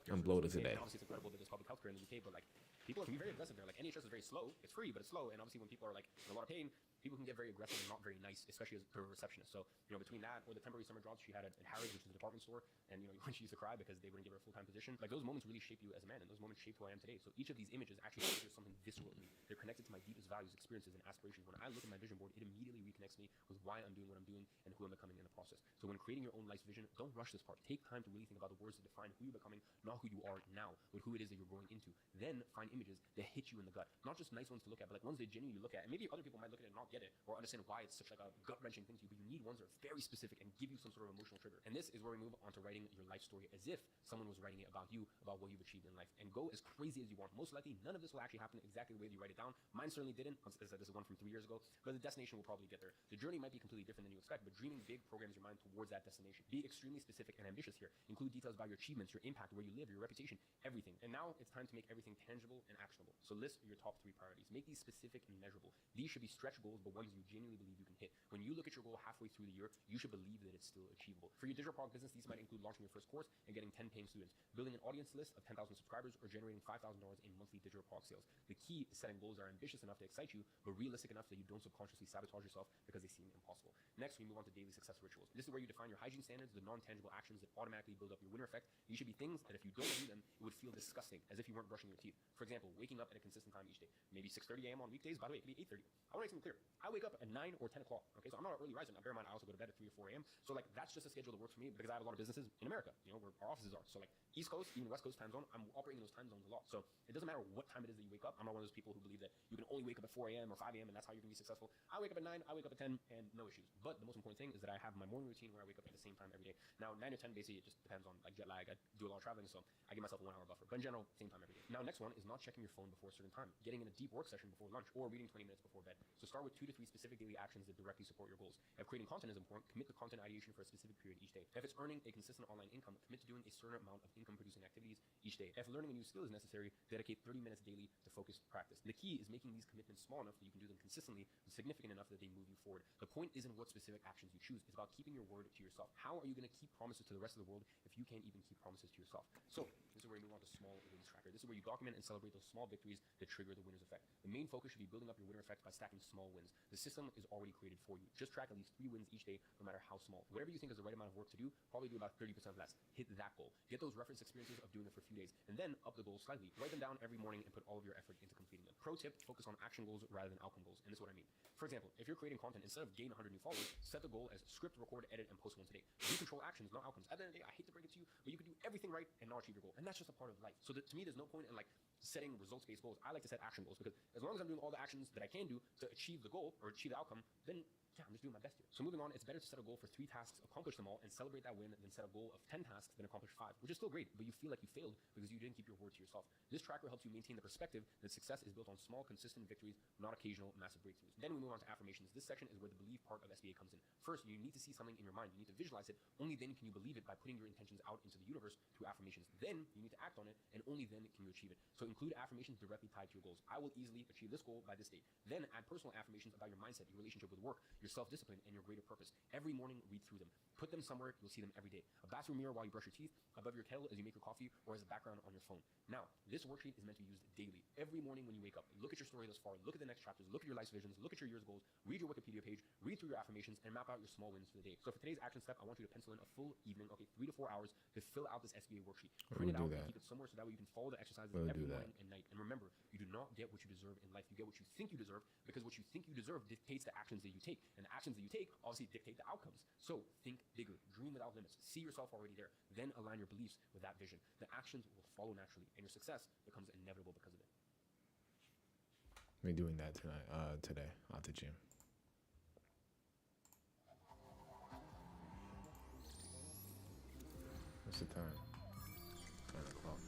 I'm bloated today. Obviously, it's incredible that there's public healthcare in the UK, but like people can be very aggressive there. Like NHS is very slow. It's free, but it's slow. And obviously, when people are like in a lot of pain, people can get very aggressive and not very nice, especially as a receptionist. So between that or the temporary summer jobs she had at Harrods, which is a department store, and when she used to cry because they wouldn't give her a full-time position, like those moments really shape you as a man, and those moments shape who I am today. So each of these images actually triggers something visceral in me. They're connected to my deepest values, experiences, and aspirations. When I look at my vision board, it immediately reconnects me with why I'm doing what I'm doing and who I'm becoming in the process. So when creating your own life's vision, don't rush this part. Take time to really think about the words that define who you're becoming, not who you are now, but who it is that you're growing into. Then find images that hit you in the gut. Not just nice ones to look at, but like ones that genuinely look at. And maybe other people might look at it and not get it or understand why it's such like a gut-wrenching thing to you, but you need ones that are very specific and give you some sort of emotional trigger. And this is where we move on to writing your life story as if someone was writing it about you, about what you've achieved in life. And go as crazy as you want. Most likely, none of this will actually happen exactly the way that you write it down. Mine certainly didn't. This is one from 3 years ago, but the destination will probably get there. The journey might be completely different than you expect, but dreaming big programs your mind towards that destination. Be extremely specific and ambitious here. Include details about your achievements, your impact, where you live, your reputation, everything. And now it's time to make everything tangible and actionable. So list your top 3 priorities. Make these specific and measurable. These should be stretch goals, but ones you genuinely believe you can hit. When you look at your goal halfway through the year, you should believe that it's still achievable. For your digital product business, these might include launching your first course and getting 10 paying students, building an audience list of 10,000 subscribers, or generating $5,000 in monthly digital product sales. The key is setting goals that are ambitious enough to excite you, but realistic enough that you don't subconsciously sabotage yourself because they seem impossible. Next, we move on to daily success rituals. This is where you define your hygiene standards, the non-tangible actions that automatically build up your winner effect. These should be things that if you don't do them, it would feel disgusting, as if you weren't brushing your teeth. For example, waking up at a consistent time each day. Maybe 6:30 a.m. on weekdays. By the way, it could be 8:30. I want to make something clear. I wake up at 9 or 10 o'clock. Okay, so I'm not an early riser. Now, bear in mind, I also go to bed at 3 or 4 a.m. So like that's just a schedule that works for me because I have a lot of businesses in America, where our offices are. So like East Coast, even West Coast time zone, I'm operating in those time zones a lot. So it doesn't matter what time it is that you wake up. I'm not one of those people who believe that you can only wake up at 4 a.m. or 5 a.m. and that's how you're gonna be successful. I wake up at 9, I wake up at 10, and no issues. But the most important thing is that I have my morning routine where I wake up at the same time every day. Now 9 or 10, basically, it just depends on like jet lag. I do a lot of traveling, so I give myself a 1 hour buffer. But in general, same time every day. Now next one is not checking your phone before a certain time, getting in a deep work session before lunch, or reading 20 minutes before bed. So start with 2 to 3 specific daily actions that directly support your goals. If creating content is important, commit to content ideation for a specific period each day. If it's earning a consistent online income, commit to doing a certain amount of income producing activities each day. If learning a new skill is necessary, dedicate 30 minutes daily to focused practice. The key is making these commitments small enough that you can do them consistently, but significant enough that they move you forward. The point isn't what specific actions you choose, it's about keeping your word to yourself. How are you going to keep promises to the rest of the world if you can't even keep promises to yourself? So this is where we move on to small wins tracker. This is where you document and celebrate those small victories that trigger the winner's effect. The main focus should be building up your winner effect by stacking small wins. The system is already created for you. Just track at least 3 wins each day, no matter how small. Whatever you think is the right amount of work to do, probably do about 30% less. Hit that goal. Get those reference experiences of doing it for a few days, and then up the goals slightly. Write them down every morning and put all of your effort into completing them. Pro tip, focus on action goals rather than outcome goals. And this is what I mean. For example, if you're creating content, instead of gain 100 new followers, set the goal as script, record, edit, and post once a day. You control actions, not outcomes. At the end of the day, I hate to break it to you, but you can do everything right and not achieve your goal. And that's just a part of life. So to me, there's no point in like setting results-based goals. I like to set action goals because as long as I'm doing all the actions that I can do to achieve the goal or achieve the outcome, then yeah, I'm just doing my best here. So moving on, it's better to set a goal for 3 tasks, accomplish them all, and celebrate that win than set a goal of 10 tasks, then accomplish 5, which is still great, but you feel like you failed because you didn't keep your word to yourself. This tracker helps you maintain the perspective that success is built on small, consistent victories, not occasional, massive breakthroughs. Then we move on to affirmations. This section is where the belief part of SBA comes in. First, you need to see something in your mind. You need to visualize it. Only then can you believe it by putting your intentions out into the universe through affirmations. Then you need to act on it, and only then can you achieve it. So include affirmations directly tied to your goals. I will easily achieve this goal by this date. Then add personal affirmations about your mindset, your relationship with work, your self-discipline, and your greater purpose. Every morning, read through them. Put them somewhere, you'll see them every day. A bathroom mirror while you brush your teeth, above your kettle as you make your coffee, or as a background on your phone. Now, this worksheet is meant to be used daily. Every morning when you wake up, look at your story thus far, look at the next chapters, look at your life's visions, look at your year's goals, read your Wikipedia page, read through your affirmations, and map out your small wins for the day. So for today's action step, I want you to pencil in a full evening, 3 to 4 hours, to fill out this SBA worksheet. Print it out and keep it somewhere so that way you can follow the exercises every morning and night. And remember, you do not get what you deserve in life. You get what you think you deserve, because what you think you deserve dictates the actions that you take. And the actions that you take obviously dictate the outcomes. So think bigger, dream without limits, see yourself already there, then align your beliefs with that vision. The actions will follow naturally, and your success becomes inevitable because of it. We're doing that tonight, today, at the gym. What's the time? 9 o'clock.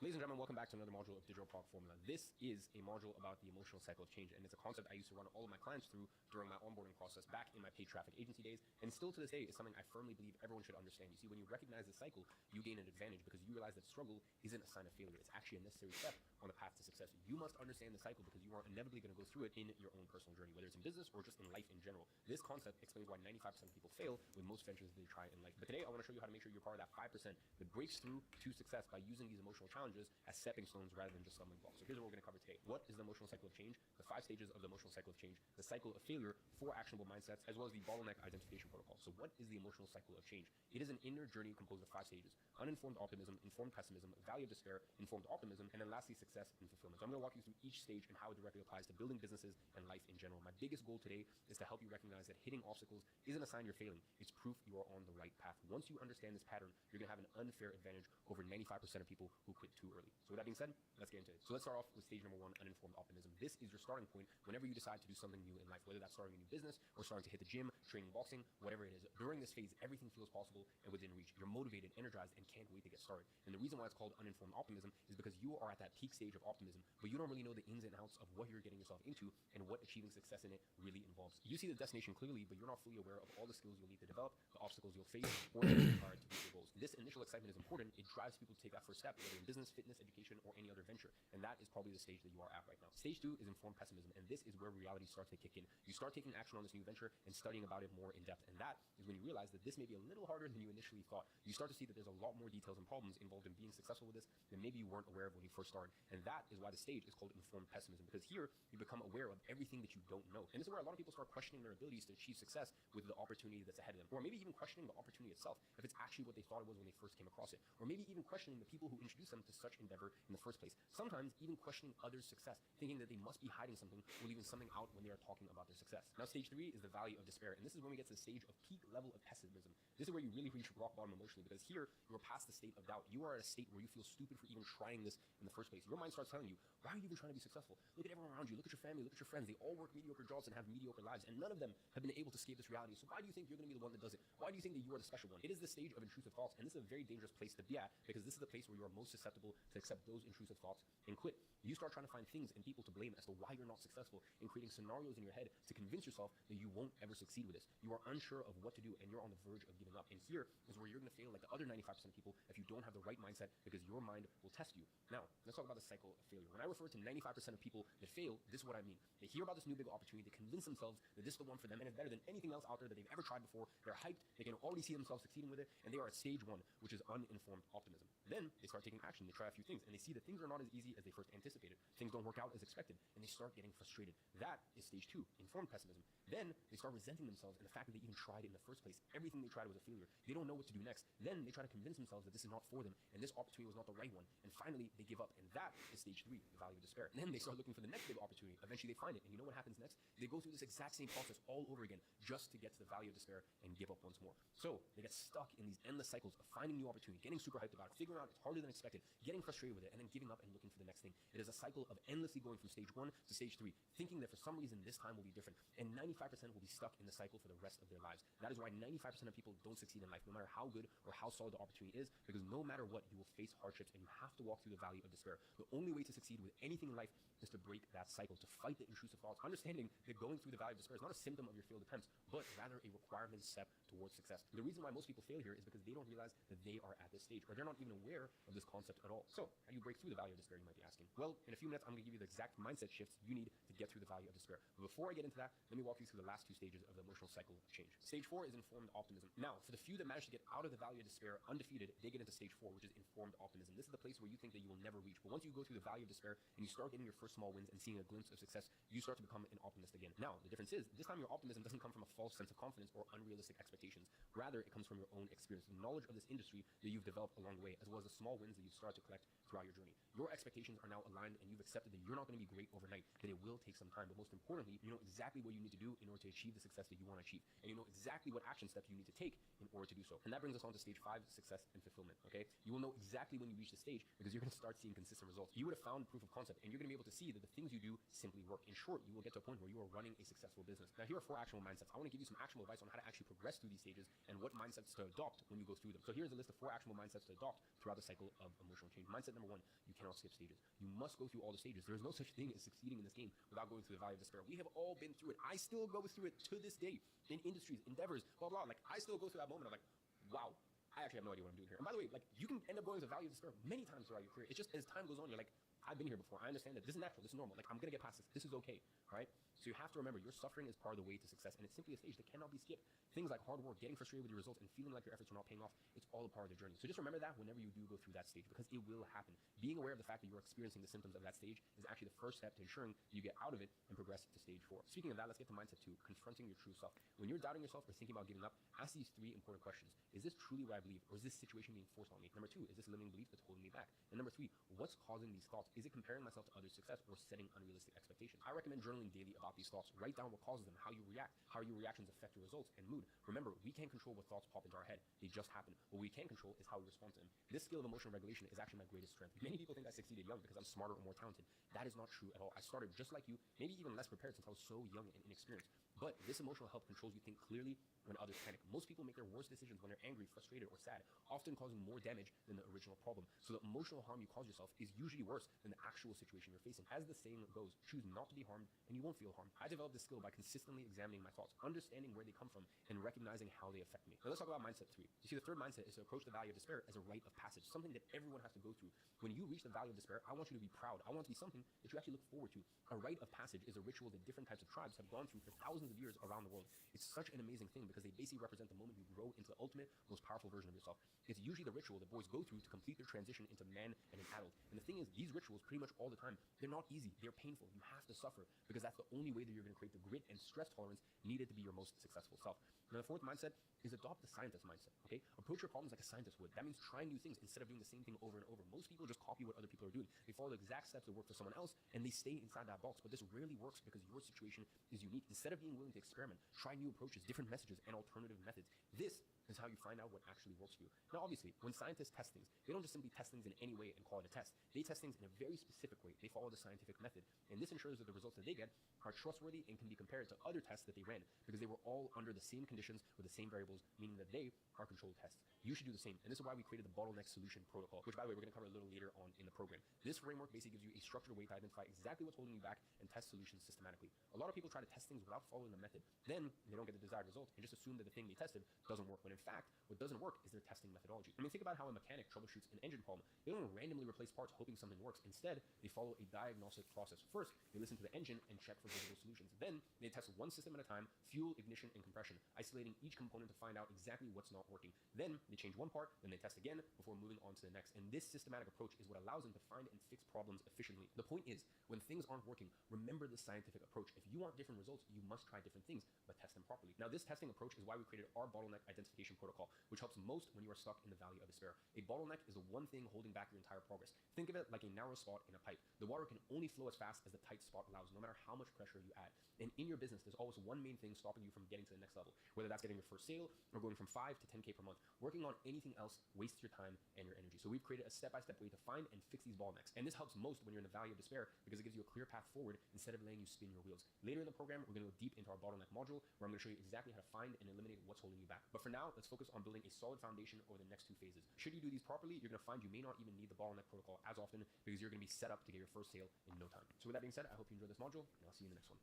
Ladies and gentlemen, welcome back to another module of Digital Product Formula. This is a module about the emotional cycle of change, and it's a concept I used to run all of my clients through during my onboarding process back in my paid traffic agency days, and still to this day is something I firmly believe everyone should understand. You see, when you recognize the cycle, you gain an advantage because you realize that struggle isn't a sign of failure. It's actually a necessary step on the path to success. You must understand the cycle because you are inevitably going to go through it in your own personal journey, whether it's in business or just in life in general. This concept explains why 95% of people fail with most ventures they try in life. But today, I want to show you how to make sure you're part of that 5% that breaks through to success by using these emotional challenges as stepping stones rather than just stumbling blocks. So here's what we're going to cover today. What is the emotional cycle of change? The 5 stages of the emotional cycle of change, the cycle of failure, 4 actionable mindsets, as well as the bottleneck identification protocol. So what is the emotional cycle of change? It is an inner journey composed of 5 stages: uninformed optimism, informed pessimism, valley of despair, informed optimism, and then lastly, success and fulfillment. So I'm going to walk you through each stage and how it directly applies to building businesses and life in general. My biggest goal today is to help you recognize that hitting obstacles isn't a sign you're failing. It's proof you are on the right path. Once you understand this pattern, you're going to have an unfair advantage over 95% of people who quit too early. So with that being said, let's get into it. So let's start off with stage number 1, uninformed optimism. This is your starting point whenever you decide to do something new in life, whether that's starting a new business or starting to hit the gym, training, boxing, whatever it is. During this phase, everything feels possible and within reach. You're motivated, energized, and can't wait to get started. And the reason why it's called uninformed optimism is because you are at that peak stage of optimism, but you don't really know the ins and outs of what you're getting yourself into and what achieving success in it really involves. You see the destination clearly, but you're not fully aware of all the skills you'll need to develop, the obstacles you'll face, or the required to reach your goals. This initial excitement is important. It drives people to take that first step, whether in business, fitness, education, or any other venture. And that is probably the stage that you are at right now. Stage 2 is informed pessimism, and this is where reality starts to kick in. You start taking action on this new venture and studying about it more in depth, and that is when you realize that this may be a little harder than you initially thought. You start to see that there's a lot more details and problems involved in being successful with this than maybe you weren't aware of when you first started, and that is why the stage is called informed pessimism, because here you become aware of everything that you don't know. And this is where a lot of people start questioning their abilities to achieve success with the opportunity that's ahead of them, or maybe even questioning the opportunity itself, if it's actually what they thought it was when they first came across it, or maybe even questioning the people who introduced them to such endeavor in the first place. Sometimes even questioning others' success, thinking that they must be hiding something or leaving something out when they are talking about their success. Now, stage 3 is the valley of despair, and this is when we get to the stage of peak level of pessimism. This is where you really reach rock bottom emotionally, because here you're past the state of doubt. You are at a state where you feel stupid for even trying this in the first place. Your mind starts telling you, why are you even trying to be successful? Look at everyone around you. Look at your family. Look at your friends. They all work mediocre jobs and have mediocre lives, and none of them have been able to escape this reality. So why do you think you're going to be the one that does it? Why do you think that you are the special one? It is the stage of intrusive thoughts, and this is a very dangerous place to be at, because this is the place where you are most susceptible to accept those intrusive thoughts and quit. You start trying to find things and people to blame as to why you're not successful, and creating scenarios in your head to convince yourself that you won't ever succeed with this. You are unsure of what to do, and you're on the verge of giving up. And here is where you're going to fail like the other 95% of people if you don't have the right mindset, because your mind will test you. Now, let's talk about the cycle of failure. When I refer to 95% of people that fail, this is what I mean. They hear about this new big opportunity, they convince themselves that this is the one for them, and it's better than anything else out there that they've ever tried before. They're hyped, they can already see themselves succeeding with it, and they are at stage 1, which is uninformed optimism. Then they start taking action, they try a few things, and they see that things are not as easy as they first anticipated. Things don't work out as expected, and they start getting frustrated. That is stage 2, informed pessimism. Then they start resenting themselves and the fact that they even tried it in the first first place. Everything they tried was a failure. They don't know what to do next. Then they try to convince themselves that this is not for them, and this opportunity was not the right one. And finally, they give up, and that is stage 3, the valley of despair. And then they start looking for the next big opportunity. Eventually, they find it, and you know what happens next? They go through this exact same process all over again, just to get to the valley of despair and give up once more. So they get stuck in these endless cycles of finding new opportunity, getting super hyped about it, figuring out it's harder than expected, getting frustrated with it, and then giving up and looking for the next thing. It is a cycle of endlessly going from stage 1 to stage 3, thinking that for some reason this time will be different, and 95% will be stuck in the cycle for the rest of their lives. That is why 95% of people don't succeed in life, no matter how good or how solid the opportunity is, because no matter what, you will face hardships and you have to walk through the valley of despair. The only way to succeed with anything in life is to break that cycle, to fight the intrusive thoughts, understanding that going through the valley of despair is not a symptom of your failed attempts, but rather a requirement step towards success. The reason why most people fail here is because they don't realize that they are at this stage, or they're not even aware of this concept at all. So, how do you break through the valley of despair, you might be asking? Well, in a few minutes, I'm going to give you the exact mindset shifts you need to get through the valley of despair. But before I get into that, let me walk you through the last 2 stages of the emotional cycle of change. Stage 4 is informed optimism. Now, for the few that manage to get out of the valley of despair undefeated, they get into stage 4, which is informed optimism. This is the place where you think that you will never reach. But once you go through the valley of despair and you start getting your first small wins and seeing a glimpse of success, you start to become an optimist again. Now, the difference is, this time your optimism doesn't come from a false sense of confidence or unrealistic expectations. Rather, it comes from your own experience, the knowledge of this industry that you've developed along the way, as well as the small wins that you've started to collect throughout your journey. Your expectations are now aligned, and you've accepted that you're not going to be great overnight, that it will take some time. But most importantly, you know exactly what you need to do in order to achieve the success that you want to achieve, and you know exactly what action steps you need to take in order to do so. And that brings us on to stage 5, success and fulfillment. Okay, you will know exactly when you reach the stage because you're going to start seeing consistent results. You would have found proof of concept, and you're going to be able to see that the things you do simply work. In short, you will get to a point where you are running a successful business. Now, here are 4 actionable mindsets. I want to give you some actionable advice on how to actually progress through these stages and what mindsets to adopt when you go through them. So here's a list of 4 actionable mindsets to adopt throughout the cycle of emotional change. Mindset number 1: you cannot skip stages. You must go through all the stages. There is no such thing as succeeding in this game without going through the valley of despair. We have all been through it. I still go through it to this day in industries, endeavors, blah, blah. Like, I still go through that moment of like, wow, I actually have no idea what I'm doing here. And by the way, like, you can end up going to the valley of despair many times throughout your career. It's just as time goes on, you're like, I've been here before. I understand that this is natural. This is normal. Like, I'm going to get past this. This is okay. All right? So you have to remember, your suffering is part of the way to success, and it's simply a stage that cannot be skipped. Things like hard work, getting frustrated with your results, and feeling like your efforts are not paying off, it's all a part of the journey. So just remember that whenever you do go through that stage, because it will happen. Being aware of the fact that you're experiencing the symptoms of that stage is actually the first step to ensuring you get out of it and progress to stage 4. Speaking of that, let's get to mindset 2, confronting your true self. When you're doubting yourself or thinking about giving up, ask these 3 important questions. Is this truly what I believe, or is this situation being forced on me? Number 2, is this a limiting belief that's holding me back? And number 3, what's causing these thoughts? Is it comparing myself to others' success or setting unrealistic expectations? I recommend journaling daily about these thoughts. Write down what causes them, how you react, how your reactions affect your results and mood. Remember, we can't control what thoughts pop into our head. They just happen. What we can control is how we respond to them. This skill of emotional regulation is actually my greatest strength. Many people think I succeeded young because I'm smarter or more talented. That is not true at all. I started just like you, maybe even less prepared since I was so young and inexperienced. But this emotional help controls you think clearly when others panic. Most people make their worst decisions when they're angry, frustrated, or sad, often causing more damage than the original problem. So the emotional harm you cause yourself is usually worse than the actual situation you're facing. As the saying goes, choose not to be harmed and you won't feel harmed. I developed this skill by consistently examining my thoughts, understanding where they come from, and recognizing how they affect me. Now let's talk about mindset 3. You see, the third mindset is to approach the valley of despair as a rite of passage, something that everyone has to go through. When you reach the valley of despair, I want you to be proud. I want it to be something that you actually look forward to. A rite of passage is a ritual that different types of tribes have gone through for thousands of years around the world. It's such an amazing thing because they basically represent the moment you grow into the ultimate, most powerful version of yourself. It's usually the ritual that boys go through to complete their transition into man and an adult. And the thing is, these rituals pretty much all the time, they're not easy, they're painful. You have to suffer because that's the only way that you're going to create the grit and stress tolerance needed to be your most successful self. Now, the fourth mindset is adopt the scientist mindset, okay? Approach your problems like a scientist would. That means try new things instead of doing the same thing over and over. Most people just copy what other people are doing. They follow the exact steps that work for someone else, and they stay inside that box. But this rarely works because your situation is unique. Instead of being willing to experiment, try new approaches, different messages, and alternative methods. This is how you find out what actually works for you. Now, obviously, when scientists test things, they don't just simply test things in any way and call it a test. They test things in a very specific way. They follow the scientific method, and this ensures that the results that they get are trustworthy and can be compared to other tests that they ran because they were all under the same conditions with the same variables, meaning that they are controlled tests. You should do the same, and this is why we created the bottleneck solution protocol, which, by the way, we're going to cover a little later on in the program. This framework basically gives you a structured way to identify exactly what's holding you back and test solutions systematically. A lot of people try to test things without following the method. Then they don't get the desired result and just assume that the thing they tested doesn't work, when in fact, what doesn't work is their testing methodology. I mean, think about how a mechanic troubleshoots an engine problem. They don't randomly replace parts hoping something works. Instead, they follow a diagnostic process. First, they listen to the engine and check for visible solutions. Then, they test one system at a time, fuel, ignition, and compression, isolating each component to find out exactly what's not working. Then, they change one part, then they test again before moving on to the next. And this systematic approach is what allows them to find and fix problems efficiently. The point is, when things aren't working, Remember this scientific approach. If you want different results, you must try different things, but test them properly. Now, this testing approach is why we created our bottleneck identification protocol, which helps most when you are stuck in the valley of despair. A bottleneck is the one thing holding back your entire progress. Think of it like a narrow spot in a pipe. The water can only flow as fast as the tight spot allows, no matter how much pressure you add. And in your business, there's always one main thing stopping you from getting to the next level, whether that's getting your first sale or going from 5 to 10K per month. Working on anything else wastes your time and your energy. So we've created a step-by-step way to find and fix these bottlenecks. And this helps most when you're in the valley of despair because it gives you a clear path forward instead of letting you spin your wheels. Later in the program, we're going to go deep into our bottleneck module where I'm going to show you exactly how to find and eliminate what's holding you back. But for now, let's focus on building a solid foundation over the next 2 phases. Should you do these properly, you're going to find you may not even need the bottleneck protocol as often because you're going to be set up to get your first sale in no time. So with that being said, I hope you enjoyed this module and I'll see you in the next one.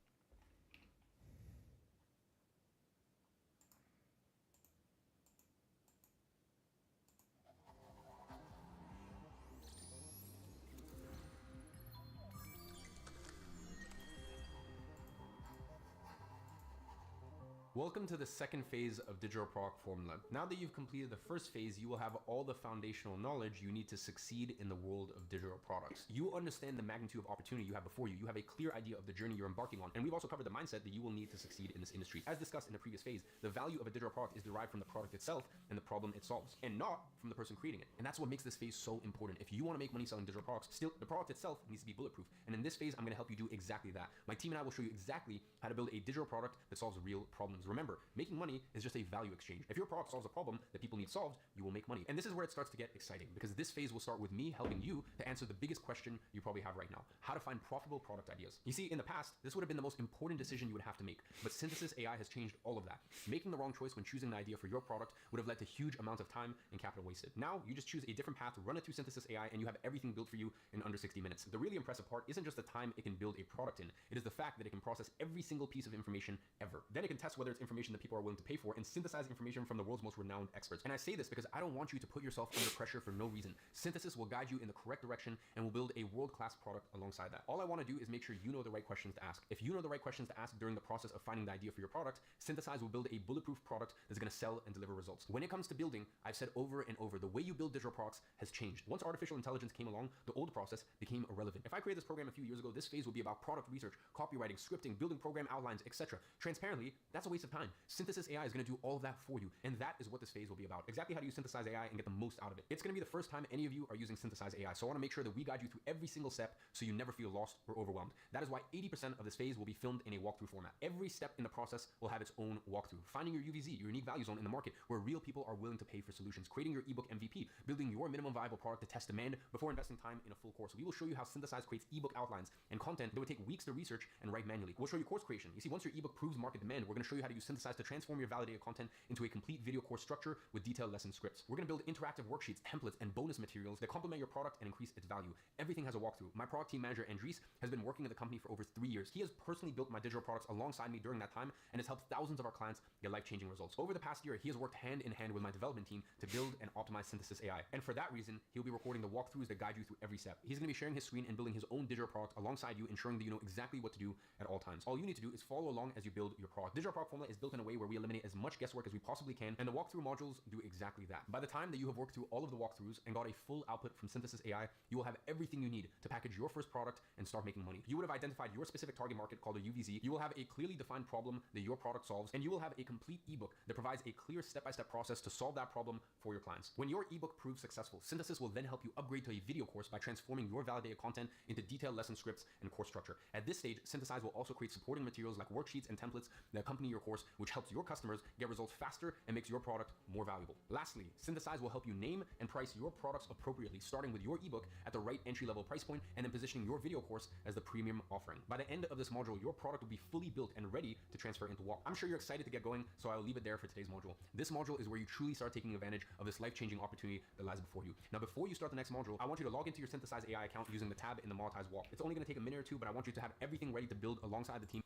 Welcome to the second phase of Digital Product Formula. Now that you've completed the first phase, you will have all the foundational knowledge you need to succeed in the world of digital products. You understand the magnitude of opportunity you have before you. You have a clear idea of the journey you're embarking on. And we've also covered the mindset that you will need to succeed in this industry. As discussed in the previous phase, the value of a digital product is derived from the product itself and the problem it solves, and not from the person creating it. And that's what makes this phase so important. If you want to make money selling digital products, still the product itself needs to be bulletproof. And in this phase, I'm going to help you do exactly that. My team and I will show you exactly how to build a digital product that solves real problems. Remember, making money is just a value exchange. If your product solves a problem that people need solved, you will make money. And this is where it starts to get exciting because this phase will start with me helping you to answer the biggest question you probably have right now: how to find profitable product ideas. You see, in the past, this would have been the most important decision you would have to make, but Synthesis AI has changed all of that. Making the wrong choice when choosing an idea for your product would have led to huge amounts of time and capital wasted. Now, you just choose a different path, run it through Synthesis AI, and you have everything built for you in under 60 minutes. The really impressive part isn't just the time it can build a product in, it is the fact that it can process every single piece of information ever. Then it can test whether it's information that people are willing to pay for and synthesize information from the world's most renowned experts. And I say this because I don't want you to put yourself under pressure for no reason. Synthesis will guide you in the correct direction and will build a world-class product alongside that. All I want to do is make sure you know the right questions to ask. If you know the right questions to ask during the process of finding the idea for your product, Synthesize will build a bulletproof product that's going to sell and deliver results. When it comes to building, I've said over and over, the way you build digital products has changed. Once artificial intelligence came along, the old process became irrelevant. If I created this program a few years ago, this phase would be about product research, copywriting, scripting, building program outlines, etc. Transparently, that's a waste of time. Synthesis AI is going to do all of that for you, and that is what this phase will be about. Exactly how to use Synthesize AI and get the most out of it. It's going to be the first time any of you are using Synthesize AI, so I want to make sure that we guide you through every single step so you never feel lost or overwhelmed. That is why 80% of this phase will be filmed in a walkthrough format. Every step in the process will have its own walkthrough. Finding your UVZ, your unique value zone in the market, where real people are willing to pay for solutions. Creating your ebook MVP, building your minimum viable product to test demand before investing time in a full course. We will show you how Synthesize creates ebook outlines and content that would take weeks to research and write manually. We'll show you course creation. You see, once your ebook proves market demand, we're going to show you how to use Synthesize to transform your validated content into a complete video course structure with detailed lesson scripts. We're going to build interactive worksheets, templates, and bonus materials that complement your product and increase its value. Everything has a walkthrough. My product team manager, Andres, has been working at the company for over 3 years. He has personally built my digital products alongside me during that time and has helped thousands of our clients get life-changing results. Over the past year, he has worked hand in hand with my development team to build and optimize Synthesis AI. And for that reason, he'll be recording the walkthroughs that guide you through every step. He's going to be sharing his screen and building his own digital product alongside you, ensuring that you know exactly what to do at all times. All you need to do is follow along as you build your product. Digital Product Formula is built in a way where we eliminate as much guesswork as we possibly can, and the walkthrough modules do exactly that. By the time that you have worked through all of the walkthroughs and got a full output from Synthesis AI, you will have everything you need to package your first product and start making money. You would have identified your specific target market called a UVZ. You will have a clearly defined problem that your product solves, and you will have a complete ebook that provides a clear step-by-step process to solve that problem for your clients. When your ebook proves successful, Synthesis will then help you upgrade to a video course by transforming your validated content into detailed lesson scripts and course structure. At this stage, Synthesize will also create supporting materials like worksheets and templates that accompany your course, which helps your customers get results faster and makes your product more valuable. Lastly, Synthesize will help you name and price your products appropriately, starting with your ebook at the right entry-level price point and then positioning your video course as the premium offering. By the end of this module, your product will be fully built and ready to transfer into Walk. I'm sure you're excited to get going, so I'll leave it there for today's module. This module is where you truly start taking advantage of this life-changing opportunity that lies before you. Now, before you start the next module, I want you to log into your Synthesize AI account using the tab in the Monetize Walk. It's only going to take a minute or two, but I want you to have everything ready to build alongside the team.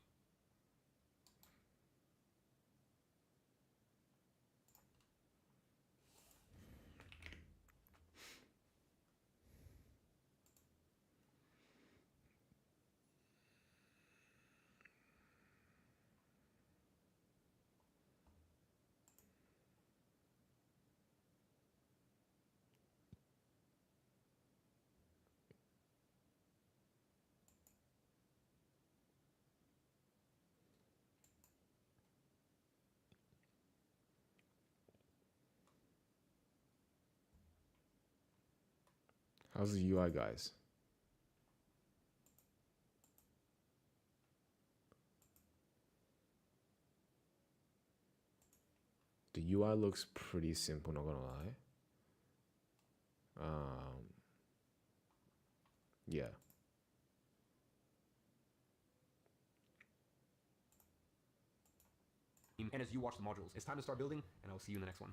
How's the UI, guys? The UI looks pretty simple, not gonna lie. Yeah. And as you watch the modules, it's time to start building, and I'll see you in the next one.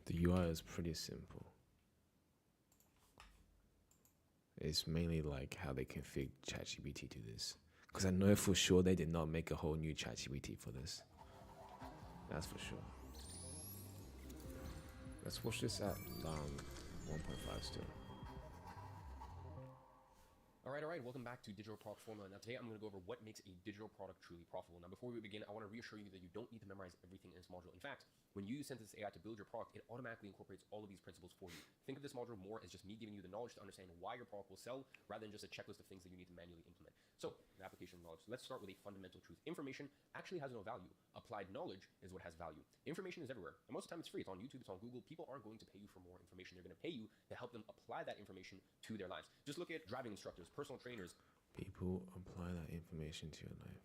The UI is pretty simple. It's mainly like how they config ChatGPT to this. Because I know for sure they did not make a whole new ChatGPT for this. That's for sure. Let's watch this at 1.5 still. All right, welcome back to Digital Product Formula. Now today I'm going to go over what makes a digital product truly profitable. Now before we begin, I want to reassure you that you don't need to memorize everything in this module. In fact, when you use Synthesis AI to build your product, it automatically incorporates all of these principles for you. Think of this module more as just me giving you the knowledge to understand why your product will sell, rather than just a checklist of things that you need to manually implement. So, the application of knowledge. Let's start with a fundamental truth. Information actually has no value. Applied knowledge is what has value. Information is everywhere, and most of the time it's free. It's on YouTube, it's on Google. People aren't going to pay you for more information. They're going to pay you to help them apply that information to their lives. Just look at driving instructors, personal trainers. People apply that information to your life.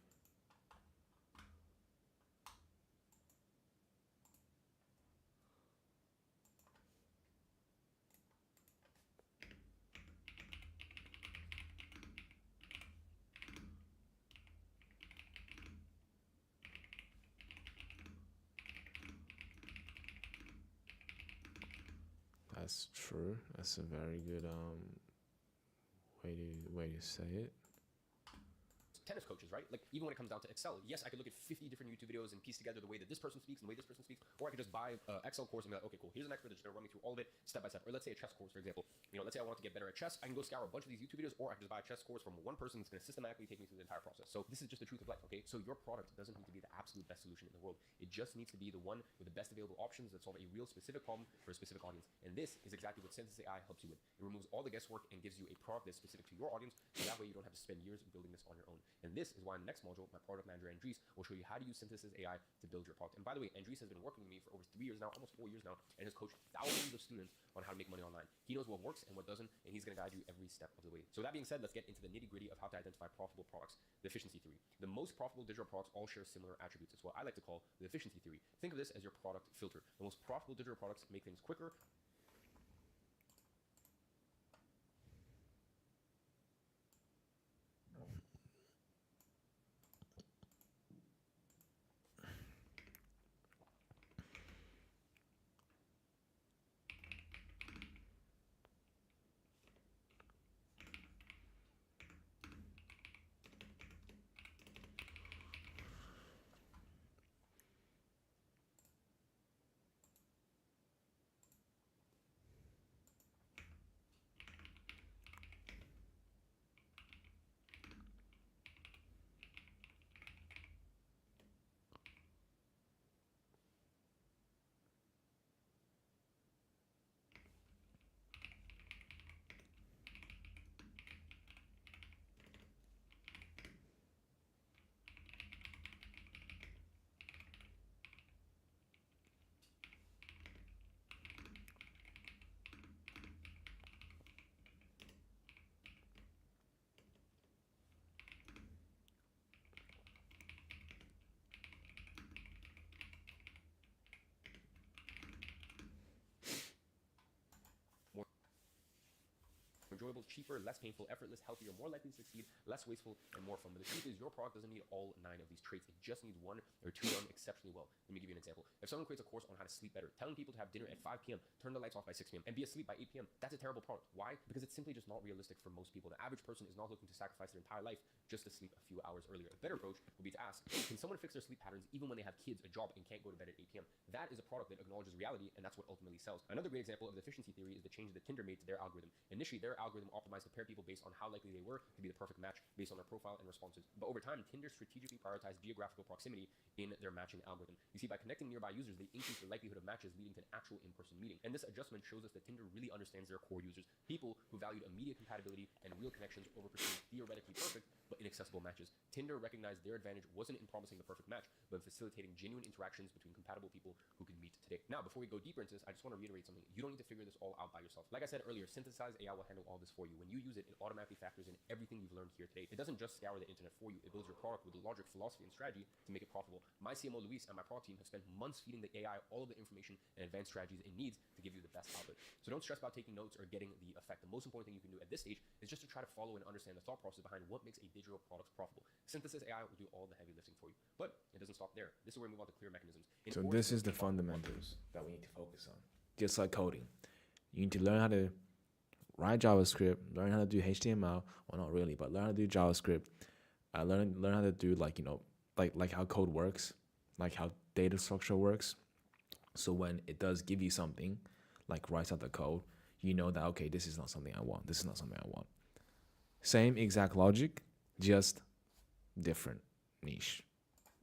That's true. That's a very good way to say it. Tennis coaches, right? Like, even when it comes down to Excel, yes, I could look at 50 different YouTube videos and piece together the way that this person speaks and the way this person speaks, or I could just buy an Excel course and be like, okay, cool, here's an expert that's just gonna run me through all of it step by step. Or let's say a chess course, for example. You know, let's say I want to get better at chess, I can go scour a bunch of these YouTube videos, or I can just buy a chess course from one person that's gonna systematically take me through the entire process. So this is just the truth of life, okay? So your product doesn't need to be the absolute best solution in the world. It just needs to be the one with the best available options that solve a real specific problem for a specific audience. And this is exactly what Synthesis AI helps you with. It removes all the guesswork and gives you a product that's specific to your audience, so that way you don't have to spend years building this on your own. And this is why in the next module, my product manager Andres will show you how to use Synthesis AI to build your product. And by the way, Andres has been working with me for over 3 years now, almost 4 years now, and has coached thousands of students on how to make money online. He knows what works and what doesn't, and he's going to guide you every step of the way. So that being said, let's get into the nitty-gritty of how to identify profitable products. The efficiency theory. The most profitable digital products all share similar attributes. It's what I like to call the efficiency theory. Think of this as your product filter. The most profitable digital products make things quicker, enjoyable, cheaper, less painful, effortless, healthier, more likely to succeed, less wasteful, and more fun. But the truth is, your product doesn't need all 9 of these traits. It just needs 1 or 2 done exceptionally well. Let me give you an example. If someone creates a course on how to sleep better, telling people to have dinner at 5 p.m., turn the lights off by 6 p.m., and be asleep by 8 p.m., that's a terrible product. Why? Because it's simply just not realistic for most people. The average person is not looking to sacrifice their entire life just to sleep a few hours earlier. A better approach would be to ask, can someone fix their sleep patterns even when they have kids, a job, and can't go to bed at 8 p.m.? That is a product that acknowledges reality, and that's what ultimately sells. Another great example of the efficiency theory is the change that Tinder made to their algorithm. Initially, their algorithm optimized to pair people based on how likely they were to be the perfect match based on their profile and responses. But over time, Tinder strategically prioritized geographical proximity in their matching algorithm. You see, by connecting nearby users, they increase the likelihood of matches, leading to an actual in-person meeting. And this adjustment shows us that Tinder really understands their core users, people who valued immediate compatibility and real connections over pursuing theoretically perfect but inaccessible matches. Tinder recognized their advantage wasn't in promising the perfect match, but in facilitating genuine interactions between compatible people who can meet today. Now, before we go deeper into this, I just want to reiterate something. You don't need to figure this all out by yourself. Like I said earlier, Synthesize AI will handle all this for you. When you use it, it automatically factors in everything you've learned here today. It doesn't just scour the internet for you. It builds your product with logic, philosophy, and strategy to make it profitable. My CMO Luis and my product team have spent months feeding the AI all of the information and advanced strategies it needs to give you the best output. So don't stress about taking notes or getting the effect. The most important thing you can do at this stage is just to try to follow and understand the thought process behind what makes a digital product profitable. Synthesis AI will do all the heavy lifting for you. But it doesn't stop there. This is where we move on to clear mechanisms. So this is the fundamentals that we need to focus on. Just like coding. You need to learn how to write JavaScript, learn how to do HTML. Well, not really, but learn how to do JavaScript. Learn how to do like how code works, like how data structure works. So when it does give you something, like writes out the code, you know that, okay, this is not something I want. This is not something I want. Same exact logic, just different niche.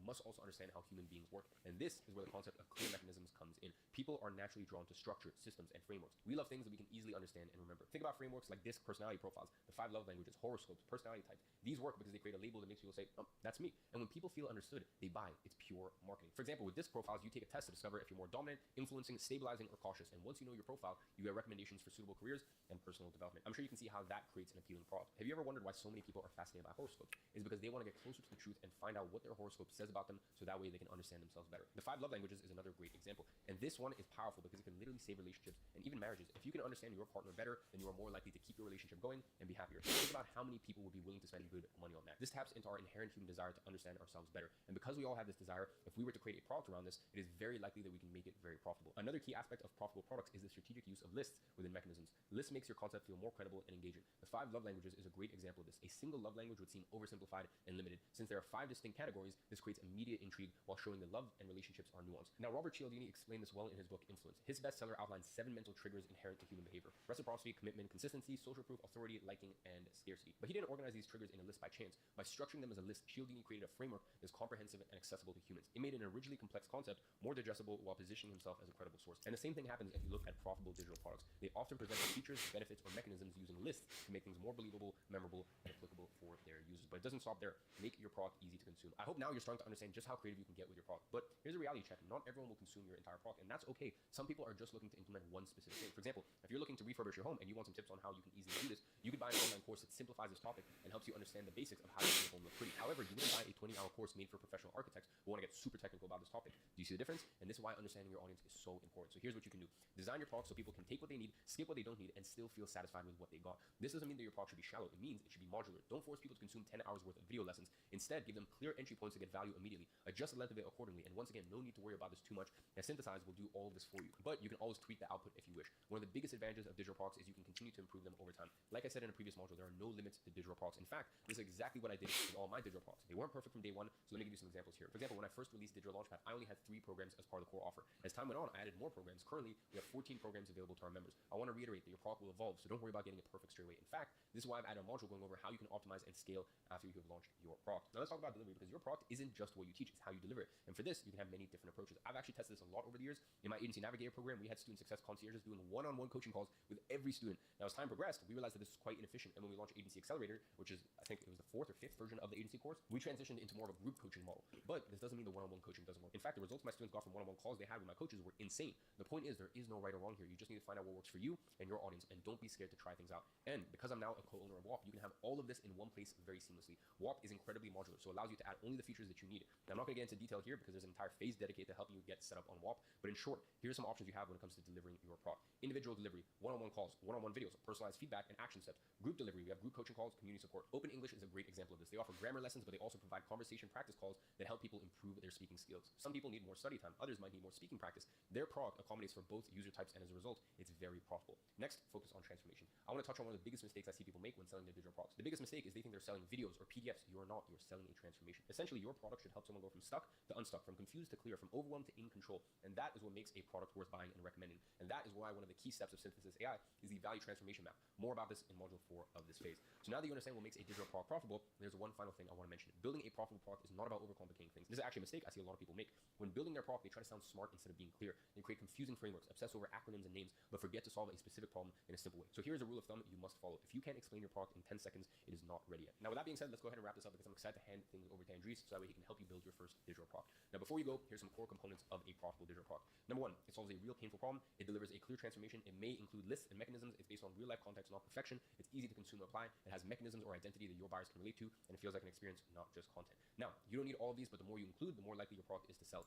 Must also understand how human beings work. And this is where the concept of clear mechanisms comes in. People are naturally drawn to structure, systems, and frameworks. We love things that we can easily understand and remember. Think about frameworks like DISC personality profiles, the 5 love languages, horoscopes, personality types. These work because they create a label that makes people say, oh, that's me. And when people feel understood, they buy. It's pure marketing. For example, with DISC profiles, you take a test to discover if you're more dominant, influencing, stabilizing, or cautious. And once you know your profile, you get recommendations for suitable careers and personal development. I'm sure you can see how that creates an appealing product. Have you ever wondered why so many people are fascinated by horoscopes? It's because they want to get closer to the truth and find out what their horoscope says about them, so that way they can understand themselves better. The 5 love languages is another great example. And this one is powerful because it can literally save relationships and even marriages. If you can understand your partner better, then you are more likely to keep your relationship going and be happier. Think about how many people would be willing to spend good money on that. This taps into our inherent human desire to understand ourselves better. And because we all have this desire, if we were to create a product around this, it is very likely that we can make it very profitable. Another key aspect of profitable products is the strategic use of lists within mechanisms. Lists makes your concept feel more credible and engaging. The 5 love languages is a great example of this. A single love language would seem oversimplified and limited. Since there are 5 distinct categories, this creates immediate intrigue while showing that love and relationships are nuanced. Now, Robert Cialdini explained this well in his book Influence. His bestseller outlines 7 mental triggers inherent to human behavior: reciprocity, commitment, consistency, social proof, authority, liking, and scarcity. But he didn't organize these triggers in a list by chance. By structuring them as a list, Cialdini created a framework that's comprehensive and accessible to humans. It made an originally complex concept more digestible while positioning himself as a credible source. And the same thing happens if you look at profitable digital products. They often present the features, benefits, or mechanisms using lists to make things more believable, memorable, and applicable for their users. But it doesn't stop there. Make your product easy to consume. I hope now you're starting to understand just how creative you can get with your product. But here's a reality check. Not everyone will consume your entire product, and that's okay. Some people are just looking to implement one specific thing. For example, if you're looking to refurbish your home and you want some tips on how you can easily do this, you could buy an online course that simplifies this topic and helps you understand the basics of how to make your home look pretty. However, you wouldn't buy a 20-hour course made for professional architects who want to get super technical about this topic. Do you see the difference? And this is why understanding your audience is so important. So here's what you can do. Design your product so people can take what they need, skip what they don't need, and still feel satisfied with what they got. This doesn't mean that your product should be shallow. It means it should be modular. Don't force people to consume 10 hours worth of video lessons. Instead, give them clear entry points to get value immediately. Adjust the length of it accordingly. And once again, no need to worry about this too much. Now, Synthesize will do all of this for you. But you can always tweak the output if you wish. One of the biggest advantages of digital products is you can continue to improve them over time. Like I said in a previous module, there are no limits to digital products. In fact, this is exactly what I did with all my digital products. They weren't perfect from day one, so let me give you some examples here. For example, when I first released Digital Launchpad, I only had 3 programs as part of the core offer. As time went on, I added more programs. Currently, we have 14 programs available to our members. I want to reiterate that your product will evolve, so don't worry about getting it perfect straight away. In fact, this is why I've added a module going over how you can optimize and scale after you have launched your product. Now let's talk about delivery, because your product isn't just what you teach, it's how you deliver it. And for this, you can have many different approaches. I've actually tested this a lot over the years. In my agency navigator program, we had student success concierges doing one-on-one coaching calls with every student. Now, as time progressed, we realized that this was quite inefficient. And when we launched Agency Accelerator, which is, I think it was the 4th or 5th version of the agency course, we transitioned into more of a group coaching model. But this doesn't mean the one-on-one coaching doesn't work. In fact, the results my students got from one-on-one calls they had with my coaches were insane. The point is, there is no right or wrong here. You just need to find out what works for you and your audience, and don't be scared to try things out. And because I'm now a co-owner of WAP, you can have all of this in one place very seamlessly. WAP is incredibly modular, so it allows you to add only the features that you need. Now, I'm not going to get into detail here because there's an entire phase dedicated to helping you get set up on WAP, but in short, here's some options you have when it comes to delivering your product. Individual delivery, one-on-one calls, one-on-one videos, personalized feedback, and action steps. Group delivery, we have group coaching calls, community support. Open English is a great example of this. They offer grammar lessons, but they also provide conversation practice calls that help people improve their speaking skills. Some people need more study time, others might need more speaking practice. Their product accommodates for both user types, and as a result, it's very profitable. Next, focus on transformation. I want to touch on one of the biggest mistakes I see people make when selling their digital products. The biggest mistake is they think they're selling videos or PDFs. You are not. You're selling a transformation. Essentially, your product should help someone go from stuck to unstuck, from confused to clear, from overwhelmed to in control. And that is what makes a product worth buying and recommending. And that is why one of the key steps of Synthesis AI is the value transformation map. More about this in module 4 of this phase. So now that you understand what makes a digital product profitable, there's one final thing I want to mention. Building a profitable product is not about overcomplicating things. This is actually a mistake I see a lot of people make. When building their product, they try to sound smart instead of being clear. They create confusing frameworks, obsess over acronyms and names, but forget to solve a specific problem in a simple way. So here's a rule of thumb you must follow. If you can't explain your product in 10 seconds, it is not ready yet. Now, with that being said, let's go ahead and wrap this up because I'm excited to hand things over to Andres so that way he can help you build your first digital product. Now, before you go, here's some core components of a profitable digital product. Number one, it solves a real painful problem. It delivers a clear transformation. It may include lists and mechanisms. It's based on real life context, not perfection. It's easy to consume and apply. It has mechanisms or identity that your buyers can relate to, and it feels like an experience, not just content. Now, you don't need all of these, but the more you include, the more likely your product is to sell.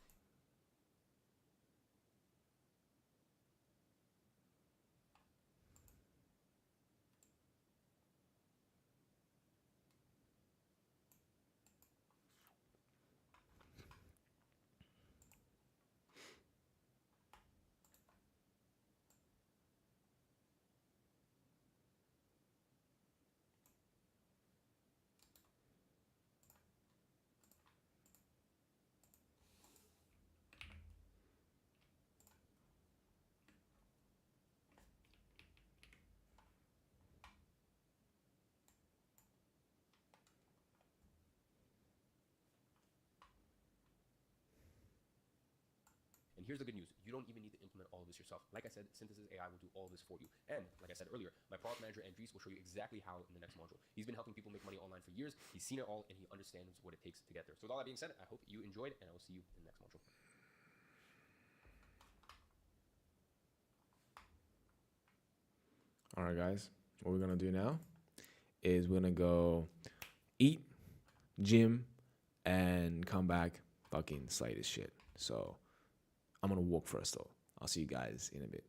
And here's the good news. You don't even need to implement all of this yourself. Like I said, Synthesis AI will do all of this for you. And like I said earlier, my product manager, Andres, will show you exactly how in the next module. He's been helping people make money online for years. He's seen it all, and he understands what it takes to get there. So with all that being said, I hope you enjoyed, and I will see you in the next module. All right, guys. What we're gonna do now is we're gonna go eat, gym, and come back fucking slay this shit. So I'm gonna walk first though. I'll see you guys in a bit.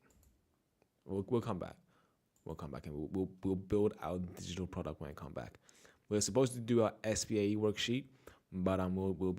We'll come back. We'll come back and we'll build our digital product when I come back. We're supposed to do our SPAE worksheet, but we'll